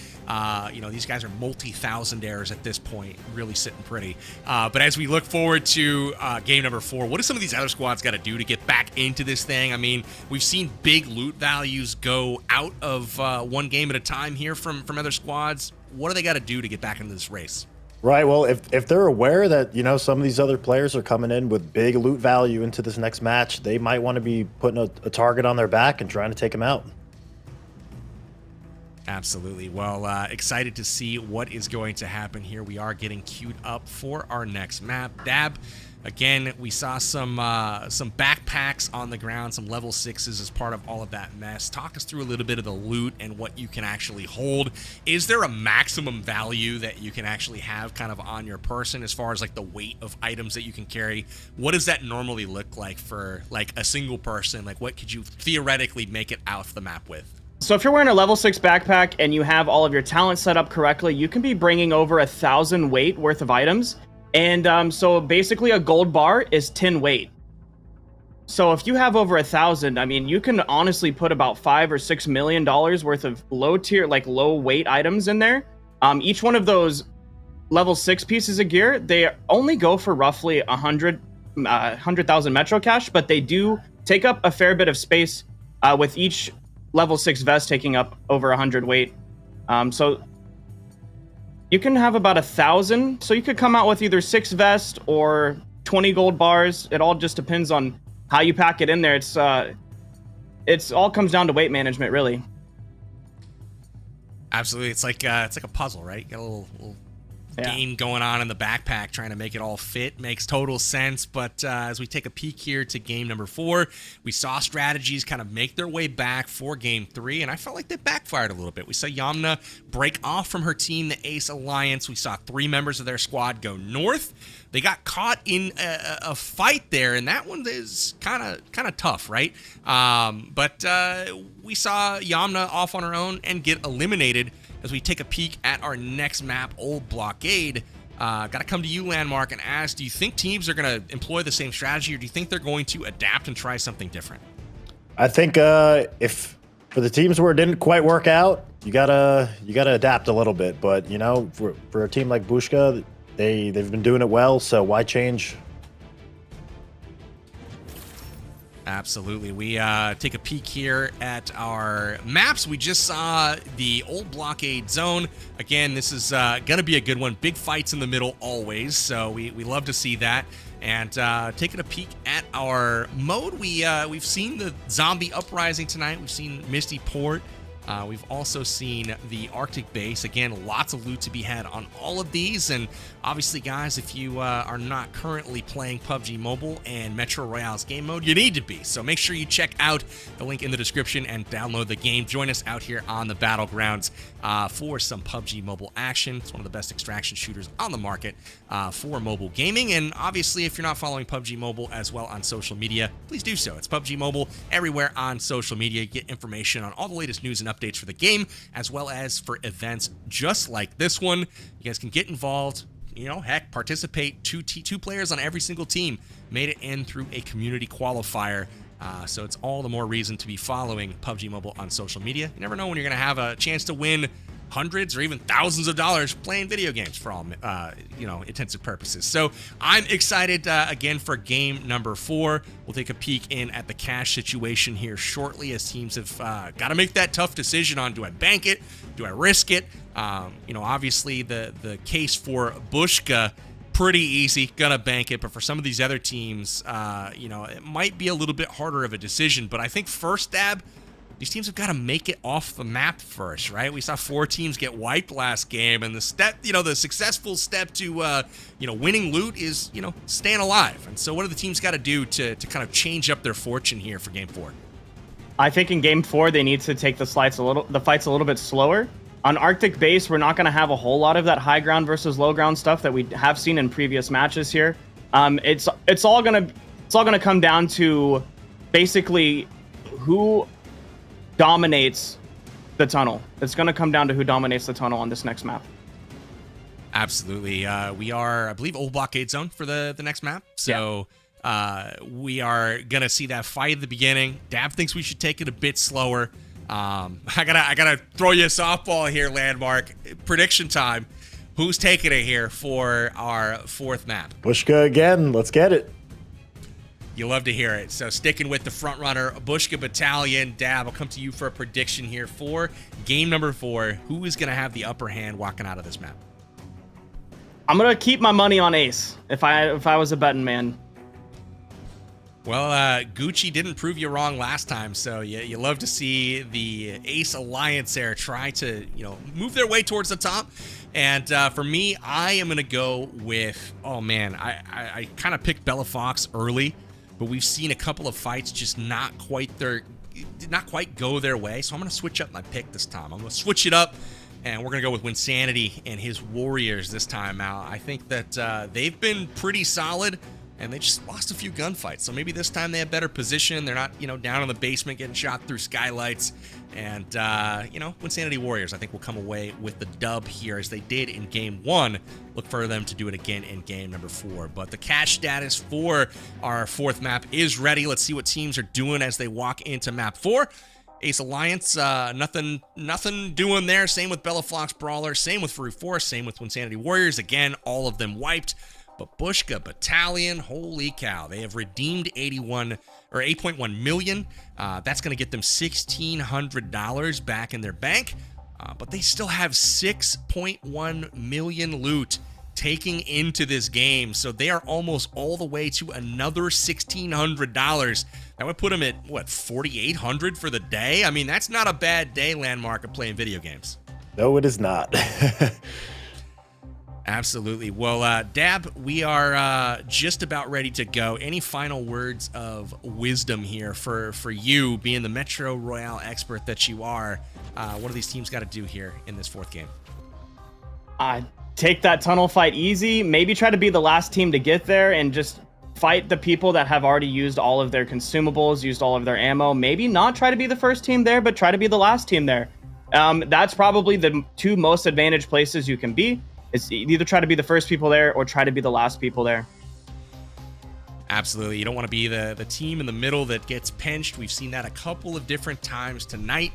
These guys are multi-thousandaires at this point, really sitting pretty. But as we look forward to game number 4, what do some of these other squads got to do to get back into this thing? I mean, we've seen big loot values go out of one game at a time here from other squads. What do they got to do to get back into this race? Right. Well, if they're aware that, some of these other players are coming in with big loot value into this next match, they might want to be putting a target on their back and trying to take them out. Absolutely. Well, excited to see what is going to happen here. We are getting queued up for our next map. Dab, again, we saw some backpacks on the ground, some level 6s as part of all of that mess. Talk us through a little bit of the loot and what you can actually hold. Is there a maximum value that you can actually have kind of on your person as far as like the weight of items that you can carry? What does that normally look like for like a single person? Like what could you theoretically make it out of the map with? So if you're wearing a level 6 backpack and you have all of your talent set up correctly, you can be bringing over 1,000 weight worth of items. And so basically a gold bar is 10 weight. So if you have over 1,000, I mean, you can honestly put about $5 or $6 million worth of low tier, like low weight items in there. Each one of those level 6 pieces of gear, they only go for roughly 100,000 Metro cash, but they do take up a fair bit of space with each level 6 vest taking up over 100 weight. So you can have about 1,000. So you could come out with either 6 vests or 20 gold bars. It all just depends on how you pack it in there. It's all comes down to weight management, really. Absolutely. It's like a puzzle, right? You got a little game going on in the backpack, trying to make it all fit. Makes total sense. But as we take a peek here to game number 4, we saw strategies kind of make their way back for game 3, and I felt like they backfired a little bit. We saw Yamna break off from her team, the Ace Alliance. We saw 3 members of their squad go north. They got caught in a fight there, and that one is kind of tough, right? But we saw Yamna off on her own and get eliminated. As we take a peek at our next map, Old Blockade, got to come to you, Landmark, and ask, do you think teams are going to employ the same strategy, or do you think they're going to adapt and try something different? I think if for the teams where it didn't quite work out, you gotta adapt a little bit. But for a team like Bushka, they've been doing it well, so why change? Absolutely. We take a peek here at our maps. We just saw the Old Blockade Zone. Again, this is going to be a good one. Big fights in the middle always, so we love to see that. And taking a peek at our mode, we've seen the Zombie Uprising tonight. We've seen Misty Port. We've also seen the Arctic Base. Again, lots of loot to be had on all of these. And obviously, guys, if you are not currently playing PUBG Mobile and Metro Royale's game mode, you need to be. So make sure you check out the link in the description and download the game. Join us out here on the Battlegrounds for some PUBG Mobile action. It's one of the best extraction shooters on the market for mobile gaming. And obviously, if you're not following PUBG Mobile as well on social media, please do so. It's PUBG Mobile everywhere on social media. Get information on all the latest news and updates updates for the game, as well as for events just like this one. You guys can get involved, you know, heck, participate. Two players on every single team made it in through a community qualifier. So it's all the more reason to be following PUBG Mobile on social media. You never know when you're going to have a chance to win hundreds or even thousands of dollars playing video games for all, you know, intensive purposes. So I'm excited again for game number 4. We'll take a peek in at the cash situation here shortly, as teams have got to make that tough decision on, do I bank it? Do I risk it? You know, obviously the case for Bushka, pretty easy, gonna bank it. But for some of these other teams, you know, it might be a little bit harder of a decision. But I think first, Dab, these teams have got to make it off the map first, right? We saw 4 teams get wiped last game, and the step, you know, the successful step to, you know, winning loot is, you know, staying alive. And so what do the teams got to do to kind of change up their fortune here for game 4? I think in game 4, they need to take the fights a little bit slower. On Arctic base, we're not going to have a whole lot of that high ground versus low ground stuff that we have seen in previous matches here. It's all gonna come down to basically who dominates the tunnel. It's going to come down to who dominates the tunnel on this next map. Absolutely. We are, I believe, old blockade zone for the next map. So we are going to see that fight at the beginning. Dab thinks we should take it a bit slower. I gotta throw you a softball here, Landmark. Prediction time. Who's taking it here for our 4th map? Bushka again. Let's get it. You love to hear it. So sticking with the front runner, Bushka Battalion. Dab, I'll come to you for a prediction here for game number 4. Who is going to have the upper hand walking out of this map? I'm going to keep my money on Ace if I was a betting man. Well, Gucci didn't prove you wrong last time, so you love to see the Ace Alliance there try to, you know, move their way towards the top. And for me, I am going to go with, oh man, I kind of picked Bella Fox early, but we've seen a couple of fights just not quite go their way. So I'm going to switch up my pick this time. I'm going to switch it up, and we're going to go with Winsanity and his Warriors this time out. I think that they've been pretty solid, and they just lost a few gunfights. So maybe this time they have better position. They're not, you know, down in the basement getting shot through skylights. And, you know, Winsanity Warriors, I think, will come away with the dub here, as they did in game 1. Look for them to do it again in game number 4. But the cash status for our 4th map is ready. Let's see what teams are doing as they walk into map 4. Ace Alliance, nothing doing there. Same with Bella Fox Brawler. Same with Farouk Force. Same with Winsanity Warriors. Again, all of them wiped. But Bushka Battalion, holy cow, they have redeemed 8.1 million. That's going to get them $1,600 back in their bank. But they still have 6.1 million loot taking into this game. So they are almost all the way to another $1,600. That would put them at, what, 4,800 for the day? I mean, that's not a bad day, Landmark, of playing video games. No, it is not. Absolutely. Well, Dab, we are just about ready to go. Any final words of wisdom here for you, being the Metro Royale expert that you are? What do these teams got to do here in this 4th game? Take that tunnel fight easy. Maybe try to be the last team to get there and just fight the people that have already used all of their consumables, used all of their ammo. Maybe not try to be the first team there, but try to be the last team there. That's probably the 2 most advantaged places you can be. It's either try to be the first people there or try to be the last people there. Absolutely. You don't want to be the team in the middle that gets pinched. We've seen that a couple of different times tonight.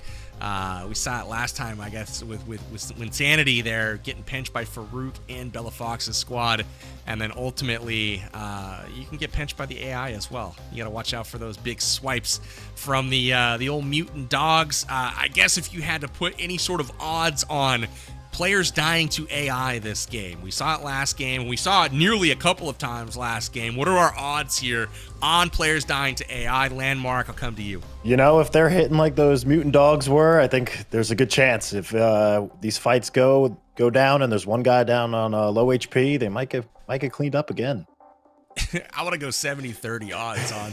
We saw it last time, I guess, with Winsanity there, getting pinched by Farouk and Bella Fox's squad. And then ultimately, you can get pinched by the AI as well. You got to watch out for those big swipes from the old mutant dogs. I guess if you had to put any sort of odds on players dying to AI this game. We saw it last game. We saw it nearly a couple of times last game. What are our odds here on players dying to AI? Landmark, I'll come to you. You know, if they're hitting like those mutant dogs were, I think there's a good chance. If these fights go down and there's one guy down on low HP, they might get cleaned up again. I want to go 70-30 odds on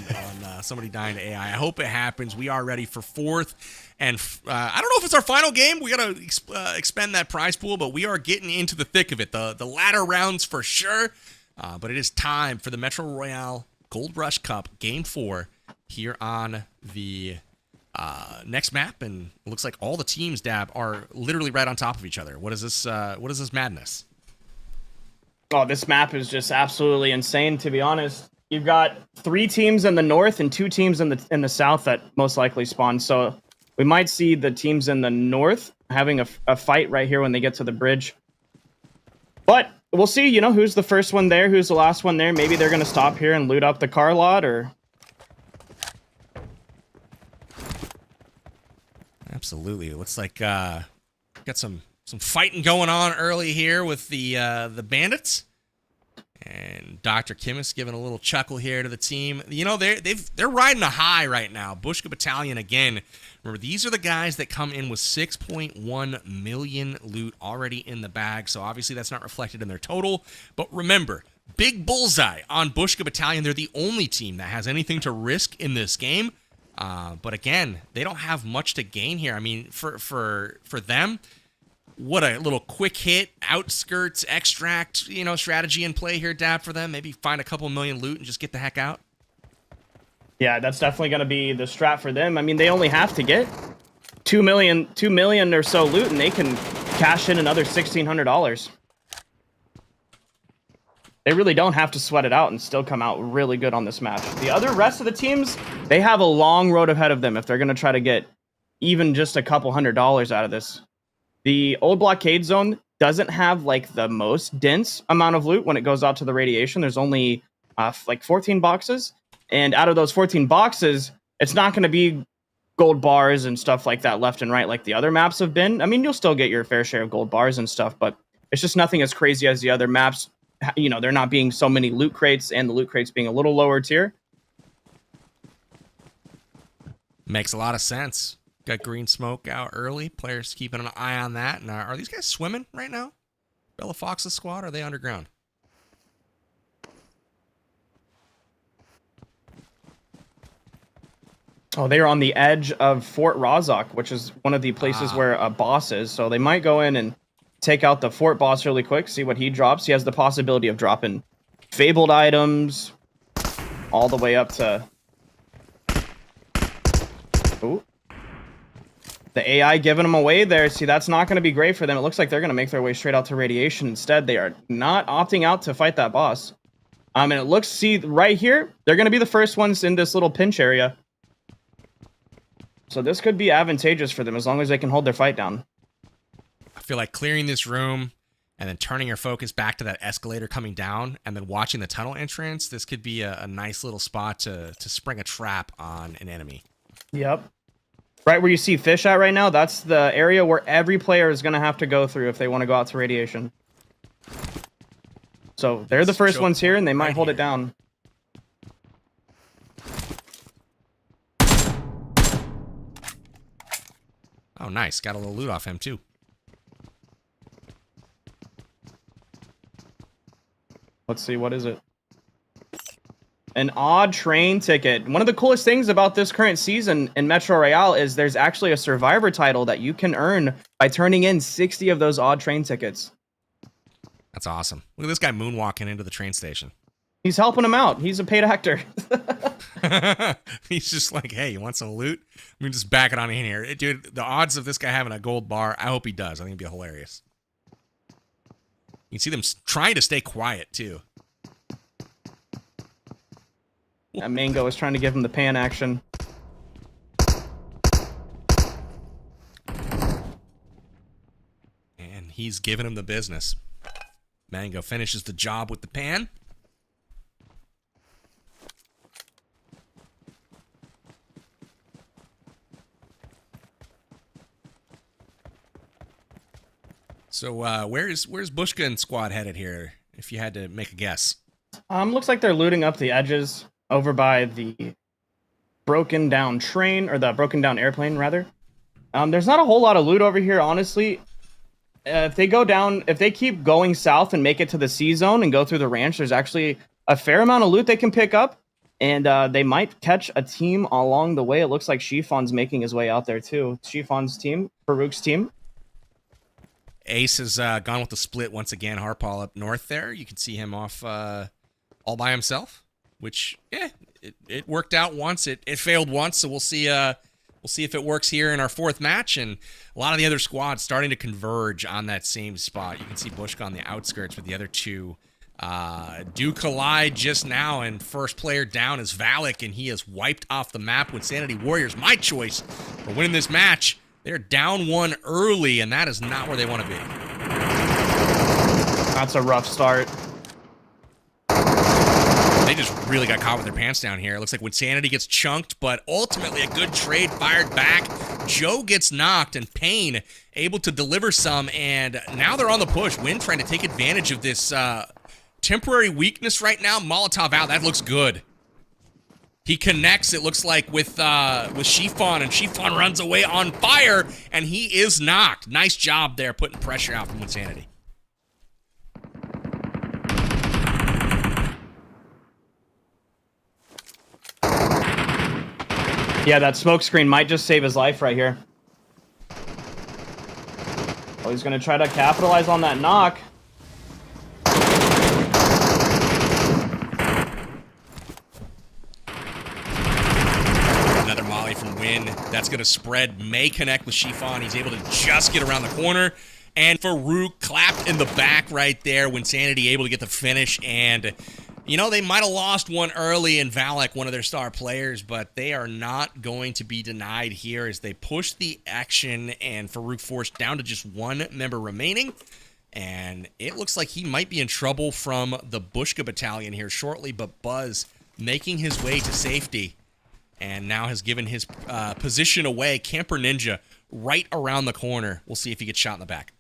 somebody dying to AI. I hope it happens. We are ready for 4th. And I don't know if it's our final game. We got to expend that prize pool, but we are getting into the thick of it. The latter rounds for sure. But it is time for the Metro Royale Gold Rush Cup Game 4 here on the next map, and it looks like all the teams, Dab, are literally right on top of each other. What is this? What is this madness? Oh, this map is just absolutely insane, to be honest. You've got 3 teams in the north and 2 teams in the south that most likely spawn. So we might see the teams in the north having a fight right here when they get to the bridge. But we'll see, you know, who's the first one there, who's the last one there. Maybe they're going to stop here and loot up the car lot, or... Absolutely. It looks like got some fighting going on early here with the bandits. And Dr. Kimmis giving a little chuckle here to the team. You know, they're riding a high right now. Bushka Battalion again. Remember, these are the guys that come in with 6.1 million loot already in the bag. So obviously that's not reflected in their total. But remember, big bullseye on Bushka Battalion. They're the only team that has anything to risk in this game. But again, they don't have much to gain here. I mean, for them, what a little quick hit, outskirts, extract, you know, strategy in play here, Dab, for them. Maybe find a couple million loot and just get the heck out. Yeah, that's definitely going to be the strat for them. I mean, they only have to get 2 million or so loot, and they can cash in another $1,600. They really don't have to sweat it out and still come out really good on this match. The rest of the teams, they have a long road ahead of them if they're going to try to get even just a couple $100 out of this. The old blockade zone doesn't have like the most dense amount of loot when it goes out to the radiation. There's only like 14 boxes. And out of those 14 boxes, it's not going to be gold bars and stuff like that left and right like the other maps have been. I mean, you'll still get your fair share of gold bars and stuff, but it's just nothing as crazy as the other maps. You know, there not being so many loot crates and the loot crates being a little lower tier. Makes a lot of sense. Got green smoke out early. Players keeping an eye on that. And are these guys swimming right now? Bella Fox's squad, or are they underground? Oh, they are on the edge of Fort Rozok, which is one of the places where a boss is. So they might go in and take out the fort boss really quick, see what he drops. He has the possibility of dropping fabled items all the way up to... Ooh. The AI giving them away there. See, that's not going to be great for them. It looks like they're going to make their way straight out to radiation instead. They are not opting out to fight that boss. And it looks, see, right here, they're going to be the first ones in this little pinch area. So this could be advantageous for them as long as they can hold their fight down. I feel like clearing this room and then turning your focus back to that escalator coming down and then watching the tunnel entrance, this could be a nice little spot to spring a trap on an enemy. Yep. Right where you see fish at right now, that's the area where every player is going to have to go through if they want to go out to radiation. So they're the first ones here, and they might hold it down. Oh, nice. Got a little loot off him, too. Let's see, what is it? An odd train ticket. One of the coolest things about this current season in Metro Royale is there's actually a survivor title that you can earn by turning in 60 of those odd train tickets. That's awesome. Look at this guy moonwalking into the train station. He's helping him out. He's a paid actor. He's just like, hey, you want some loot? Let me just back it on in here. Dude, the odds of this guy having a gold bar, I hope he does. I think it'd be hilarious. You can see them trying to stay quiet, too. That Mango is trying to give him the pan action. And he's giving him the business. Mango finishes the job with the pan. So where's Bushka and squad headed here, if you had to make a guess? Looks like they're looting up the edges over by the broken down train, or the broken down airplane, rather. There's not a whole lot of loot over here, honestly. If they go down, if they keep going south and make it to the C zone and go through the ranch, there's actually a fair amount of loot they can pick up. And they might catch a team along the way. It looks like Chiffon's making his way out there, too. Chiffon's team, Farouk's team. Ace has gone with the split once again. Harpal up north there. You can see him off all by himself, which, yeah, it worked out once. It failed once, so we'll see We'll see if it works here in our 4th match, and a lot of the other squads starting to converge on that same spot. You can see Bushka on the outskirts with the other two do collide just now, and first player down is Valak, and he is wiped off the map with Sanity Warriors. My choice for winning this match. They're down 1 early, and that is not where they want to be. That's a rough start. They just really got caught with their pants down here. It looks like Winsanity gets chunked, but ultimately a good trade fired back. Joe gets knocked, and Payne able to deliver some, and now they're on the push. Win trying to take advantage of this temporary weakness right now. Molotov out. That looks good. He connects, it looks like, with Chiffon, and Chiffon runs away on fire, and he is knocked. Nice job there, putting pressure out from Winsanity. Yeah, that smoke screen might just save his life right here. Oh, he's going to try to capitalize on that knock. Another molly from Win. That's going to spread. May connect with Chiffon. He's able to just get around the corner. And Farouk clapped in the back right there. Winsanity able to get the finish. And, you know, they might have lost one early in Valak, one of their star players, but they are not going to be denied here as they push the action, and Farouk forced down to just 1 member remaining. And it looks like he might be in trouble from the Bushka battalion here shortly, but Buzz making his way to safety and now has given his position away. Camper Ninja right around the corner. We'll see if he gets shot in the back.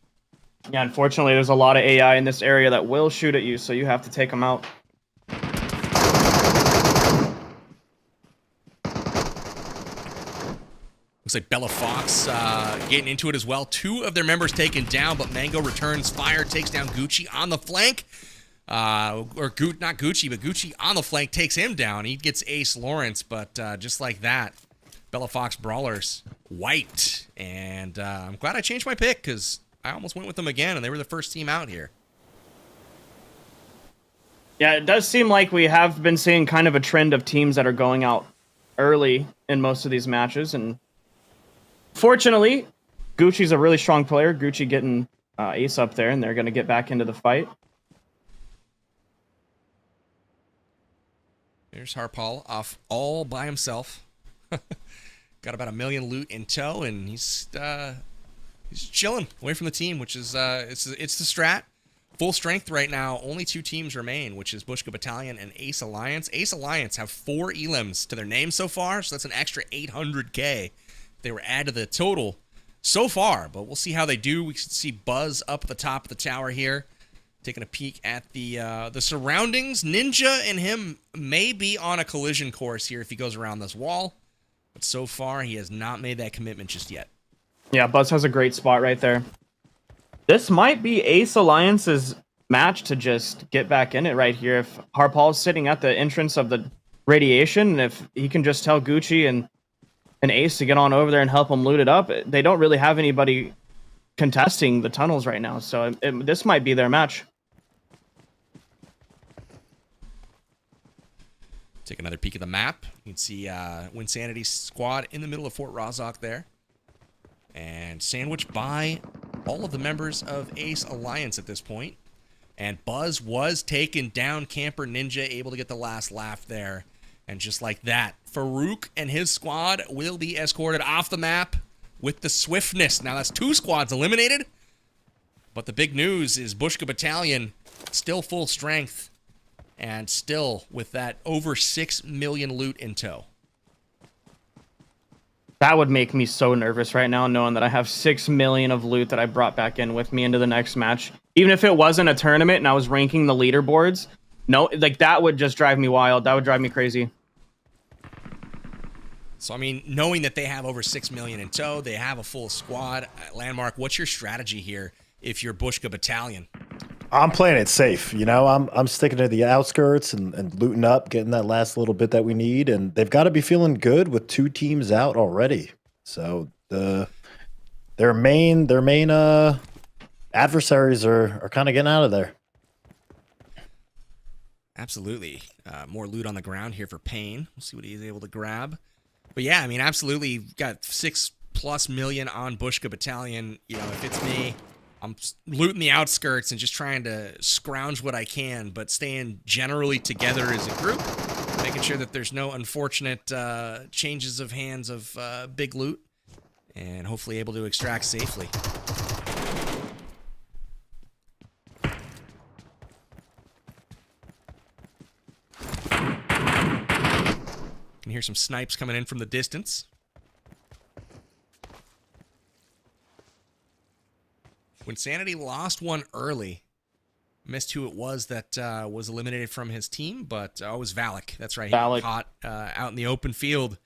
Yeah, unfortunately, there's a lot of AI in this area that will shoot at you, so you have to take them out. Looks like Bella Fox getting into it as well. 2 of their members taken down, but Mango returns fire, takes down Gucci on the flank. Not Gucci, but Gucci on the flank takes him down. He gets Ace Lawrence, but just like that, Bella Fox Brawlers wiped. And I'm glad I changed my pick because I almost went with them again, and they were the first team out here. Yeah, it does seem like we have been seeing kind of a trend of teams that are going out early in most of these matches, and fortunately, Gucci's a really strong player. Gucci getting Ace up there, and they're going to get back into the fight. There's Harpal off all by himself. Got about 1 million loot in tow, and he's chilling away from the team, which is it's the strat. Full strength right now. Only 2 teams remain, which is Bushka Battalion and Ace Alliance. Ace Alliance have 4 elims to their name so far, so that's an extra 800K. They were added to the total so far, but we'll see how they do. We can see Buzz up at the top of the tower here, taking a peek at the surroundings. Ninja and him may be on a collision course here if he goes around this wall, but so far he has not made that commitment just yet. Yeah, Buzz has a great spot right there. This might be Ace Alliance's match to just get back in it right here. If Harpal's sitting at the entrance of the radiation, and if he can just tell Gucci and Ace to get on over there and help him loot it up, they don't really have anybody contesting the tunnels right now, so this might be their match. Take another peek at the map. You can see Winsanity's squad in the middle of Fort Rozok there, and sandwiched by all of the members of Ace Alliance at this point. And Buzz was taken down. Camper Ninja able to get the last laugh there. And just like that, Farouk and his squad will be escorted off the map with the swiftness. Now that's 2 squads eliminated. But the big news is Bushka Battalion still full strength and still with that over 6 million loot in tow. That would make me so nervous right now, knowing that I have 6 million of loot that I brought back in with me into the next match. Even if it wasn't a tournament and I was ranking the leaderboards, no, like that would just drive me wild. That would drive me crazy. So, I mean, knowing that they have over 6 million in tow, they have a full squad. Landmark, what's your strategy here if you're Bushka Battalion? I'm playing it safe. You know, I'm sticking to the outskirts and looting up, getting that last little bit that we need. And they've got to be feeling good with 2 teams out already. So their main adversaries are kind of getting out of there. Absolutely. More loot on the ground here for Payne. We'll see what he's able to grab. But yeah, I mean, absolutely, you've got 6+ million on Bushka Battalion. You know, if it's me, I'm looting the outskirts and just trying to scrounge what I can, but staying generally together as a group, making sure that there's no unfortunate changes of hands of big loot, and hopefully able to extract safely. Can hear some snipes coming in from the distance. When Sanity lost one early, missed who it was that was eliminated from his team, but it was Valak. That's right. He got caught out in the open field,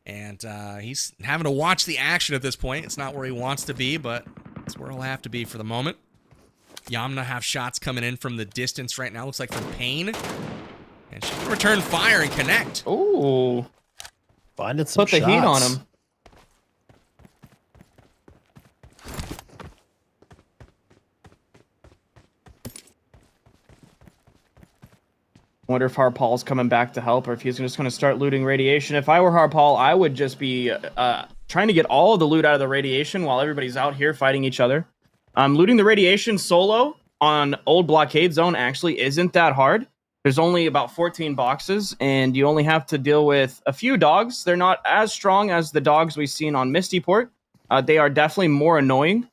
and he's having to watch the action at this point. It's not where he wants to be, but it's where he'll have to be for the moment. Yamna have shots coming in from the distance right now. Looks like from Pain. And she can return fire and connect. Ooh. Finding some Put the heat on him. Wonder if Harpal's coming back to help, or if he's just going to start looting radiation. If I were Harpal, I would just be trying to get all of the loot out of the radiation while everybody's out here fighting each other. Looting the radiation solo on old blockade zone actually isn't that hard. There's only about 14 boxes, and you only have to deal with a few dogs. They're not as strong as the dogs we've seen on Mistyport. They are definitely more annoying,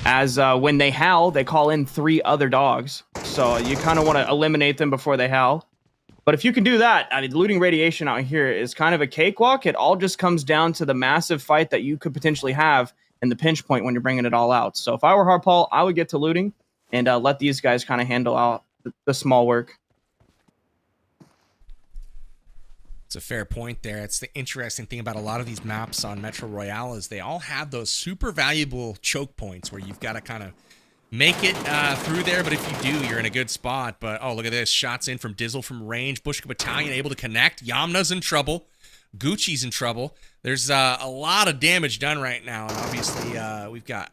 as when they howl, they call in 3 other dogs. So you kind of want to eliminate them before they howl. But if you can do that, I mean, looting radiation out here is kind of a cakewalk. It all just comes down to the massive fight that you could potentially have in the pinch point when you're bringing it all out. So if I were Harpal, I would get to looting and let these guys kind of handle out the small work. It's a fair point there. It's the interesting thing about a lot of these maps on Metro Royale is they all have those super valuable choke points where you've got to kind of make it through there, but if you do, you're in a good spot. But, oh, look at this. Shots in from Dizzle from range. Bushka Battalion able to connect. Yamna's in trouble. Gucci's in trouble. There's a lot of damage done right now, and obviously we've got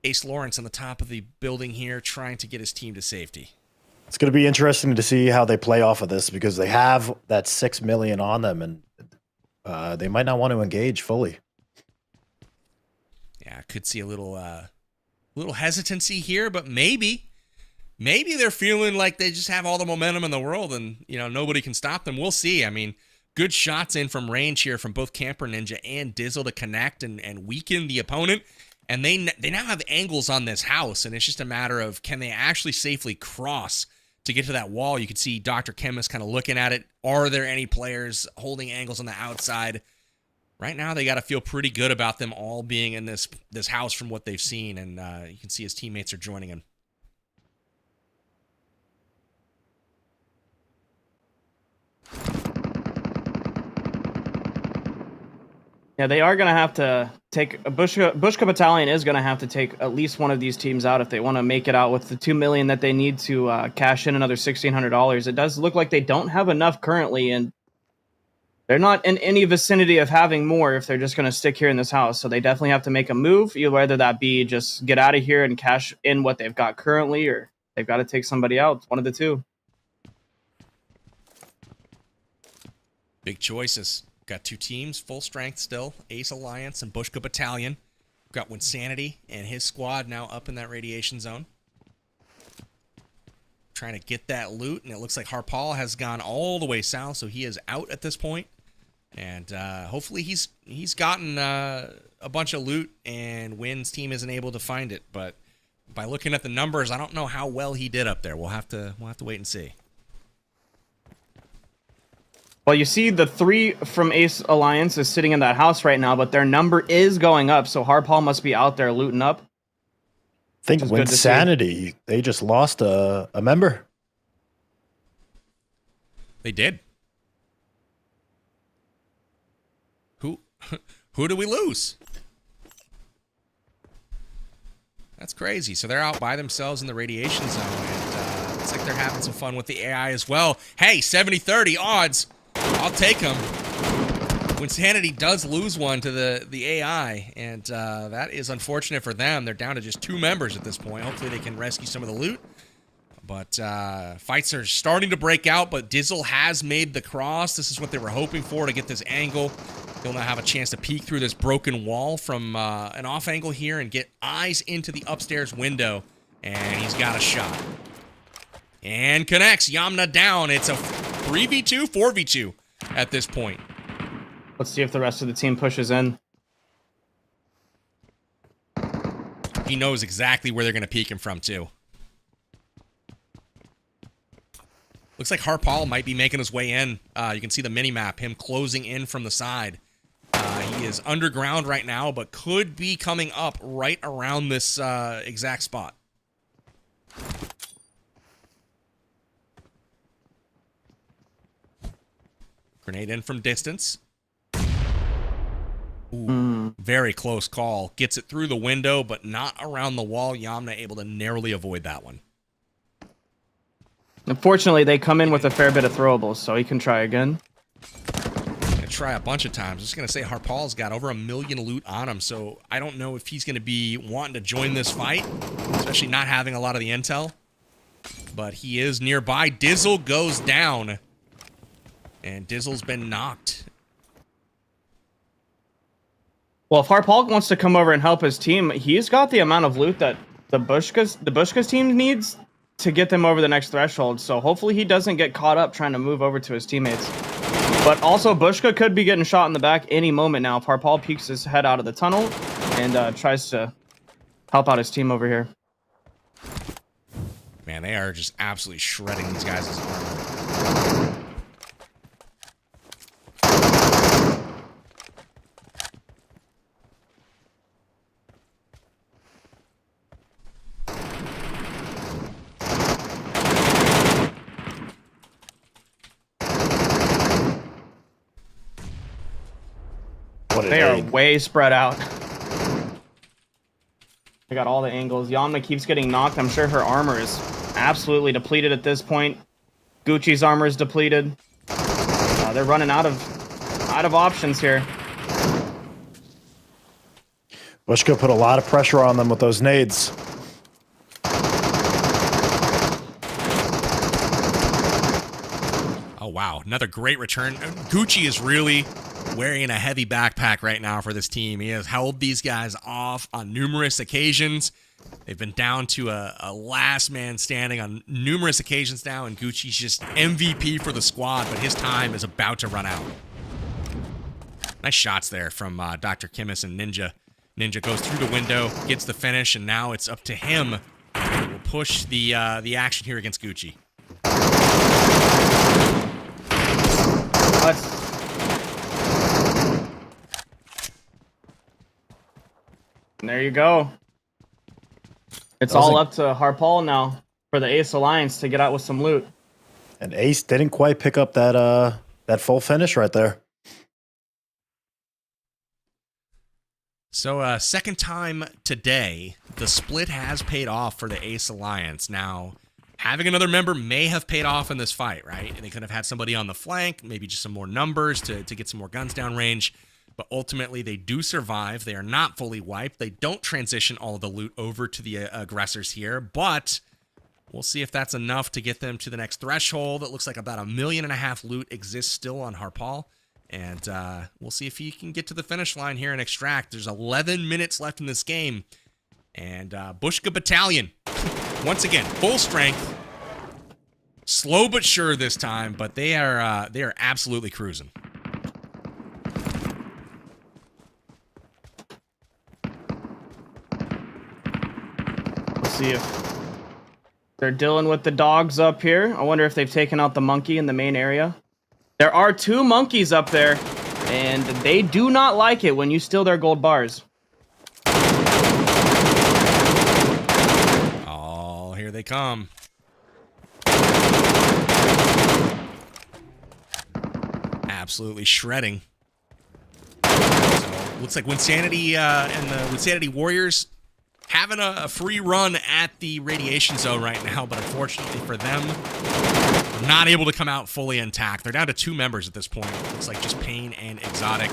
Ace Lawrence on the top of the building here trying to get his team to safety. It's going to be interesting to see how they play off of this because they have that 6 million on them, and they might not want to engage fully. Yeah, I could see a little hesitancy here, but maybe they're feeling like they just have all the momentum in the world, and nobody can stop them. We'll see. I mean, good shots in from range here from both Camper Ninja and Dizzle to connect and weaken the opponent. And they now have angles on this house, and it's just a matter of can they actually safely cross to get to that wall. You can see Dr. Chemist kind of looking at it. Are there any players holding angles on the outside? Right now, they got to feel pretty good about them all being in this house from what they've seen, and you can see his teammates are joining him. Yeah, they are going to have to take Bushka Battalion is going to have to take at least one of these teams out if they want to make it out with the 2 million that they need to cash in another $1,600. It does look like they don't have enough currently, and they're not in any vicinity of having more if they're just going to stick here in this house. So they definitely have to make a move, whether that be just get out of here and cash in what they've got currently, or they've got to take somebody out. One of the two. Big choices. Got 2 teams, full strength still. Ace Alliance and Bushka Battalion. Got Winsanity and his squad now up in that radiation zone. Trying to get that loot, and it looks like Harpal has gone all the way south, so he is out at this point. And hopefully he's gotten a bunch of loot, and Wynn's team isn't able to find it. But by looking at the numbers, I don't know how well he did up there. We'll have to wait and see. Well, you see the 3 from Ace Alliance is sitting in that house right now, but their number is going up, so Harpal must be out there looting up. I think Winsanity, they just lost a member. They did. Who do we lose? That's crazy. So they're out by themselves in the radiation zone, and looks like they're having some fun with the AI as well. Hey, 70-30 odds. I'll take them. Winsanity does lose one to the AI, and that is unfortunate for them. They're down to just 2 members at this point. Hopefully they can rescue some of the loot. But fights are starting to break out, but Dizzle has made the cross. This is what they were hoping for, to get this angle. He'll now have a chance to peek through this broken wall from an off angle here and get eyes into the upstairs window. And he's got a shot. And connects. Yamna down. It's a 3v2, 4v2 at this point. Let's see if the rest of the team pushes in. He knows exactly where they're going to peek him from, too. Looks like Harpal might be making his way in. You can see the mini-map, him closing in from the side. He is underground right now, but could be coming up right around this exact spot. Grenade in from distance. Ooh, very close call. Gets it through the window, but not around the wall. Yamna able to narrowly avoid that one. Unfortunately, they come in with a fair bit of throwables, so he can try again. Gonna try a bunch of times. I'm just gonna say Harpal's got over 1 million loot on him, so I don't know if he's gonna be wanting to join this fight, especially not having a lot of the intel. But he is nearby. Dizzle goes down, and Dizzle's been knocked. Well, if Harpal wants to come over and help his team, he's got the amount of loot that the Bushka's team needs to get them over the next threshold. So hopefully he doesn't get caught up trying to move over to his teammates. But also Bushka could be getting shot in the back any moment now if Harpal peeks his head out of the tunnel and tries to help out his team over here. Man, they are just absolutely shredding these guys' armor. They are way spread out. They got all the angles. Yamna keeps getting knocked. I'm sure her armor is absolutely depleted at this point. Gucci's armor is depleted. They're running out of options here. Bushka put a lot of pressure on them with those nades. Oh, wow. Another great return. Gucci is really wearing a heavy backpack right now for this team. He has held these guys off on numerous occasions. They've been down to a last man standing on numerous occasions now, and Gucci's just MVP for the squad, but his time is about to run out. Nice shots there from Dr. Kimmis and Ninja. Ninja goes through the window, gets the finish, and now it's up to him. We'll push the action here against Gucci. And there you go. It's all up to Harpal now for the Ace Alliance to get out with some loot. And Ace didn't quite pick up that full finish right there. So, second time today, the split has paid off for the Ace Alliance. Now, having another member may have paid off in this fight, right? And they could have had somebody on the flank, maybe just some more numbers to get some more guns down range. But ultimately, they do survive. They are not fully wiped. They don't transition all of the loot over to the aggressors here. But we'll see if that's enough to get them to the next threshold. It looks like about 1.5 million loot exists still on Harpal. And we'll see if he can get to the finish line here and extract. There's 11 minutes left in this game. And Bushka Battalion, once again, full strength. Slow but sure this time, but they are absolutely cruising. See if they're dealing with the dogs up here. I wonder if they've taken out the monkey in the main area. There are 2 monkeys up there, and they do not like it when you steal their gold bars. Oh, here they come. Absolutely shredding. So, looks like Winsanity and the Winsanity Warriors having a free run at the radiation zone right now, but unfortunately for them, not able to come out fully intact. They're down to 2 members at this point. Looks like just Pain and Exotic.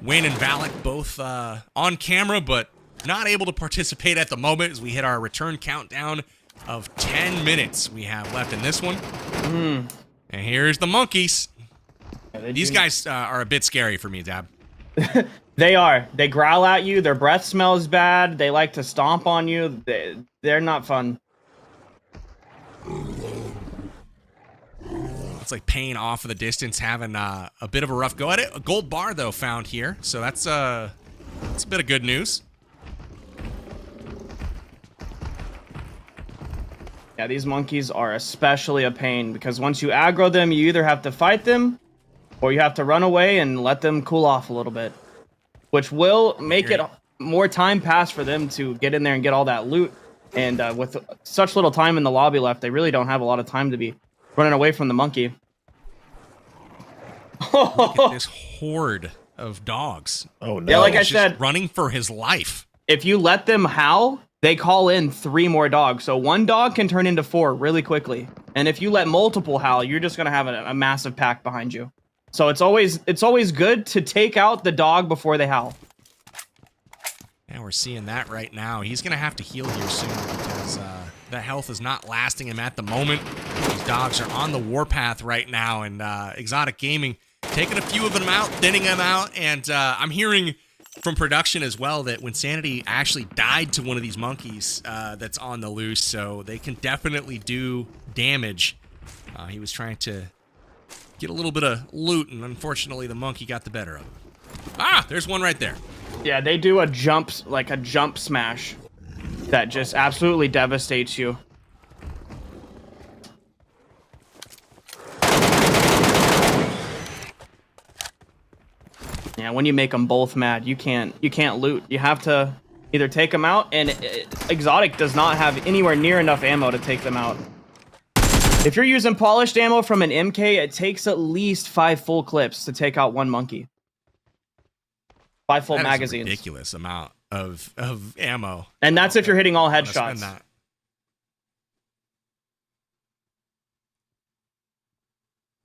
Wayne and Valak both on camera, but not able to participate at the moment as we hit our return countdown of 10 minutes we have left in this one. And here's the monkeys. These guys are a bit scary for me, Dab. They are. They growl at you. Their breath smells bad. They like to stomp on you. They're not fun. It's like paying off of the distance, having a bit of a rough go at it. A gold bar, though, found here. So that's a bit of good news. Yeah, these monkeys are especially a pain because once you aggro them, you either have to fight them or you have to run away and let them cool off a little bit, which will make it more time pass for them to get in there and get all that loot. And with such little time in the lobby left, they really don't have a lot of time to be running away from the monkey. Look at this horde of dogs. Oh, no. Yeah, like I He's just said, running for his life. if you let them howl, they call in 3 more dogs. So 1 dog can turn into 4 really quickly. And if you let multiple howl, you're just going to have a massive pack behind you. So it's always good to take out the dog before they howl. And we're seeing that right now. He's going to have to heal here soon because that health is not lasting him at the moment. These dogs are on the warpath right now, and Exotic Gaming taking a few of them out, thinning them out, and I'm hearing from production as well that when Sanity actually died to one of these monkeys that's on the loose, so they can definitely do damage. He was trying to get a little bit of loot, and unfortunately the monkey got the better of him. Ah, there's one right there. Yeah, they do a jump smash that just absolutely devastates you. Yeah, when you make them both mad, you can't loot. You have to either take them out, and Exotic does not have anywhere near enough ammo to take them out. If you're using polished ammo from an MK, it takes at least 5 full clips to take out 1 monkey. 5 full magazines. That is a ridiculous amount of ammo. And that's if you're hitting all headshots.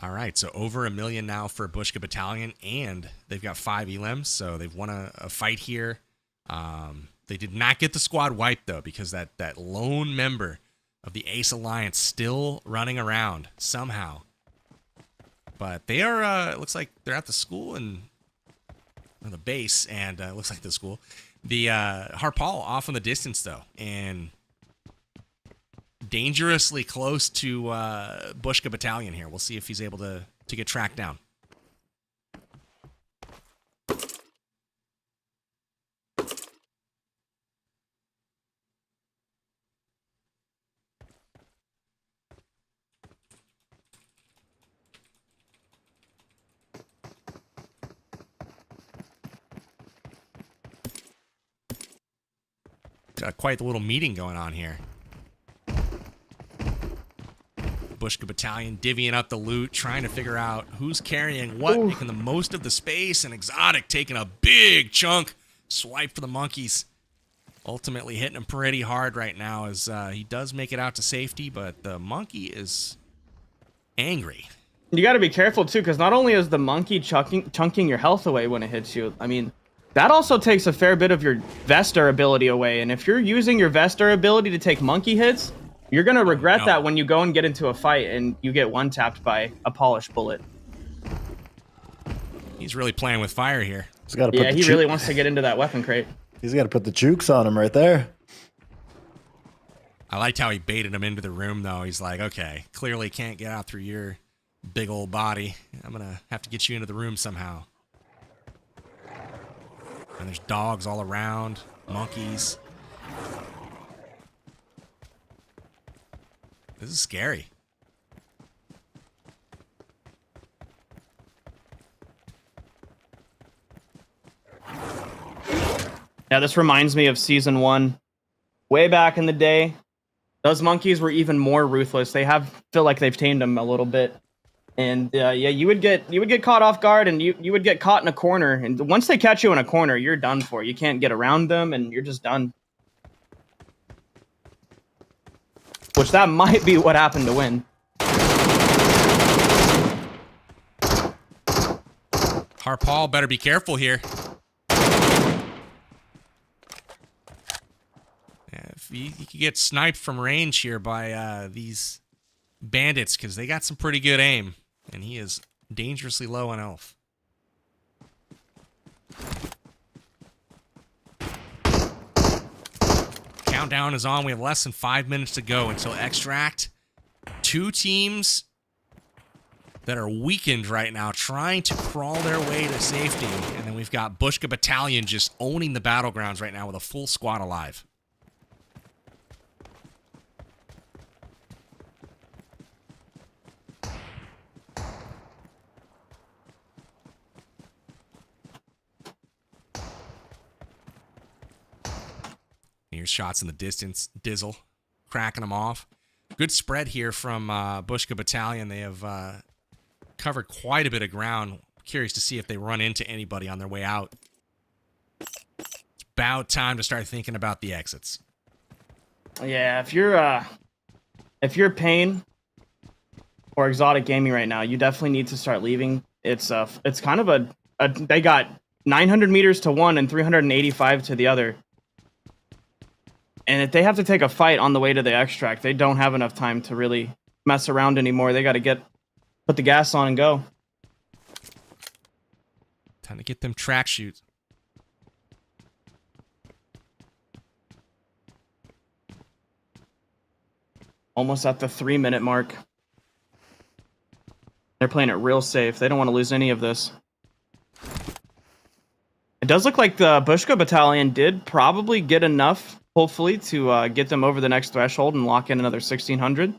All right, so over 1 million now for Bushka Battalion, and they've got 5 elims, so they've won a fight here. They did not get the squad wiped, though, because that lone member of the Ace Alliance still running around somehow. But they are, it looks like they're at the school and the base, and looks like the school. The Harpal off in the distance, though, and dangerously close to Bushka Battalion here. We'll see if he's able to get tracked down. Got quite the little meeting going on here. Bushka Battalion divvying up the loot, trying to figure out who's carrying what, making the most of the space, and Exotic taking a big chunk. Swipe for the monkeys. Ultimately hitting him pretty hard right now as he does make it out to safety, but the monkey is angry. You got to be careful, too, because not only is the monkey chunking your health away when it hits you, I mean, that also takes a fair bit of your Vestar ability away, and if you're using your Vestar ability to take monkey hits, you're going to regret that when you go and get into a fight and you get one-tapped by a polished bullet. He's really playing with fire here. Yeah, he really wants to get into that weapon crate. He's got to put the jukes on him right there. I liked how he baited him into the room, though. He's like, okay, clearly can't get out through your big old body. I'm going to have to get you into the room somehow. And there's dogs all around, monkeys. This is scary. Yeah, this reminds me of Season 1. Way back in the day, those monkeys were even more ruthless. They feel like they've tamed them a little bit. And yeah, you would get caught off guard, and you would get caught in a corner. And once they catch you in a corner, you're done for. You can't get around them, and you're just done. Which that might be what happened to Win. Harpal better be careful here. Yeah, if he could get sniped from range here by these bandits, because they got some pretty good aim. And he is dangerously low on health. Countdown is on. We have less than 5 minutes to go until extract. Two teams that are weakened right now, trying to crawl their way to safety. And then we've got Bushka Battalion just owning the battlegrounds right now with a full squad alive. Here's shots in the distance. Dizzle cracking them off. Good spread here from Bushka Battalion. They have covered quite a bit of ground. Curious to see if they run into anybody on their way out. It's about time to start thinking about the exits. Yeah, if you're Pain or Exotic Gaming right now, you definitely need to start leaving. It's kind of a they got 900 meters to one and 385 to the other. And if they have to take a fight on the way to the extract, they don't have enough time to really mess around anymore. They got to put the gas on and go. Time to get them track shoots. Almost at the 3-minute mark. They're playing it real safe. They don't want to lose any of this. It does look like the Bushka Battalion did probably get enough, hopefully, to get them over the next threshold and lock in another 1,600.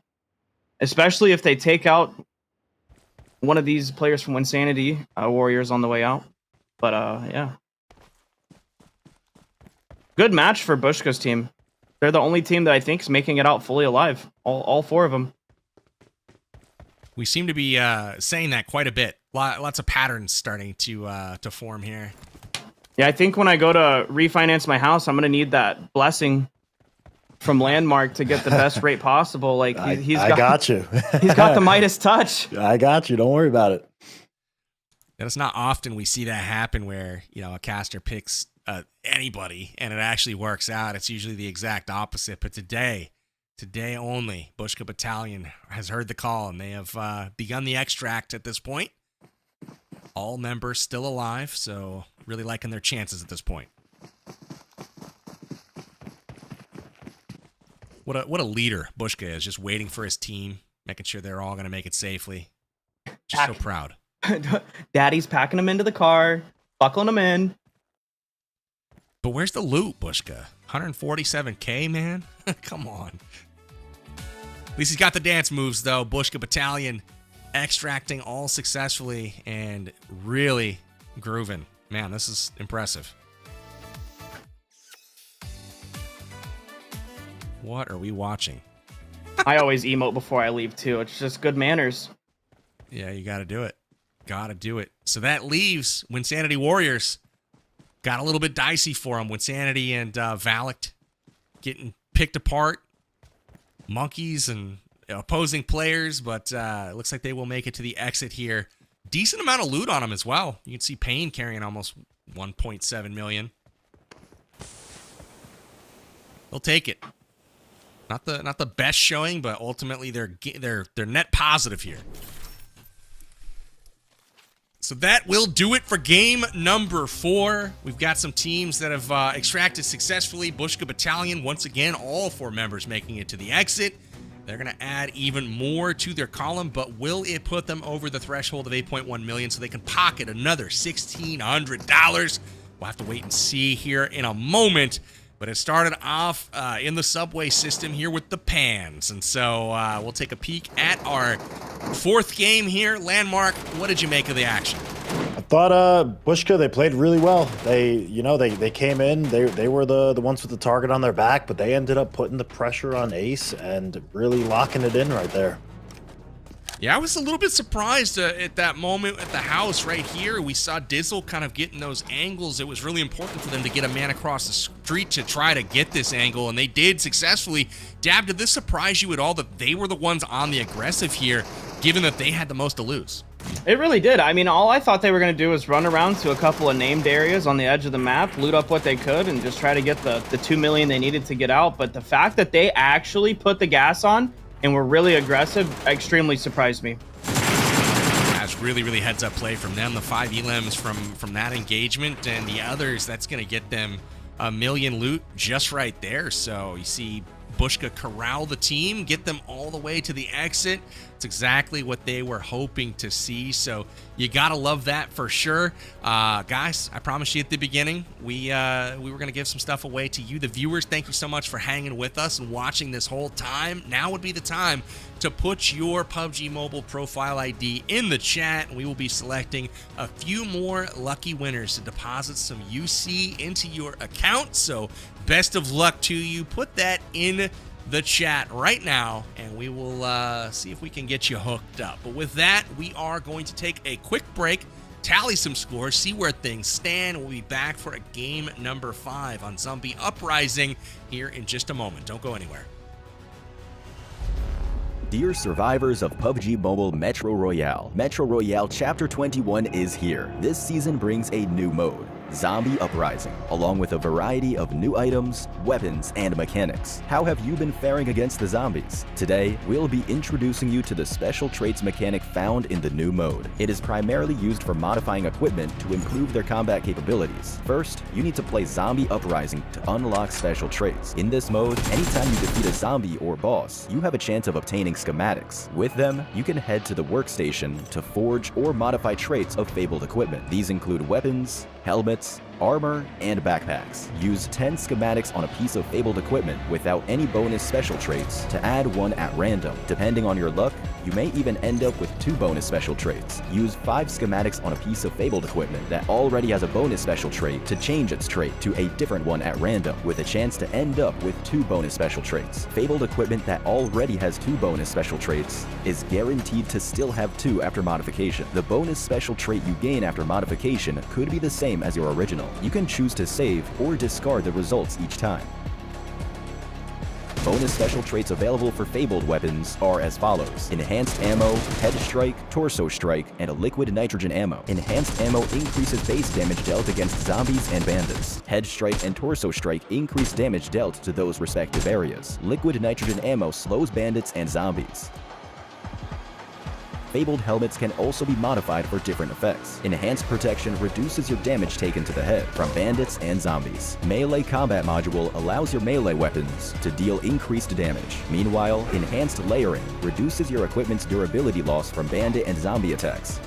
Especially if they take out one of these players from Winsanity Warriors on the way out. But, yeah. Good match for Bushka's team. They're the only team that I think is making it out fully alive. All four of them. We seem to be saying that quite a bit. Lots of patterns starting to form here. Yeah, I think when I go to refinance my house, I'm going to need that blessing from Landmark to get the best rate possible. Like he's got you. He's got the Midas touch. I got you. Don't worry about it. And it's not often we see that happen where, you know, a caster picks anybody and it actually works out. It's usually the exact opposite. But today only, Bushka Battalion has heard the call and they have begun the extract at this point. All members still alive, so really liking their chances at this point. What a leader Bushka is, just waiting for his team, making sure they're all going to make it safely. Just so proud. Daddy's packing them into the car, buckling them in. But where's the loot, Bushka? 147K, man? Come on. At least he's got the dance moves, though. Bushka Battalion extracting all successfully and really grooving. Man, this is impressive. What are we watching? I always emote before I leave, too. It's just good manners. Yeah, you got to do it. Got to do it. So that leaves Winsanity Warriors. Got a little bit dicey for them. Winsanity and Valak getting picked apart. Monkeys and opposing players, but it looks like they will make it to the exit here. Decent amount of loot on them as well. You can see Pain carrying almost 1.7 million. They'll take it. Not the best showing, but ultimately they're net positive here. So that will do it for game number 4. We've got some teams that have extracted successfully. Bushka Battalion, once again, all 4 members making it to the exit. They're going to add even more to their column, but will it put them over the threshold of 8.1 million so they can pocket another $1,600? We'll have to wait and see here in a moment. But it started off in the subway system here with the Pans. And so we'll take a peek at our 4th game here. Landmark, what did you make of the action? I thought Bushka, they played really well. They came in, they were the ones with the target on their back, but they ended up putting the pressure on Ace and really locking it in right there. Yeah, I was a little bit surprised at that moment at the house right here. We saw Dizzle kind of getting those angles. It was really important for them to get a man across the street to try to get this angle, and they did successfully. Dab, did this surprise you at all that they were the ones on the aggressive here, given that they had the most to lose? It really did. I mean, all I thought they were going to do was run around to a couple of named areas on the edge of the map, loot up what they could, and just try to get the 2 million they needed to get out. But the fact that they actually put the gas on and were really aggressive extremely surprised me. That's really, really heads up play from them. The 5 elims from that engagement, and the others, that's going to get them a million loot just right there. So you see Bushka corral the team, get them all the way to the exit. It's exactly what they were hoping to see. So you gotta love that for sure. Guys, I promised you at the beginning, we were gonna give some stuff away to you, the viewers. Thank you so much for hanging with us and watching this whole time. Now would be the time to put your PUBG Mobile profile ID in the chat, and we will be selecting a few more lucky winners to deposit some UC into your account. So best of luck to you. Put that in the chat right now, and we will see if we can get you hooked up. But with that, we are going to take a quick break, tally some scores, see where things stand. We'll be back for a game number 5 on Zombie Uprising here in just a moment. Don't go anywhere. Dear survivors of PUBG Mobile Metro Royale, Metro Royale Chapter 21 is here. This season brings a new mode, Zombie Uprising, along with a variety of new items, weapons, and mechanics. How have you been faring against the zombies? Today, we'll be introducing you to the special traits mechanic found in the new mode. It is primarily used for modifying equipment to improve their combat capabilities. First, you need to play Zombie Uprising to unlock special traits. In this mode, anytime you defeat a zombie or boss, you have a chance of obtaining schematics. With them, you can head to the workstation to forge or modify traits of fabled equipment. These include weapons, helmets, armor, and backpacks. Use 10 schematics on a piece of fabled equipment without any bonus special traits to add one at random. Depending on your luck, you may even end up with 2 bonus special traits. Use 5 schematics on a piece of fabled equipment that already has a bonus special trait to change its trait to a different one at random, with a chance to end up with 2 bonus special traits. Fabled equipment that already has 2 bonus special traits is guaranteed to still have 2 after modification. The bonus special trait you gain after modification could be the same as your original. You can choose to save or discard the results each time. Bonus special traits available for fabled weapons are as follows: Enhanced Ammo, Head Strike, Torso Strike, and a Liquid Nitrogen Ammo. Enhanced Ammo increases base damage dealt against zombies and bandits. Head Strike and Torso Strike increase damage dealt to those respective areas. Liquid Nitrogen Ammo slows bandits and zombies. Fabled helmets can also be modified for different effects. Enhanced Protection reduces your damage taken to the head from bandits and zombies. Melee Combat Module allows your melee weapons to deal increased damage. Meanwhile, Enhanced Layering reduces your equipment's durability loss from bandit and zombie attacks.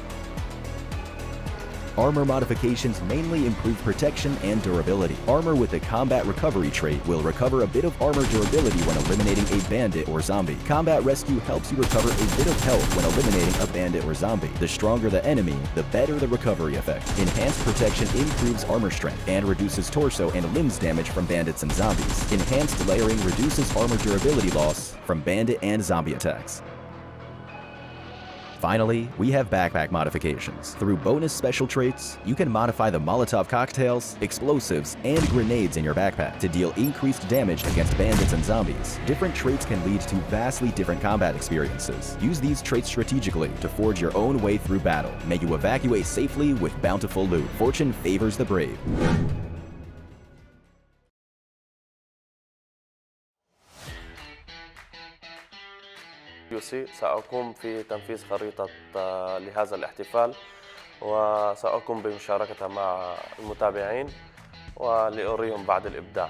Armor modifications mainly improve protection and durability. Armor with the Combat Recovery trait will recover a bit of armor durability when eliminating a bandit or zombie. Combat Rescue helps you recover a bit of health when eliminating a bandit or zombie. The stronger the enemy, the better the recovery effect. Enhanced Protection improves armor strength and reduces torso and limbs damage from bandits and zombies. Enhanced Layering reduces armor durability loss from bandit and zombie attacks. Finally, we have backpack modifications. Through bonus special traits, you can modify the Molotov cocktails, explosives, and grenades in your backpack to deal increased damage against bandits and zombies. Different traits can lead to vastly different combat experiences. Use these traits strategically to forge your own way through battle. May you evacuate safely with bountiful loot. Fortune favors the brave. سأقوم في تنفيذ خريطة لهذا الاحتفال، وسأقوم بمشاركتها مع المتابعين ولأريهم بعد الإبداع.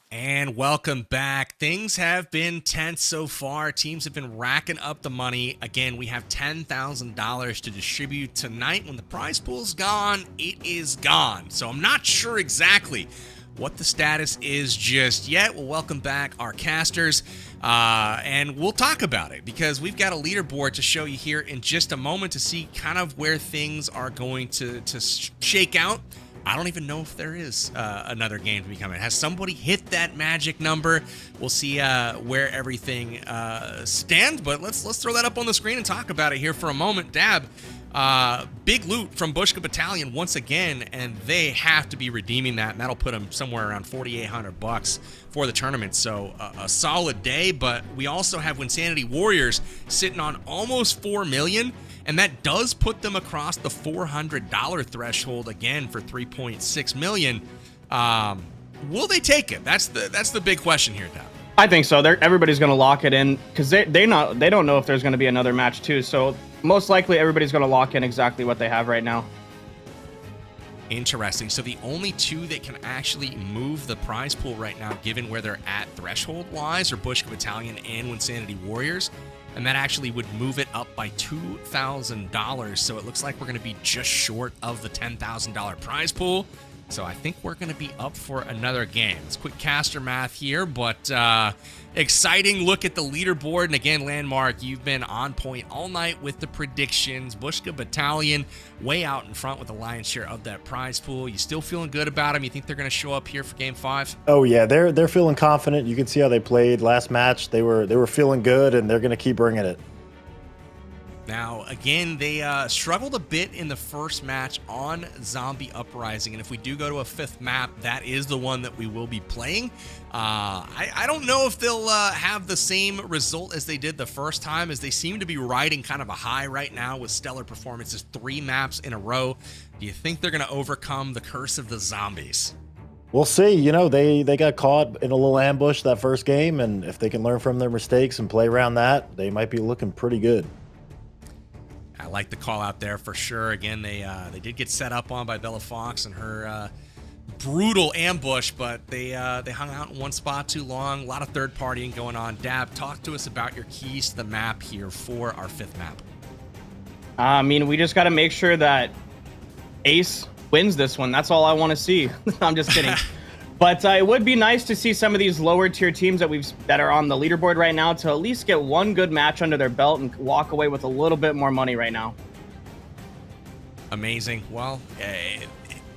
And welcome back. Things have been tense so far. Teams have been racking up the money. Again, we have $10,000 to distribute tonight. When the prize pool's gone, it is gone. So I'm not sure exactly what the status is just yet. We'll welcome back our casters, and we'll talk about it because we've got a leaderboard to show you here in just a moment to see kind of where things are going to shake out. I don't even know if there is another game to be coming. Has somebody hit that magic number? We'll see where everything stands, but let's throw that up on the screen and talk about it here for a moment. Dab, big loot from Bushka Battalion once again, and they have to be redeeming that. And that'll put them somewhere around 4,800 bucks for the tournament. So a solid day, but we also have Winsanity Warriors sitting on almost 4 million. And that does put them across the $400 threshold again for 3.6 million. Will they take it? That's the big question here, Dab. I think so. Everybody's going to lock it in because they don't know if there's going to be another match too. So most likely everybody's going to lock in exactly what they have right now. Interesting. So the only two that can actually move the prize pool right now, given where they're at threshold-wise, are Bushka Battalion and Winsanity Warriors. And that actually would move it up by $2,000. So it looks like we're going to be just short of the $10,000 prize pool. So I think we're going to be up for another game. It's quick caster math here, but exciting look at the leaderboard. And again, Landmark, you've been on point all night with the predictions. Bushka Battalion way out in front with the lion's share of that prize pool. You still feeling good about them? You think they're going to show up here for Game 5? Oh yeah, they're feeling confident. You can see how they played last match. They were feeling good, and they're going to keep bringing it. Now, again, they struggled a bit in the first match on Zombie Uprising, and if we do go to a fifth map, that is the one that we will be playing. I don't know if they'll have the same result as they did the first time, as they seem to be riding kind of a high right now with stellar performances, 3 maps in a row. Do you think they're going to overcome the curse of the zombies? We'll see. You know, they got caught in a little ambush that first game, and if they can learn from their mistakes and play around that, they might be looking pretty good. I like the call out there for sure. Again, they did get set up on by Bella Fox and her brutal ambush, but they hung out in one spot too long. A lot of third partying going on. Dab, talk to us about your keys to the map here for our fifth map. I mean, we just got to make sure that Ace wins this one. That's all I want to see. I'm just kidding. But it would be nice to see some of these lower tier teams that are on the leaderboard right now to at least get one good match under their belt and walk away with a little bit more money right now. Amazing. Well,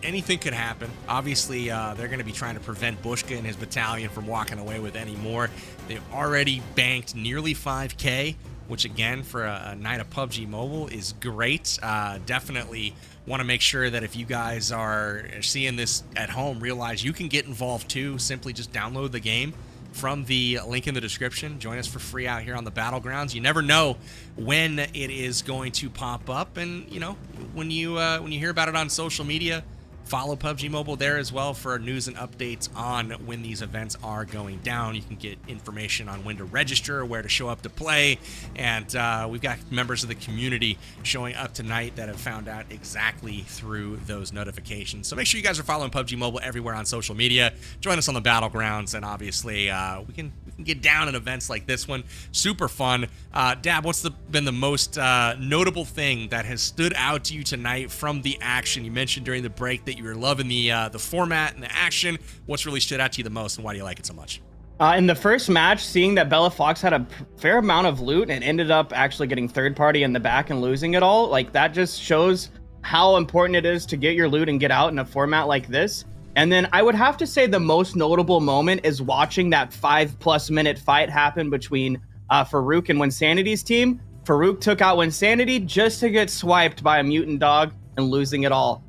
anything could happen. Obviously, they're going to be trying to prevent Bushka and his battalion from walking away with any more. They've already banked nearly 5K, which again, for a night of PUBG Mobile is great. Definitely want to make sure that if you guys are seeing this at home, realize you can get involved too. Simply just download the game from the link in the description. Join us for free out here on the Battlegrounds. You never know when it is going to pop up, and you know, when you hear about it on social media, follow PUBG Mobile there as well for news and updates on when these events are going down. You can get information on when to register, where to show up to play, and we've got members of the community showing up tonight that have found out exactly through those notifications. So make sure you guys are following PUBG Mobile everywhere on social media. Join us on the Battlegrounds, and obviously we can get down in events like this one. Super fun. Dab, what's been the most notable thing that has stood out to you tonight from the action? You mentioned during the break that you were loving the format and the action. What's really stood out to you the most, and why do you like it so much? In the first match, seeing that Bella Fox had a fair amount of loot and ended up actually getting third party in the back and losing it all, like that just shows how important it is to get your loot and get out in a format like this. And then I would have to say the most notable moment is watching that 5+ minute fight happen between Farouk and Winsanity's team. Farouk took out Winsanity just to get swiped by a mutant dog and losing it all.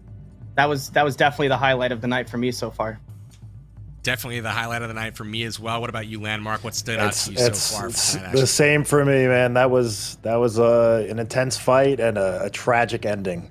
That was definitely the highlight of the night for me so far. Definitely the highlight of the night for me as well. What about you, Landmark? What stood out to you so far? It's the same for me, man. That was an intense fight and a tragic ending.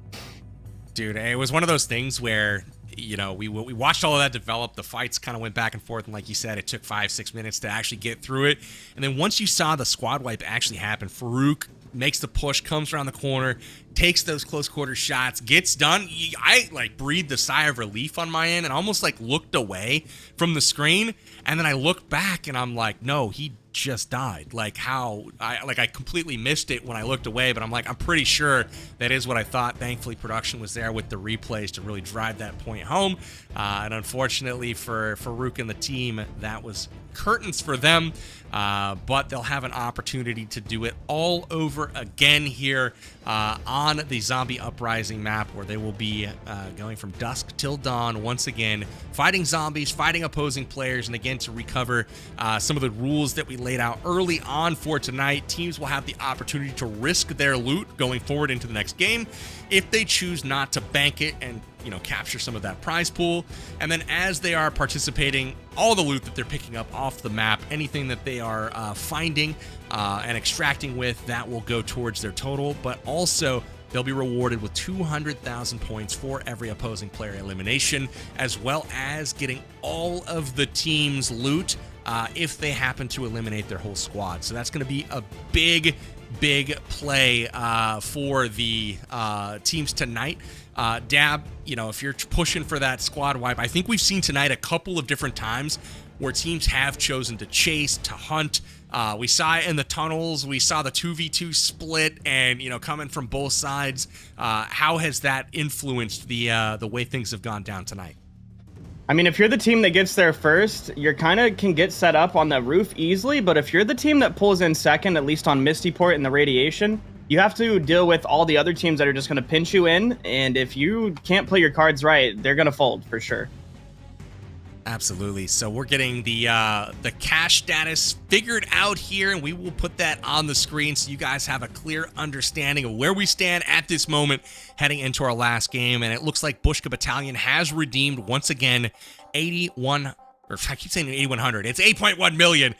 Dude, it was one of those things where, you know, we watched all of that develop. The fights kind of went back and forth, and like you said, it took 5-6 minutes to actually get through it. And then once you saw the squad wipe actually happen, Farouk makes the push, comes around the corner, takes those close quarter shots, gets done. I like breathed a sigh of relief on my end and almost like looked away from the screen. And then I looked back and I'm like, no, he just died. Like how I completely missed it when I looked away, but I'm like, I'm pretty sure that is what I thought. Thankfully, production was there with the replays to really drive that point home. And unfortunately for Farouk and the team, that was curtains for them. But they'll have an opportunity to do it all over again here on the Zombie Uprising map, where they will be going from dusk till dawn once again, fighting zombies, fighting opposing players, and again to recover some of the rules that we laid out early on for tonight. Teams will have the opportunity to risk their loot going forward into the next game if they choose not to bank it and capture some of that prize pool. And then as they are participating, all the loot that they're picking up off the map, anything that they are finding and extracting with, that will go towards their total. But also they'll be rewarded with 200,000 points for every opposing player elimination, as well as getting all of the team's loot if they happen to eliminate their whole squad. So that's going to be a big play for the teams tonight. Dab, if you're pushing for that squad wipe, I think we've seen tonight a couple of different times where teams have chosen to chase, to hunt. We saw it in the tunnels. We saw the 2v2 split and, coming from both sides. How has that influenced the way things have gone down tonight? I mean, if you're the team that gets there first, you're kind of can get set up on the roof easily. But if you're the team that pulls in second, at least on Misty Port and the radiation, you have to deal with all the other teams that are just going to pinch you in. And if you can't play your cards right, they're going to fold for sure. Absolutely. So we're getting the cash status figured out here, and we will put that on the screen so you guys have a clear understanding of where we stand at this moment heading into our last game. And it looks like Bushka Battalion has redeemed once again 81, or I keep saying 8,100. It's 8.1 million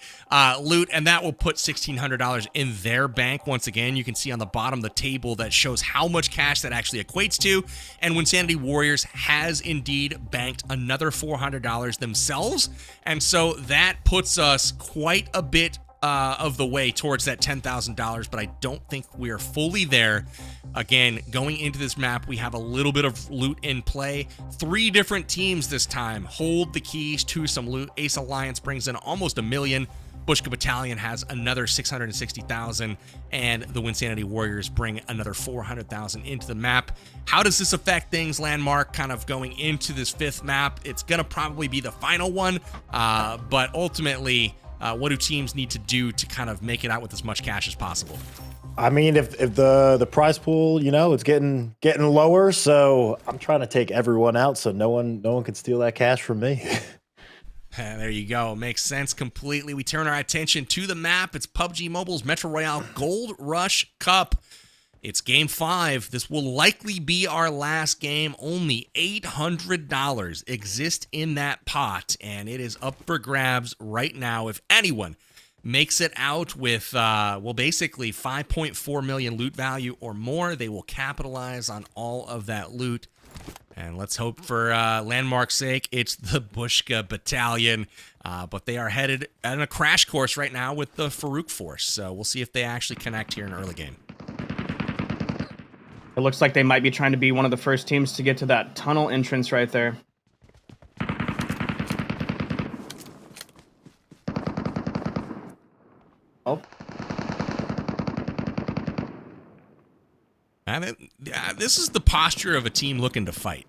loot, and that will put $1,600 in their bank. Once again, you can see on the bottom of the table that shows how much cash that actually equates to. And Winsanity Warriors has indeed banked another $400 themselves. And so that puts us quite a bit of the way towards that $10,000, but I don't think we are fully there. Again, going into this map, we have a little bit of loot in play. 3 different teams this time hold the keys to some loot. Ace Alliance brings in almost $1 million. Bushka Battalion has another 660,000, and the Winsanity Warriors bring another 400,000 into the map. How does this affect things, Landmark, kind of going into this 5th map? It's going to probably be the final one, but ultimately, what do teams need to do to kind of make it out with as much cash as possible? I mean, if the prize pool, it's getting lower, so I'm trying to take everyone out so no one can steal that cash from me. There you go. Makes sense completely. We turn our attention to the map. It's PUBG Mobile's Metro Royale Gold Rush Cup. It's game 5. This will likely be our last game. Only $800 exist in that pot, and it is up for grabs right now. If anyone makes it out with, basically 5.4 million loot value or more, they will capitalize on all of that loot. And let's hope for Landmark's sake, it's the Bushka Battalion. But they are headed on a crash course right now with the Farouk force. So we'll see if they actually connect here in early game. It looks like they might be trying to be one of the first teams to get to that tunnel entrance right there. Oh. And this is the posture of a team looking to fight.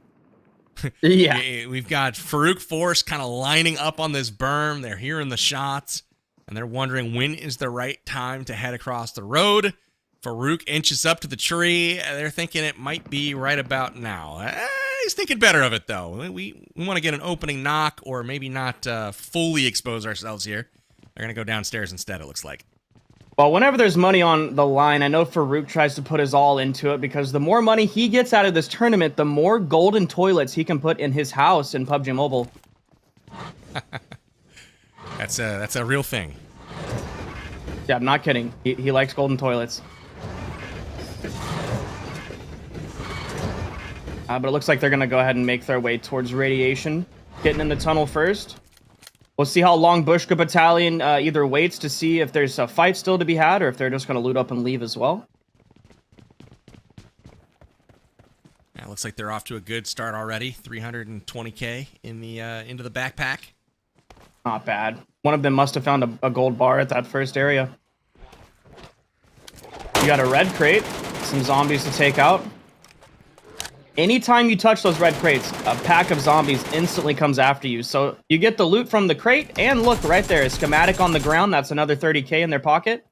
Yeah. We've got Farouk Force kind of lining up on this berm. They're hearing the shots, and they're wondering when is the right time to head across the road. Farouk inches up to the tree. They're thinking it might be right about now. He's thinking better of it, though. We want to get an opening knock or maybe not fully expose ourselves here. They're going to go downstairs instead, it looks like. Well, whenever there's money on the line, I know Farouk tries to put his all into it because the more money he gets out of this tournament, the more golden toilets he can put in his house in PUBG Mobile. That's a real thing. Yeah, I'm not kidding. He likes golden toilets. But it looks like they're going to go ahead and make their way towards radiation. Getting in the tunnel first. We'll see how long Bushka Battalion either waits to see if there's a fight still to be had or if they're just going to loot up and leave as well. looks like they're off to a good start already. 320K in the into the backpack. Not bad. One of them must have found a gold bar at that first area. You got a red crate, some zombies to take out. Anytime you touch those red crates, a pack of zombies instantly comes after you. So you get the loot from the crate, and look right there, a schematic on the ground. That's another 30K in their pocket.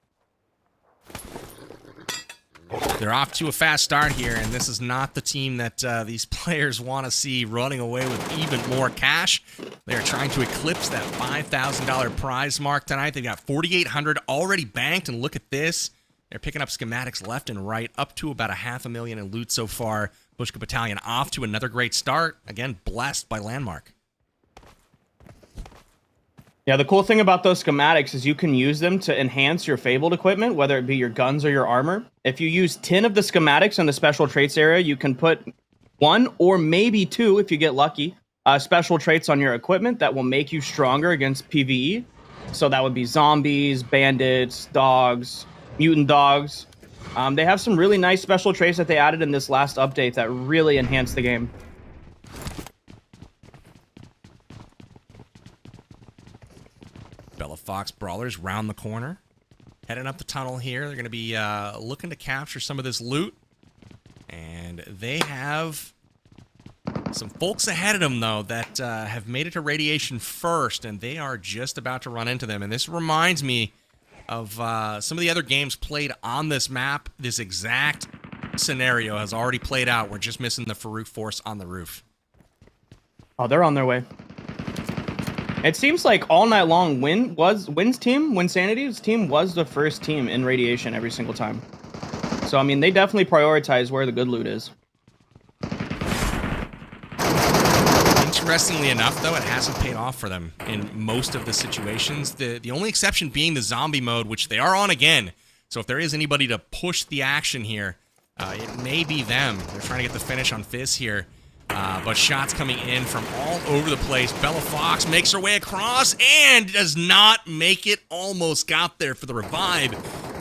They're off to a fast start here, and this is not the team that these players want to see running away with even more cash. They're trying to eclipse that $5,000 prize mark tonight. They've got 4,800 already banked, and look at this. They're picking up schematics left and right, up to about $500,000 in loot so far. Bushka Battalion off to another great start. Again, blessed by Landmark. Yeah, the cool thing about those schematics is you can use them to enhance your fabled equipment, whether it be your guns or your armor. If you use 10 of the schematics in the special traits area, you can put 1 or maybe 2, if you get lucky, special traits on your equipment that will make you stronger against PvE. So that would be zombies, bandits, dogs, mutant dogs. They have some really nice special traits that they added in this last update that really enhanced the game. Bella Fox Brawlers round the corner. Heading up the tunnel here. They're going to be looking to capture some of this loot. And they have some folks ahead of them, though, that have made it to radiation first. And they are just about to run into them. And this reminds me of some of the other games played on this map. This exact scenario has already played out. We're just missing the Farouk force on the roof. Oh, they're on their way. It seems like all night long, Winsanity's team was the first team in radiation every single time. So, I mean, they definitely prioritize where the good loot is. Interestingly enough, though, it hasn't paid off for them in most of the situations. The only exception being the zombie mode, which they are on again. So if there is anybody to push the action here, it may be them. They're trying to get the finish on Fizz here. But shots coming in from all over the place. Bella Fox makes her way across and does not make it. Almost got there for the revive.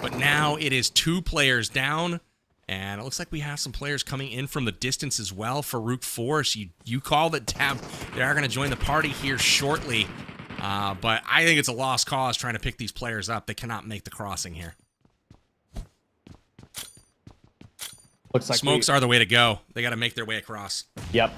But now it is 2 players down. And it looks like we have some players coming in from the distance as well. Farouk Force, you called it, Tab. They are going to join the party here shortly. But I think it's a lost cause trying to pick these players up. They cannot make the crossing here. Looks like Smokes are the way to go. They got to make their way across. Yep.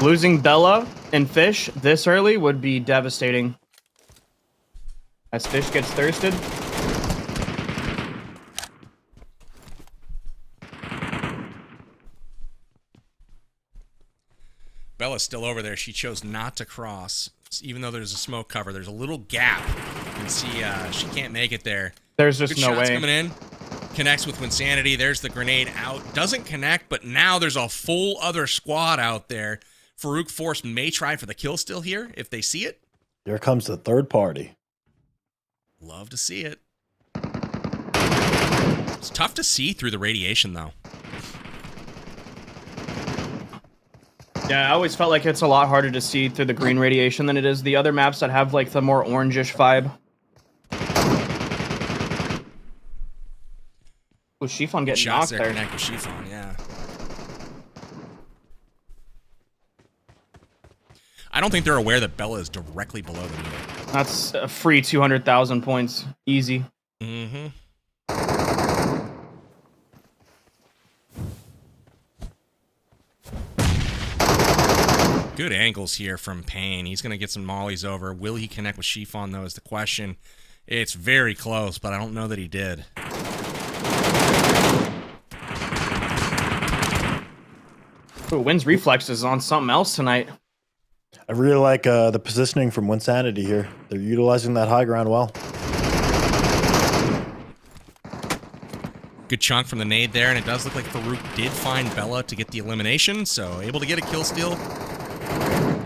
Losing Bella and Fish this early would be devastating. As Fish gets thirsted. Bella's still over there. She chose not to cross. Even though there's a smoke cover, there's a little gap. You can see she can't make it there. There's just Good no shots way. Coming in. Connects with Winsanity. There's the grenade out. Doesn't connect, but now there's a full other squad out there. Farouk Force may try for the kill still here if they see it. Here comes the third party. Love to see it. It's tough to see through the radiation, though. Yeah, I always felt like it's a lot harder to see through the green radiation than it is the other maps that have like the more orangish vibe. Was Chiffon getting Shots knocked there there? connect with Chiffon, yeah. I don't think they're aware that Bella is directly below them either. That's a free 200,000 points. Easy. Mm-hmm. Good angles here from Payne. He's going to get some mollies over. Will he connect with Chiffon, though, is the question. It's very close, but I don't know that he did. Ooh, Wynn's reflexes on something else tonight. I really like the positioning from Winsanity here. They're utilizing that high ground well. Good chunk from the nade there, and it does look like Farouk did find Bella to get the elimination, so able to get a kill steal.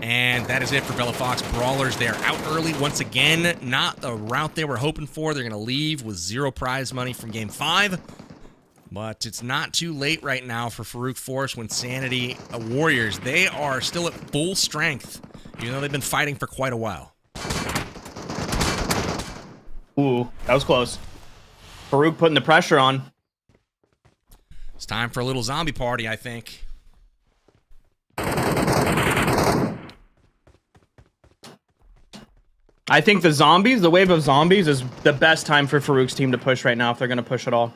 And that is it for Bella Fox Brawlers. They are out early once again. Not the route they were hoping for. They're going to leave with 0 prize money from Game 5. But it's not too late right now for Farouk Force Winsanity Warriors. They are still at full strength, even though they've been fighting for quite a while. Ooh, that was close. Farouk putting the pressure on. It's time for a little zombie party, I think. I think the wave of zombies is the best time for Farouk's team to push right now if they're going to push at all.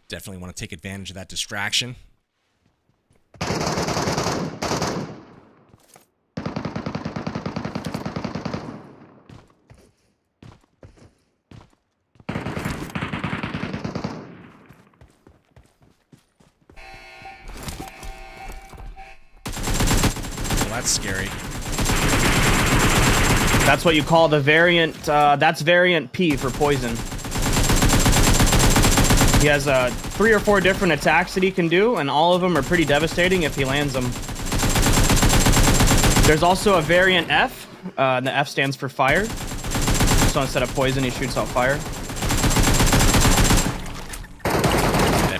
Definitely want to take advantage of that distraction. That's scary. That's what you call the variant. That's variant P for poison. He has 3 or 4 different attacks that he can do, and all of them are pretty devastating if he lands them. There's also a variant F. And the F stands for fire. So instead of poison, he shoots out fire.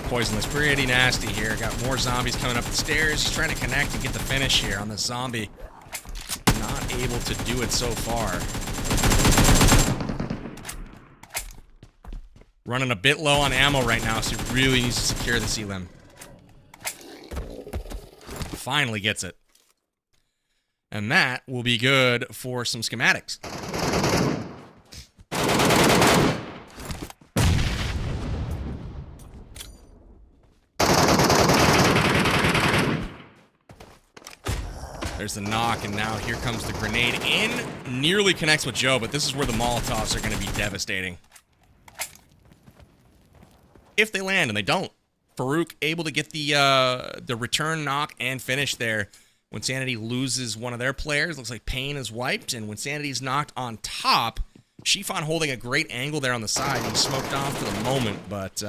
Poison is pretty nasty here. Got more zombies coming up the stairs. He's trying to connect and get the finish here on this zombie. Not able to do it so far. Running a bit low on ammo right now, so he really needs to secure the C-Lim. Finally gets it. And that will be good for some schematics. There's the knock, and now here comes the grenade in. Nearly connects with Joe, but this is where the Molotovs are going to be devastating. If they land, and they don't. Farouk able to get the return knock and finish there. When Sanity loses one of their players, looks like Pain is wiped, and when Sanity's knocked on top, Shifan holding a great angle there on the side. He's smoked off for the moment, but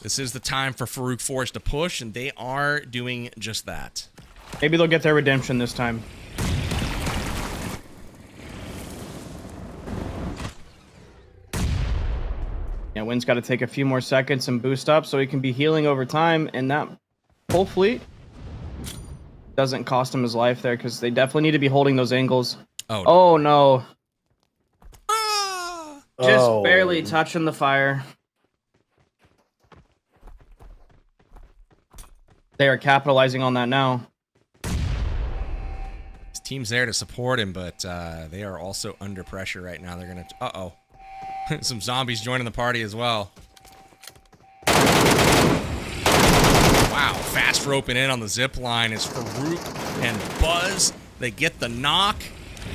this is the time for Farouk Force to push, and they are doing just that. Maybe they'll get their redemption this time. Yeah, Wynn's got to take a few more seconds and boost up so he can be healing over time, and that hopefully doesn't cost him his life there, because they definitely need to be holding those angles. Oh no. Just barely touching the fire. They are capitalizing on that now. His team's there to support him, but they are also under pressure right now. They're going to... Uh-oh. Some zombies joining the party as well. Wow, fast roping in on the zip line is Farouk and Buzz. They get the knock,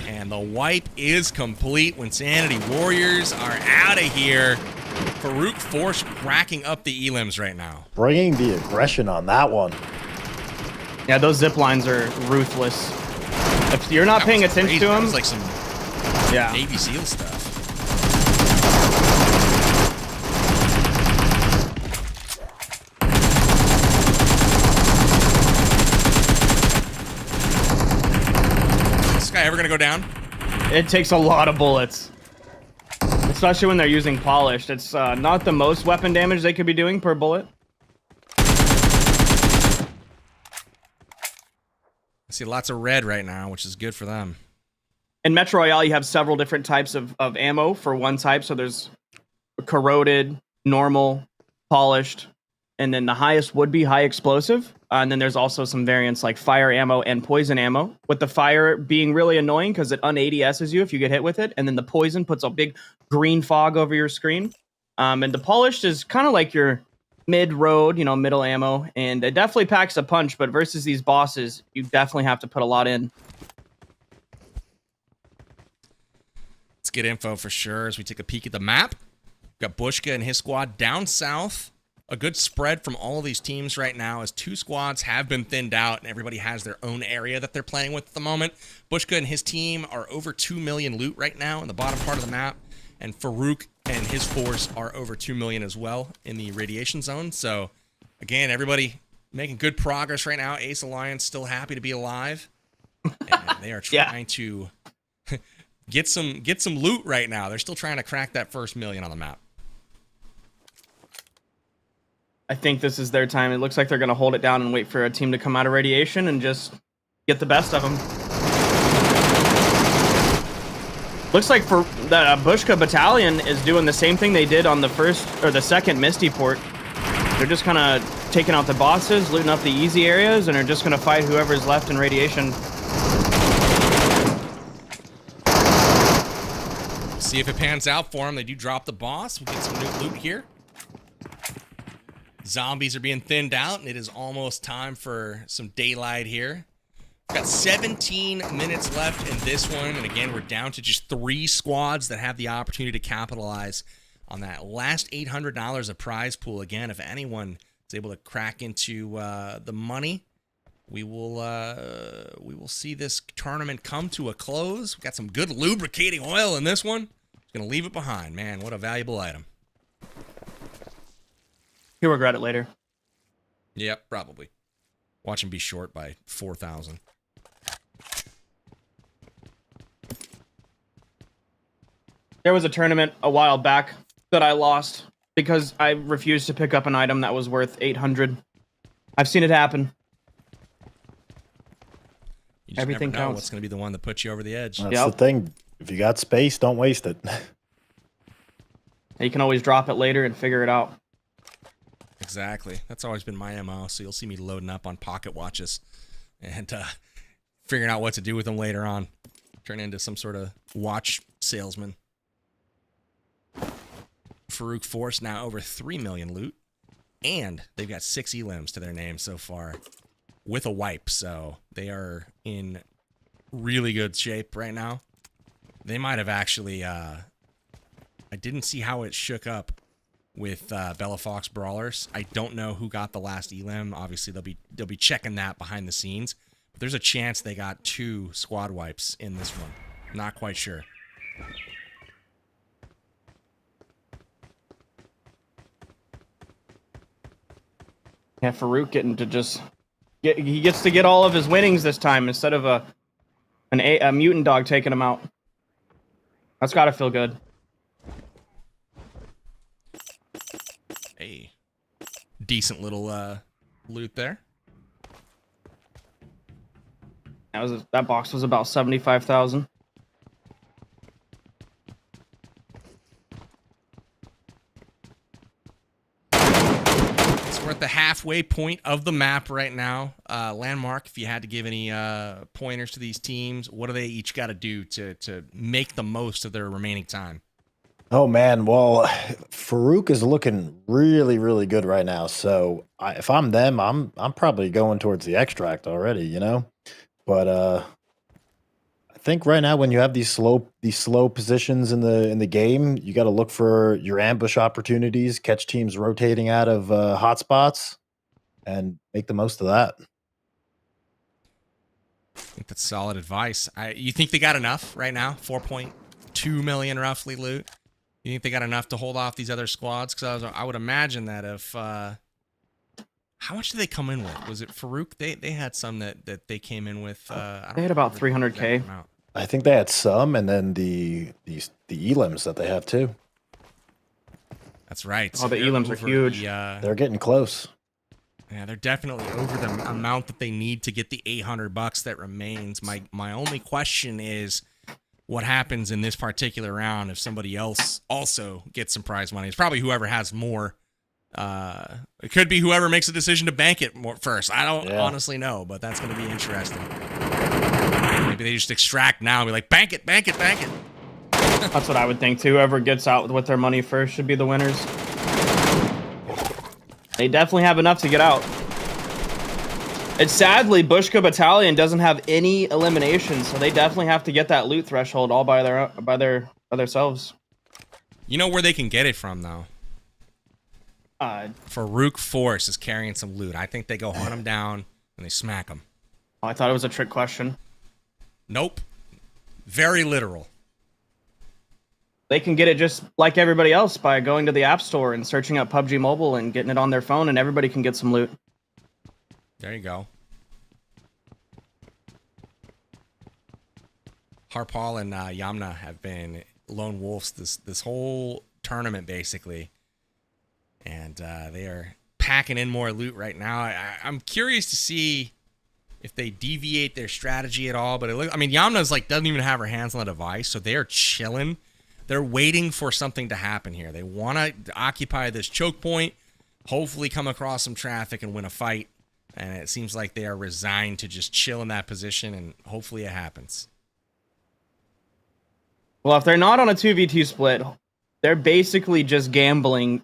and the wipe is complete when Sanity Warriors are out of here. Farouk Force racking up the elims right now. Bringing the aggression on that one. Yeah, those zip lines are ruthless. If you're not paying attention to them... That was like some Navy SEAL stuff. Is this guy ever going to go down? It takes a lot of bullets. Especially when they're using polished. It's not the most weapon damage they could be doing per bullet. I see lots of red right now, which is good for them. In Metro Royale, you have several different types of ammo for one type. So there's corroded, normal, polished, and then the highest would be high explosive. And then there's also some variants like fire ammo and poison ammo, with the fire being really annoying because it un-ADSs you if you get hit with it. And then the poison puts a big green fog over your screen. And the polished is kind of like your mid-road, middle ammo. And it definitely packs a punch, but versus these bosses, you definitely have to put a lot in. Let's get info for sure as we take a peek at the map. Got Bushka and his squad down south. A good spread from all of these teams right now, as 2 squads have been thinned out and everybody has their own area that they're playing with at the moment. Bushka and his team are over 2 million loot right now in the bottom part of the map, and Farouk and his force are over 2 million as well in the radiation zone. So again, everybody making good progress right now. Ace Alliance still happy to be alive, and they are trying to get some loot right now. They're still trying to crack that first million on the map. I think this is their time. It looks like they're going to hold it down and wait for a team to come out of radiation and just get the best of them. Looks like for the Bushka Battalion is doing the same thing they did on the first or the second Misty port. They're just kind of taking out the bosses, looting up the easy areas, and are just going to fight whoever's left in radiation. See if it pans out for them. They do drop the boss. We'll get some new loot here. Zombies are being thinned out, and it is almost time for some daylight here. We've got 17 minutes left in this one, and again, we're down to just 3 squads that have the opportunity to capitalize on that last $800 of prize pool. Again, if anyone is able to crack into the money, we will see this tournament come to a close. We've got some good lubricating oil in this one. Gonna leave it behind, man. What a valuable item. You'll regret it later. Yep, probably. Watch him be short by 4,000. There was a tournament a while back that I lost because I refused to pick up an item that was worth 800. I've seen it happen. You just Everything never know counts. what's going to be the one that puts you over the edge. That's the thing. If you got space, don't waste it. You can always drop it later and figure it out. Exactly. That's always been my MO, so you'll see me loading up on pocket watches and figuring out what to do with them later on. Turn into some sort of watch salesman. Farouk Force now over 3 million loot, and they've got 6 elims to their name so far with a wipe, so they are in really good shape right now. They might have actually I didn't see how it shook up with Bella Fox Brawlers. I don't know who got the last elim. Obviously they'll be checking that behind the scenes, but there's a chance they got 2 squad wipes in this one. Not quite sure. Yeah, Farouk getting to just he gets to get all of his winnings this time instead of a mutant dog taking him out. That's gotta feel good. Hey, decent little loot there. That box was about 75,000. We're at the halfway point of the map right now. Landmark, if you had to give any pointers to these teams, what do they each got to do to make the most of their remaining time? Oh man, well, Farouk is looking really, really good right now. So if I'm them, I'm probably going towards the extract already, you know. But I think right now when you have these slow positions in the game, you got to look for your ambush opportunities, catch teams rotating out of hotspots, and make the most of that. I think that's solid advice. You think they got enough right now? 4.2 million roughly loot. You think they got enough to hold off these other squads? Because I would imagine that if how much did they come in with? Was it Farouk? They had some that they came in with. They had about 300K. I think they had some, and then the elims that they have too. That's right. Oh, the elims are huge. They're getting close. Yeah, they're definitely over the amount that they need to get the $800 that remains. My only question is, what happens in this particular round if somebody else also gets some prize money? It's probably whoever has more. It could be whoever makes a decision to bank it more first. I don't honestly know, but that's going to be interesting. Maybe they just extract now and be like, bank it, bank it, bank it. That's what I would think too. Whoever gets out with their money first should be the winners. They definitely have enough to get out. And sadly, Bushka Battalion doesn't have any eliminations, so they definitely have to get that loot threshold all by themselves. You know where they can get it from, though? Farouk Force is carrying some loot. I think they go hunt them down and they smack them. Oh, I thought it was a trick question. Nope. Very literal. They can get it just like everybody else by going to the App Store and searching up PUBG Mobile and getting it on their phone, and everybody can get some loot. There you go. Harpal and Yamna have been lone wolves this whole tournament, basically. And they are packing in more loot right now. I'm curious to see if they deviate their strategy at all. But I mean, Yamna's like doesn't even have her hands on the device, so they're chilling. They're waiting for something to happen here. They want to occupy this choke point, hopefully come across some traffic and win a fight. And it seems like they are resigned to just chill in that position, and hopefully it happens. Well, if they're not on a 2v2 split, they're basically just gambling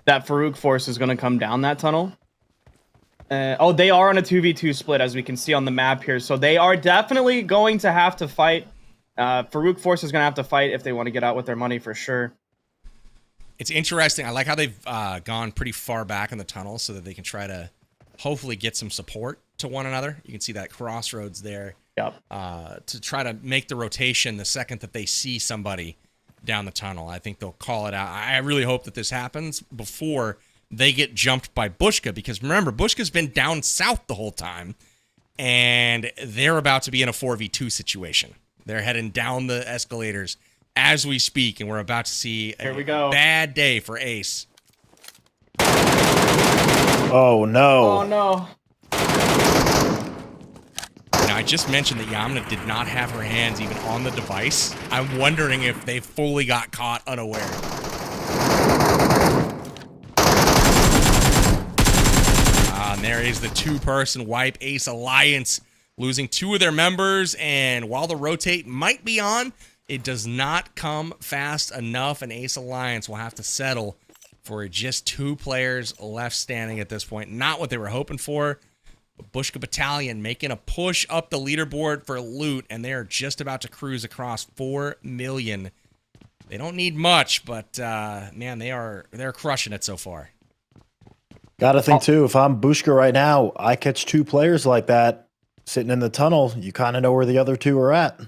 that Farouk Force is going to come down that tunnel. Oh, they are on a 2v2 split, as we can see on the map here. So they are definitely going to have to fight. Farouk Force is going to have to fight if they want to get out with their money for sure. It's interesting. I like how they've gone pretty far back in the tunnel so that they can try to hopefully get some support to one another. You can see that crossroads there. Yep. To try to make the rotation the second that they see somebody down the tunnel. I think they'll call it out. I really hope that this happens before they get jumped by Bushka, because remember, Bushka's been down south the whole time, and they're about to be in a 4v2 situation. They're heading down the escalators as we speak, and we're about to see Here we go. Bad day for Ace. Oh, no. Oh, no. Now, I just mentioned that Yamna did not have her hands even on the device. I'm wondering if they fully got caught unaware. And there is the two-person wipe. Ace Alliance losing 2 of their members, and while the rotate might be on, it does not come fast enough, and Ace Alliance will have to settle for just 2 players left standing at this point. Not what they were hoping for. Bushka Battalion making a push up the leaderboard for loot, and they're just about to cruise across 4 million. They don't need much, but man, they're crushing it so far. Gotta think too, if I'm Bushka right now, I catch 2 players like that sitting in the tunnel, you kind of know where the other 2 are at.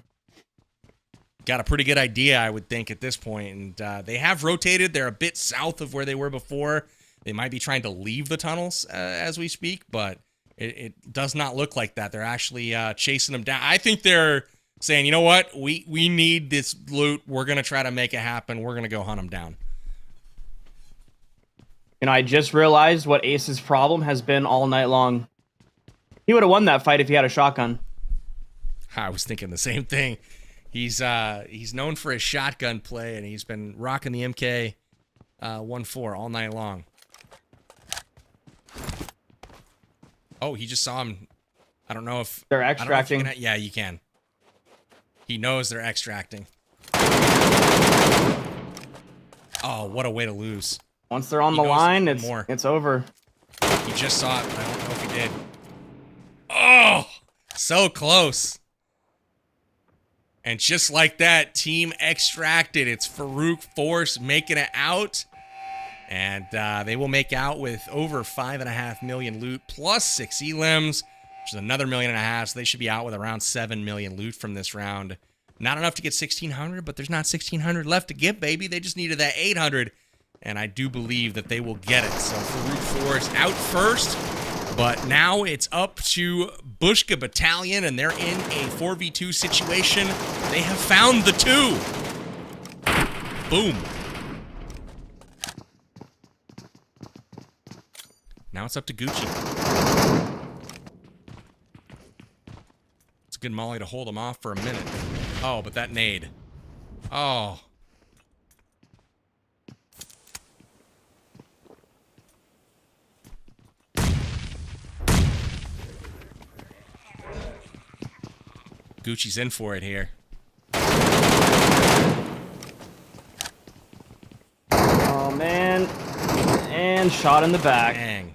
Got a pretty good idea, I would think, at this point. And they have rotated. They're a bit south of where they were before. They might be trying to leave the tunnels as we speak, but it does not look like that. They're actually chasing them down. I think they're saying, you know what? We need this loot. We're going to try to make it happen. We're going to go hunt them down. You know, I just realized what Ace's problem has been all night long. He would have won that fight if he had a shotgun. I was thinking the same thing. He's known for his shotgun play, and he's been rocking the MK 1-4 all night long. Oh, he just saw him. I don't know if they're extracting. Yeah, you can. He knows they're extracting. Oh, what a way to lose. Once they're on the line, it's over. He just saw it, but I don't know if he did. Oh, so close. And just like that, team extracted. It's Farouk Force making it out. And they will make out with over 5.5 million loot plus 6 elims, which is another 1.5 million. So they should be out with around 7 million loot from this round. Not enough to get 1,600, but there's not 1,600 left to give, baby. They just needed that 800. And I do believe that they will get it. So Farouk Force out first. But now it's up to Bushka Battalion, and they're in a 4v2 situation. They have found the 2. Boom. Now it's up to Gucci. It's a good molly to hold him off for a minute. Oh, but that nade. Oh. Gucci's in for it here. Oh, man. And shot in the back. Dang.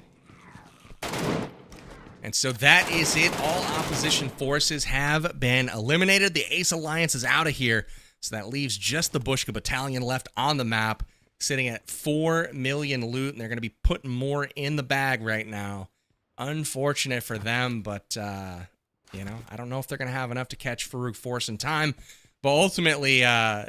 And so that is it. All opposition forces have been eliminated. The Ace Alliance is out of here. So that leaves just the Bushka Battalion left on the map, sitting at 4 million loot. And they're going to be putting more in the bag right now. Unfortunate for them, but... you know, I don't know if they're going to have enough to catch Farouk Force in time. But ultimately, I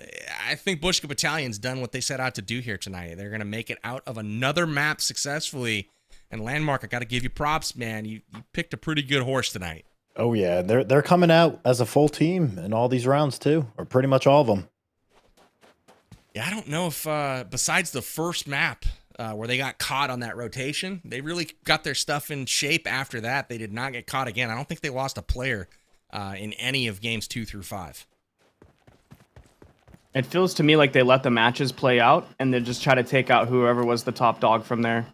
think Bushka Battalion's done what they set out to do here tonight. They're going to make it out of another map successfully. And Landmark, I got to give you props, man. You picked a pretty good horse tonight. Oh, yeah. They're coming out as a full team in all these rounds, too. Or pretty much all of them. Yeah, I don't know if, besides the first map, where they got caught on that rotation. They really got their stuff in shape after that. They did not get caught again. I don't think they lost a player in any of games 2 through 5. It feels to me like they let the matches play out and they just try to take out whoever was the top dog from there.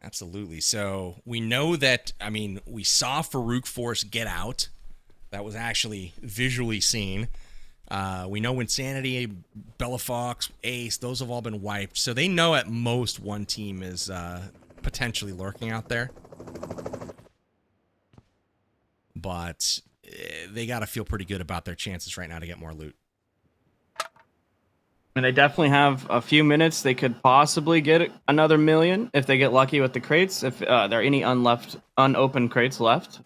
Absolutely. So we know that, I mean, we saw Farouk Force get out. That was actually visually seen. We know Insanity, Bella Fox, Ace, those have all been wiped. So they know at most one team is potentially lurking out there. But they got to feel pretty good about their chances right now to get more loot. And they definitely have a few minutes. They could possibly get another million if they get lucky with the crates, if there are any unopened crates left.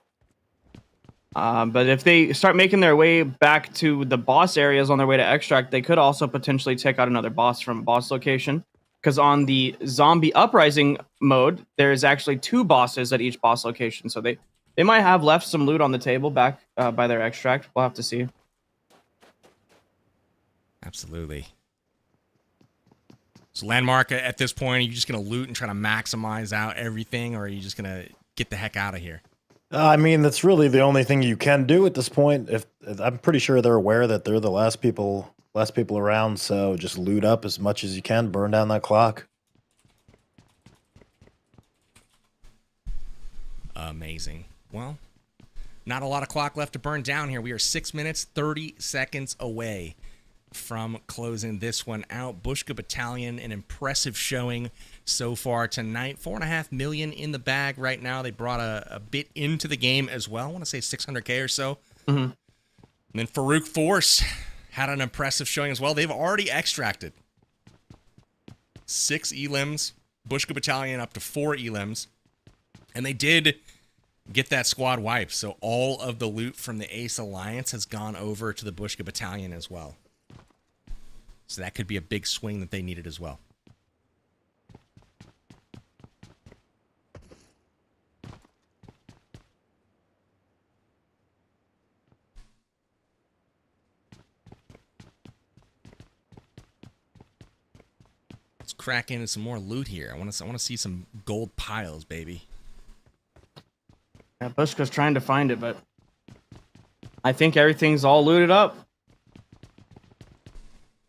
But if they start making their way back to the boss areas on their way to extract, they could also potentially take out another boss from a boss location. Because on the Zombie Uprising mode, there's actually 2 bosses at each boss location. So they might have left some loot on the table back by their extract. We'll have to see. Absolutely. So Landmark, at this point, are you just going to loot and try to maximize out everything, or are you just going to get the heck out of here? I mean, that's really the only thing you can do at this point. If I'm pretty sure they're aware that they're the last people around, so just loot up as much as you can, burn down that clock. Amazing. Well, not a lot of clock left to burn down here. We are 6 minutes, 30 seconds away from closing this one out. Bushka Battalion, an impressive showing so far tonight. 4.5 million in the bag right now. They brought a bit into the game as well. I want to say 600K or so. Mm-hmm. And then Farouk Force had an impressive showing as well. They've already extracted 6 elims. Bushka Battalion up to 4 elims. And they did get that squad wipe. So all of the loot from the Ace Alliance has gone over to the Bushka Battalion as well. So that could be a big swing that they needed as well. Let's crack into some more loot here. I want to see some gold piles, baby. Yeah, Bushka's trying to find it, but I think everything's all looted up.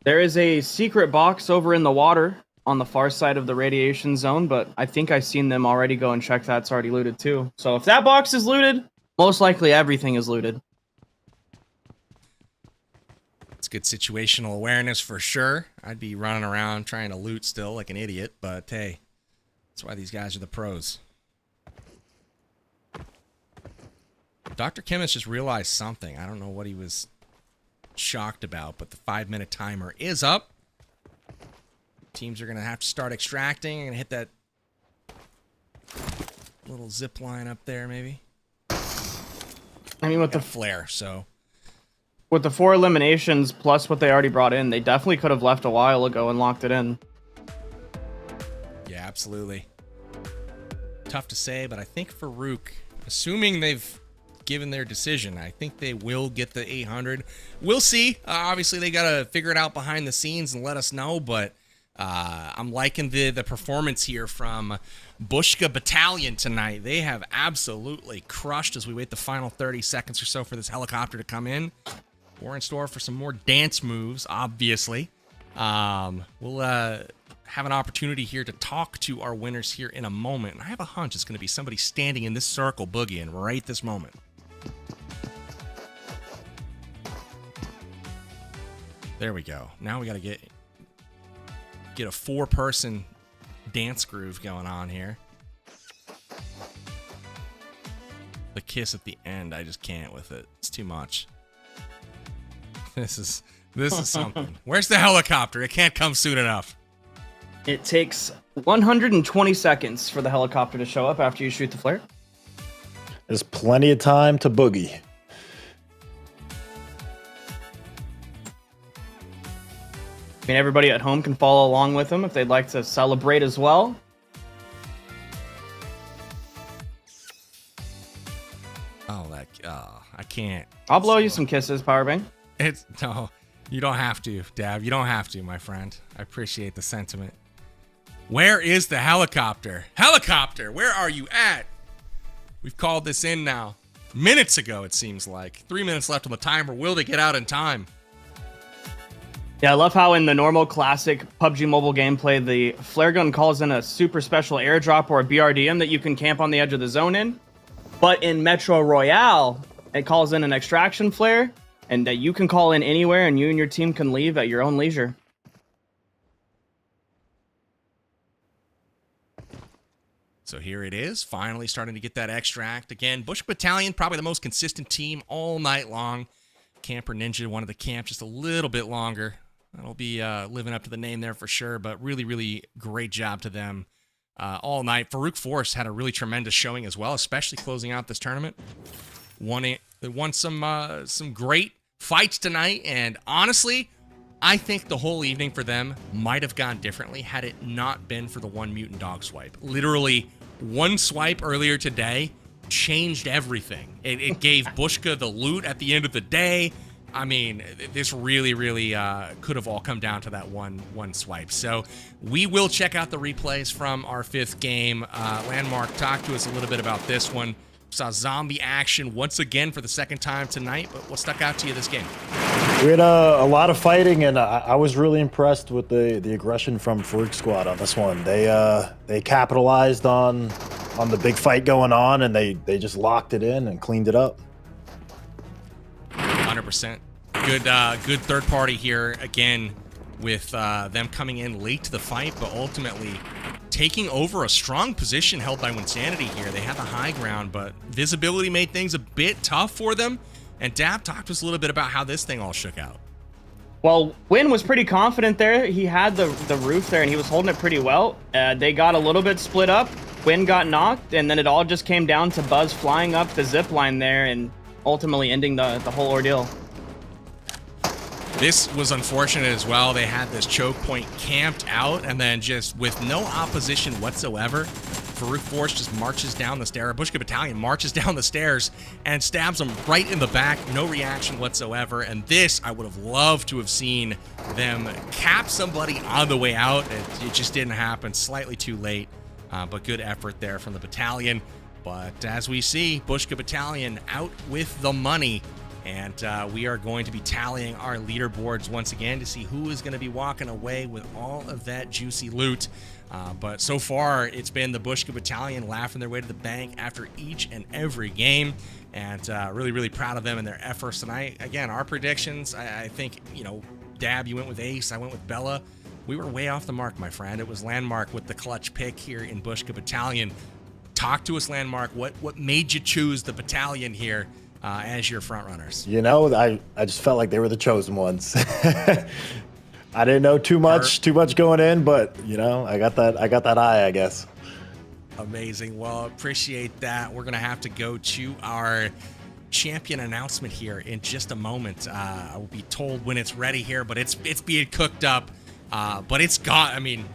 There is a secret box over in the water on the far side of the radiation zone, but I think I've seen them already go and check that's already looted too. So if that box is looted, most likely everything is looted. It's good situational awareness for sure. I'd be running around trying to loot still like an idiot, but hey, that's why these guys are the pros. Dr. Chemist just realized something. I don't know what he was shocked about, but the 5-minute timer is up. Teams are going to have to start extracting. I'm going to hit that little zip line up there, maybe. I mean, with the flare, so with the 4 eliminations plus what they already brought in, they definitely could have left a while ago and locked it in. Yeah, absolutely. Tough to say, but I think Farouk, assuming they've given their decision, I think they will get the 800. We'll see. Obviously, they got to figure it out behind the scenes and let us know, but I'm liking the performance here from Bushka Battalion tonight. They have absolutely crushed as we wait the final 30 seconds or so for this helicopter to come in. We're in store for some more dance moves, obviously. We'll have an opportunity here to talk to our winners here in a moment. And I have a hunch it's going to be somebody standing in this circle boogieing right this moment. There we go. Now we got to get a 4-person dance groove going on here. The kiss at the end, I just can't with it. It's too much. This is something. Where's the helicopter? It can't come soon enough. It takes 120 seconds for the helicopter to show up after you shoot the flare. There's plenty of time to boogie. I mean, everybody at home can follow along with them if they'd like to celebrate as well. Oh, I can't. I'll blow you some kisses, Powerbank. No, You don't have to, Dab. You don't have to, my friend. I appreciate the sentiment. Where is the helicopter? Helicopter, where are you at? We've called this in now. Minutes ago, it seems like. 3 minutes left on the timer. Will they get out in time? Yeah, I love how in the normal classic PUBG Mobile gameplay, the flare gun calls in a super special airdrop or a BRDM that you can camp on the edge of the zone in. But in Metro Royale, it calls in an extraction flare, and that you can call in anywhere, and you and your team can leave at your own leisure. So here it is, finally starting to get that extract. Again, Bush Battalion, probably the most consistent team all night long. Camper Ninja wanted to camp just a little bit longer. That'll be living up to the name there for sure, but really, really great job to them all night. Farouk Force had a really tremendous showing as well, especially closing out this tournament. Won some great fights tonight, and honestly, I think the whole evening for them might have gone differently had it not been for the one mutant dog swipe. Literally, one swipe earlier today changed everything. It gave Bushka the loot at the end of the day. I mean, this really, really could have all come down to that one swipe. So we will check out the replays from our fifth game. Landmark, talk to us a little bit about this one. Saw zombie action once again for the second time tonight, but what stuck out to you this game? We had a lot of fighting, and I was really impressed with the aggression from Farouk squad on this one. They capitalized on the big fight going on, and they just locked it in and cleaned it up. 100%. Good third party here again with them coming in late to the fight, but ultimately taking over a strong position held by Winsanity here. They had the high ground, but visibility made things a bit tough for them. And Dab, talk to us a little bit about how this thing all shook out. Well, Win was pretty confident there. He had the roof there, and he was holding it pretty well. They got a little bit split up. Win got knocked, and then it all just came down to Buzz flying up the zip line there and ultimately ending the whole ordeal. This was unfortunate as well. They had this choke point camped out, and then just with no opposition whatsoever, Farouk Force just marches down the stairs. Bushka Battalion marches down the stairs and stabs him right in the back. No reaction whatsoever. And this, I would have loved to have seen them cap somebody on the way out. It just didn't happen. Slightly too late, but good effort there from the battalion. But as we see, Bushka Battalion out with the money. And we are going to be tallying our leaderboards once again to see who is going to be walking away with all of that juicy loot. But so far, it's been the Bushka Battalion laughing their way to the bank after each and every game. And really, really proud of them and their efforts tonight. Again, our predictions, I think, Dab, you went with Ace, I went with Bella. We were way off the mark, my friend. It was Landmark with the clutch pick here in Bushka Battalion. Talk to us, Landmark. What made you choose the battalion here as your front runners? I just felt like they were the chosen ones. I didn't know too much going in, but I got that eye, I guess. Amazing. Well, appreciate that. We're gonna have to go to our champion announcement here in just a moment. I will be told when it's ready here, but it's being cooked up. But it's gotta be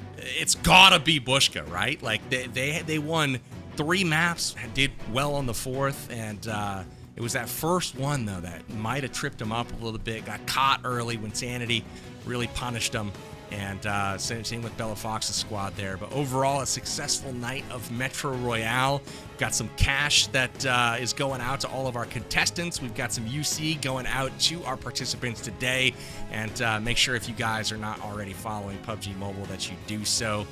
Bushka, right? Like they won 3 maps, did well on the 4th, and it was that first one, though, that might have tripped him up a little bit. Got caught early when Sanity really punished him. And same with Bella Fox's squad there. But overall, a successful night of Metro Royale. Got some cash that is going out to all of our contestants. We've got some UC going out to our participants today. And make sure if you guys are not already following PUBG Mobile that you do so.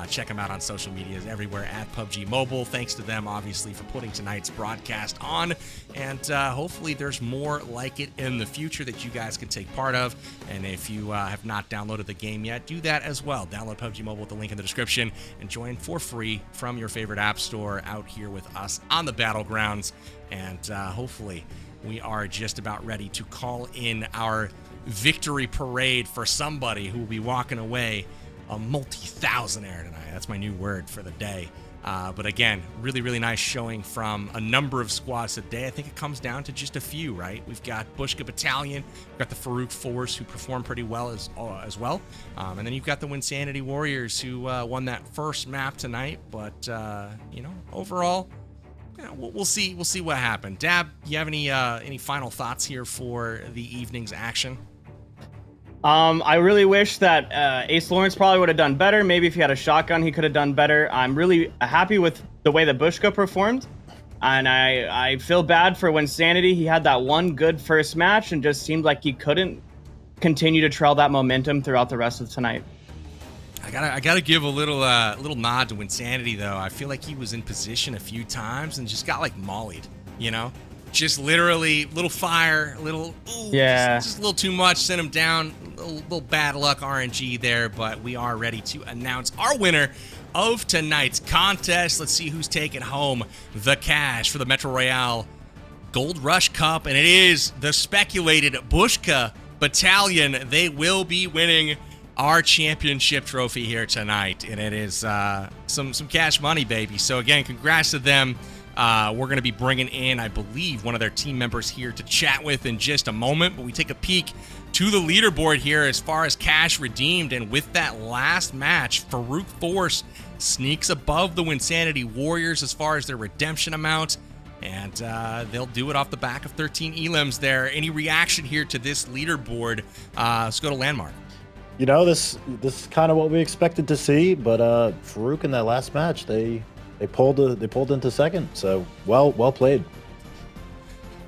Check them out on social medias everywhere at PUBG Mobile. Thanks to them, obviously, for putting tonight's broadcast on. And hopefully there's more like it in the future that you guys can take part of. And if you have not downloaded the game yet, do that as well. Download PUBG Mobile with the link in the description and join for free from your favorite app store out here with us on the battlegrounds. And hopefully we are just about ready to call in our victory parade for somebody who will be walking away a multi-thousandaire tonight. That's my new word for the day. But again, really, really nice showing from a number of squads today. I think it comes down to just a few, right? We've got Bushka Battalion, we've got the Farouk Force, who performed pretty well as well. And then you've got the Winsanity Warriors, who won that first map tonight. But, overall, we'll see what happened. Dab, you have any final thoughts here for the evening's action? I really wish that Ace Lawrence probably would have done better. Maybe if he had a shotgun, he could have done better. I'm really happy with the way that Bushka performed. And I feel bad for Winsanity. He had that one good first match and just seemed like he couldn't continue to trail that momentum throughout the rest of tonight. I gotta give a little nod to Winsanity though. I feel like he was in position a few times and just got like mollied, you know? Just literally little fire, little just a little too much, sent him down. A little bad luck RNG there, but we are ready to announce our winner of tonight's contest. Let's see who's taking home the cash for the Metro Royale Gold Rush Cup, and it is the speculated Bushka Battalion. They will be winning our championship trophy here tonight, and it is some cash money, baby. So again, congrats to them. We're going to be bringing in, I believe, one of their team members here to chat with in just a moment, but we take a peek to the leaderboard here as far as cash redeemed, and with that last match, Farouk Force sneaks above the Winsanity Warriors as far as their redemption amount, and they'll do it off the back of 13 elims there. Any reaction here to this leaderboard? Let's go to Landmark. You know, this is kind of what we expected to see, but Farouk in that last match, they pulled into second. So well played.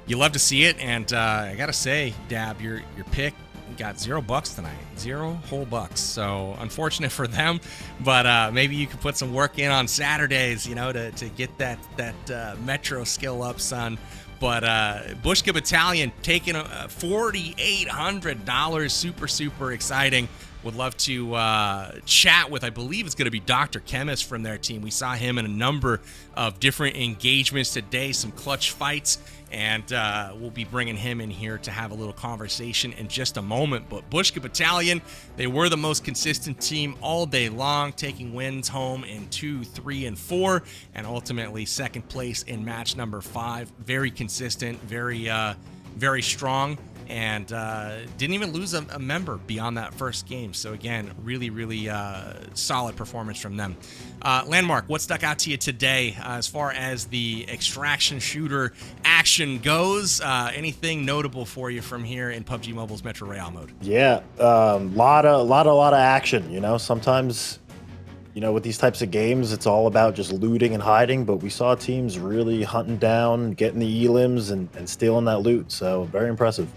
You love to see it, and I gotta say, Dab, your pick got $0 tonight, 0 whole bucks. So unfortunate for them, but maybe you could put some work in on Saturdays, you know, to get that Metro skill up, son. But Bushka Battalion taking $4,800, super exciting. Would love to chat with, I believe it's going to be Dr. Chemist from their team. We saw him in a number of different engagements today, some clutch fights, and we'll be bringing him in here to have a little conversation in just a moment. But Bushka Battalion, they were the most consistent team all day long, taking wins home in 2, 3, and 4, and ultimately second place in match number 5. Very consistent, very strong, and didn't even lose a member beyond that first game. So again, really solid performance from them. Landmark, what stuck out to you today as far as the extraction shooter action goes? Anything notable for you from here in PUBG Mobile's Metro Royale mode? Yeah, lot of action. You know, sometimes, you know, with these types of games, it's all about just looting and hiding, but we saw teams really hunting down, getting the elims and stealing that loot. So very impressive.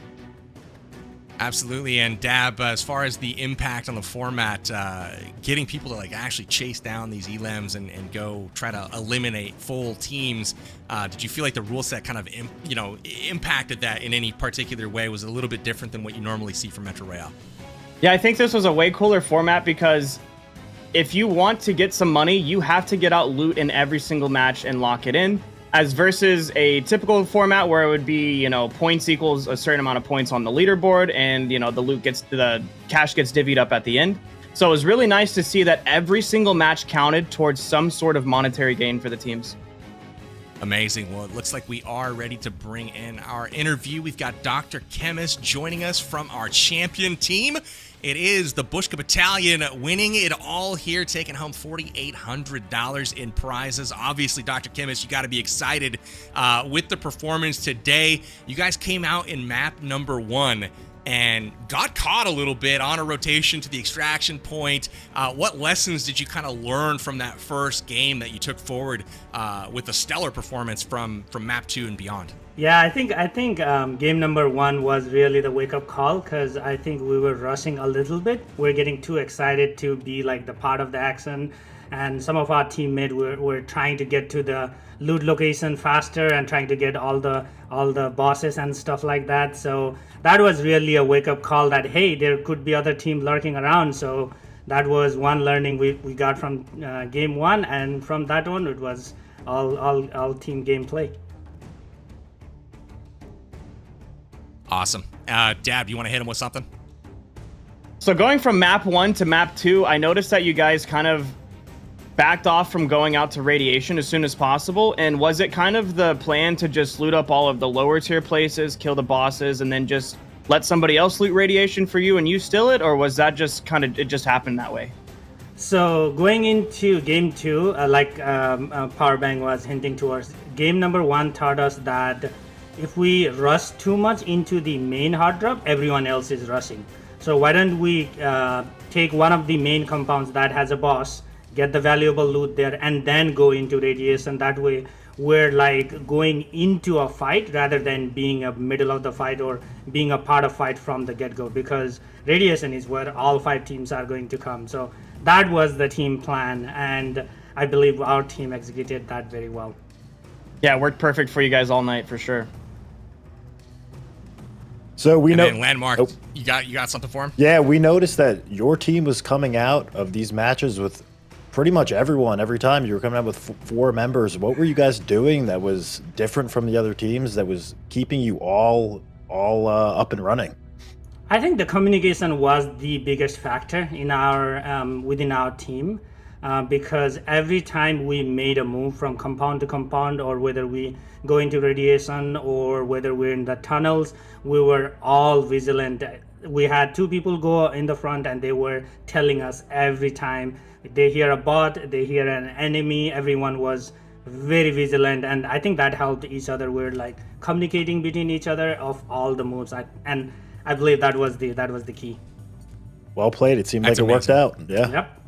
Absolutely. And Dab, as far as the impact on the format, getting people to like actually chase down these elims and go try to eliminate full teams, did you feel like the rule set kind of impacted that in any particular way? Was it a little bit different than what you normally see from Metro Royale? Yeah, I think this was a way cooler format because if you want to get some money, you have to get out loot in every single match and lock it in. As versus a typical format where it would be, you know, points equals a certain amount of points on the leaderboard, and you know the cash gets divvied up at the end. So it was really nice to see that every single match counted towards some sort of monetary gain for the teams. Amazing. Well, it looks like we are ready to bring in our interview. We've got Dr. Chemist joining us from our champion team. It is the Bushka Battalion winning it all here, taking home $4,800 in prizes. Obviously, Dr. Chemist, you got to be excited with the performance today. You guys came out in map number 1 and got caught a little bit on a rotation to the extraction point. What lessons did you kind of learn from that first game that you took forward with a stellar performance from map 2 and beyond? Yeah, I think game number 1 was really the wake-up call, because I think we were rushing a little bit. We're getting too excited to be like the part of the action, and some of our teammates were trying to get to the loot location faster and trying to get all the bosses and stuff like that. So that was really a wake-up call that, hey, there could be other teams lurking around. So that was one learning we got from game 1, and from that on it was all team gameplay. Awesome. Dab, you want to hit him with something? So going from map 1 to map 2, I noticed that you guys kind of backed off from going out to radiation as soon as possible. And was it kind of the plan to just loot up all of the lower tier places, kill the bosses, and then just let somebody else loot radiation for you and you steal it? Or was that just kind of, it just happened that way? So going into game 2, like Powerbang was hinting towards, game number 1 taught us that if we rush too much into the main hard drop, everyone else is rushing. So why don't we take one of the main compounds that has a boss, get the valuable loot there, and then go into radiation. That way we're like going into a fight rather than being a middle of the fight or being a part of fight from the get-go, because radiation is where all 5 teams are going to come. So that was the team plan, and I believe our team executed that very well. Yeah, it worked perfect for you guys all night for sure. So we know Landmark, Oh. you got something for him? Yeah, we noticed that your team was coming out of these matches with pretty much everyone. Every time you were coming out with 4 members. What were you guys doing that was different from the other teams that was keeping you all up and running? I think the communication was the biggest factor in our within our team, because every time we made a move from compound to compound, or whether we go into radiation or whether we're in the tunnels, we were all vigilant. We had 2 people go in the front, and they were telling us every time they hear a bot, they hear an enemy, everyone was very vigilant, and I think that helped each other. We're like communicating between each other of all the moves, and I believe that was the key. Well played. It seemed That's like it worked out. Yeah. Yep.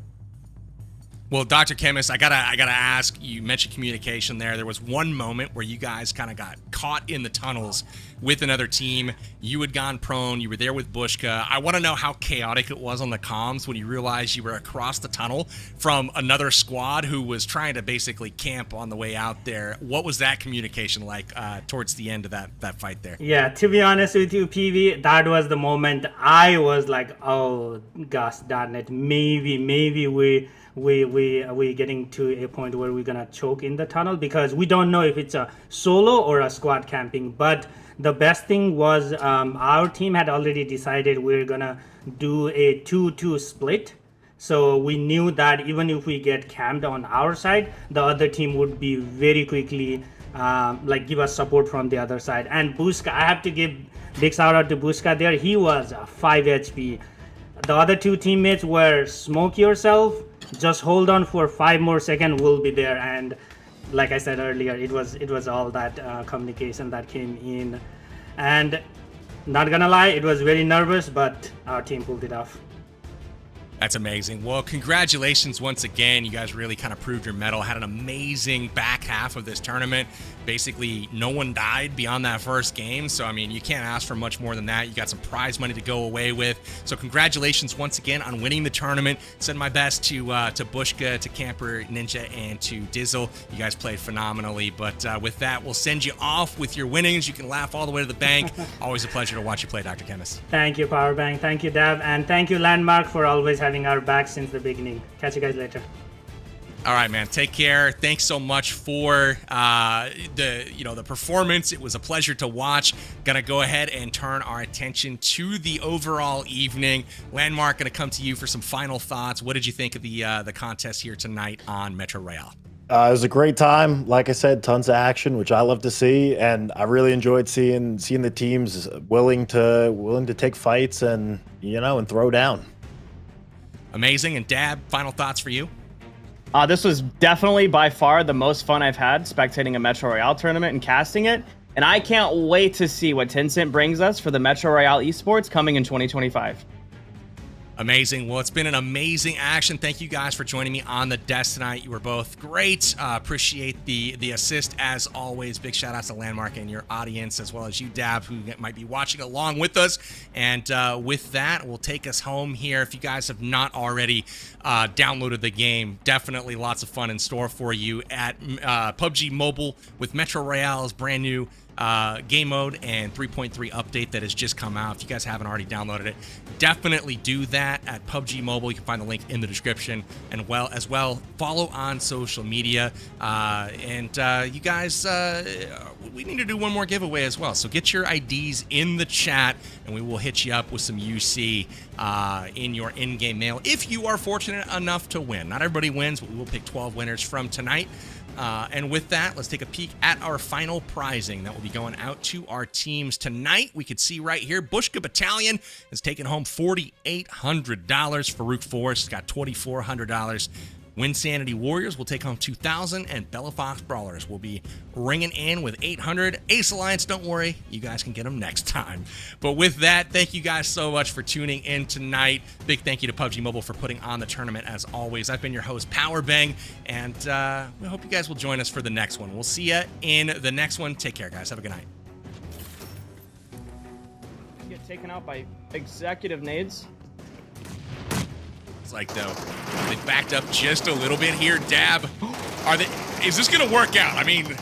Well, Dr. Chemist, I gotta ask. You mentioned communication there. There was one moment where you guys kind of got caught in the tunnels with another team. You had gone prone. You were there with Bushka. I want to know how chaotic it was on the comms when you realized you were across the tunnel from another squad who was trying to basically camp on the way out there. What was that communication like towards the end of that fight there? Yeah, to be honest with you, PV, that was the moment I was like, oh gosh darn it, maybe we getting to a point where we're gonna choke in the tunnel, because we don't know if it's a solo or a squad camping. But the best thing was our team had already decided we're gonna do a 2-2 split. So we knew that even if we get camped on our side, the other team would be very quickly like give us support from the other side. And Bushka, I have to give big shout out to Bushka there. He was 5 HP. The other 2 teammates were smoke yourself, just hold on for 5 more seconds, we'll be there. And like I said earlier, it was all that communication that came in, and not gonna lie, it was very nervous, but our team pulled it off. That's amazing. Well, congratulations once again. You guys really kind of proved your mettle. Had an amazing back half of this tournament. Basically, no one died beyond that first game. So, I mean, you can't ask for much more than that. You got some prize money to go away with. So, congratulations once again on winning the tournament. Send my best to Bushka, to Camper Ninja, and to Dizzle. You guys played phenomenally. But with that, we'll send you off with your winnings. You can laugh all the way to the bank. Always a pleasure to watch you play, Dr. Chemist. Thank you, Powerbank. Thank you, Dav. And thank you, Landmark, for always having our back since the beginning. Catch you guys later. All right, man. Take care. Thanks so much for the performance. It was a pleasure to watch. Gonna go ahead and turn our attention to the overall evening. Landmark, gonna come to you for some final thoughts. What did you think of the contest here tonight on Metro Royale? It was a great time. Like I said, tons of action, which I love to see, and I really enjoyed seeing the teams willing to take fights and and throw down. Amazing. And Dab, final thoughts for you? This was definitely by far the most fun I've had spectating a Metro Royale tournament and casting it. And I can't wait to see what Tencent brings us for the Metro Royale esports coming in 2025. Amazing. Well, it's been an amazing action. Thank you guys for joining me on the desk tonight. You were both great. Appreciate the assist as always. Big shout out to Landmark and your audience, as well as you, Dab, who might be watching along with us. And with that, we'll take us home here. If you guys have not already downloaded the game, definitely lots of fun in store for you at PUBG Mobile with Metro Royale's brand new game mode and 3.3 update that has just come out. If you guys haven't already downloaded it, definitely do that at PUBG Mobile. You can find the link in the description, and as well follow on social media. You guys, we need to do one more giveaway as well. So get your IDs in the chat, and we will hit you up with some UC in your in-game mail if you are fortunate enough to win. Not everybody wins, but we will pick 12 winners from tonight. And with that, let's take a peek at our final prizing that will be going out to our teams tonight. We could see right here, Bushka Battalion has taken home $4,800. Farouk Force got $2,400. Winsanity Warriors will take home 2,000, and Bella Fox Brawlers will be ringing in with 800. Ace Alliance, don't worry, you guys can get them next time. But with that, thank you guys so much for tuning in tonight. Big thank you to PUBG Mobile for putting on the tournament as always. I've been your host, Powerbang, and we hope you guys will join us for the next one. We'll see you in the next one. Take care, guys. Have a good night. Get taken out by executive nades. It's like, though, they backed up just a little bit here. Dab, is this going to work out? I mean,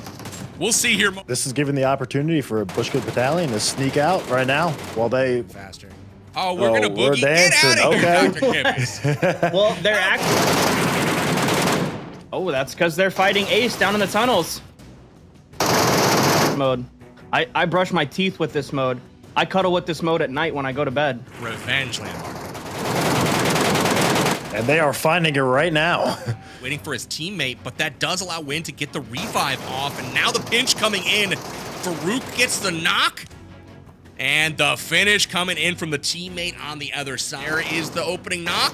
we'll see here. This is giving the opportunity for a Bushgood Battalion to sneak out right now while they... Faster. Oh, we're going to boogie. Dancing. Get out of here, Okay. Dr. Kippis. Well, they're actually... Oh, that's because they're fighting Ace down in the tunnels. Mode. I brush my teeth with this mode. I cuddle with this mode at night when I go to bed. Revenge landmark. And they are finding it right now. Waiting for his teammate, but that does allow Win to get the revive off, and now the pinch coming in. Farouk gets the knock, and the finish coming in from the teammate on the other side. There is the opening knock.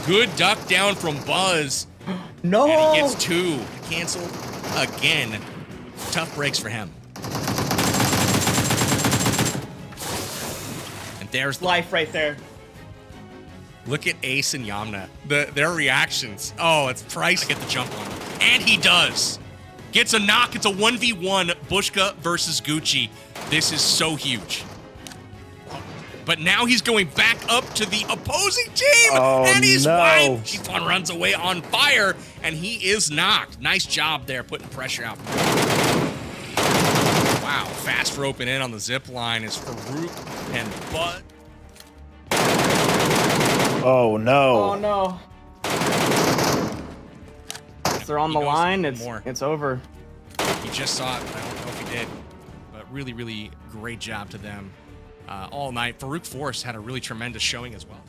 Good duck down from Buzz. No! And he gets two. Canceled again. Tough breaks for him. And there's the Life right there. Look at Ace and Yamna. Their reactions. Oh, it's Price to get the jump on him. And he does. Gets a knock. It's a 1v1. Bushka versus Gucci. This is so huge. But now he's going back up to the opposing team. Oh, and he's no. wide. Chiffon runs away on fire. And he is knocked. Nice job there putting pressure out. Wow. Fast roping in on the zip line is Farouk and Bud. Oh, no. Oh, no. If they're on the line, it's over. He just saw it. I don't know if he did. But really, really great job to them all night. Farouk Force had a really tremendous showing as well.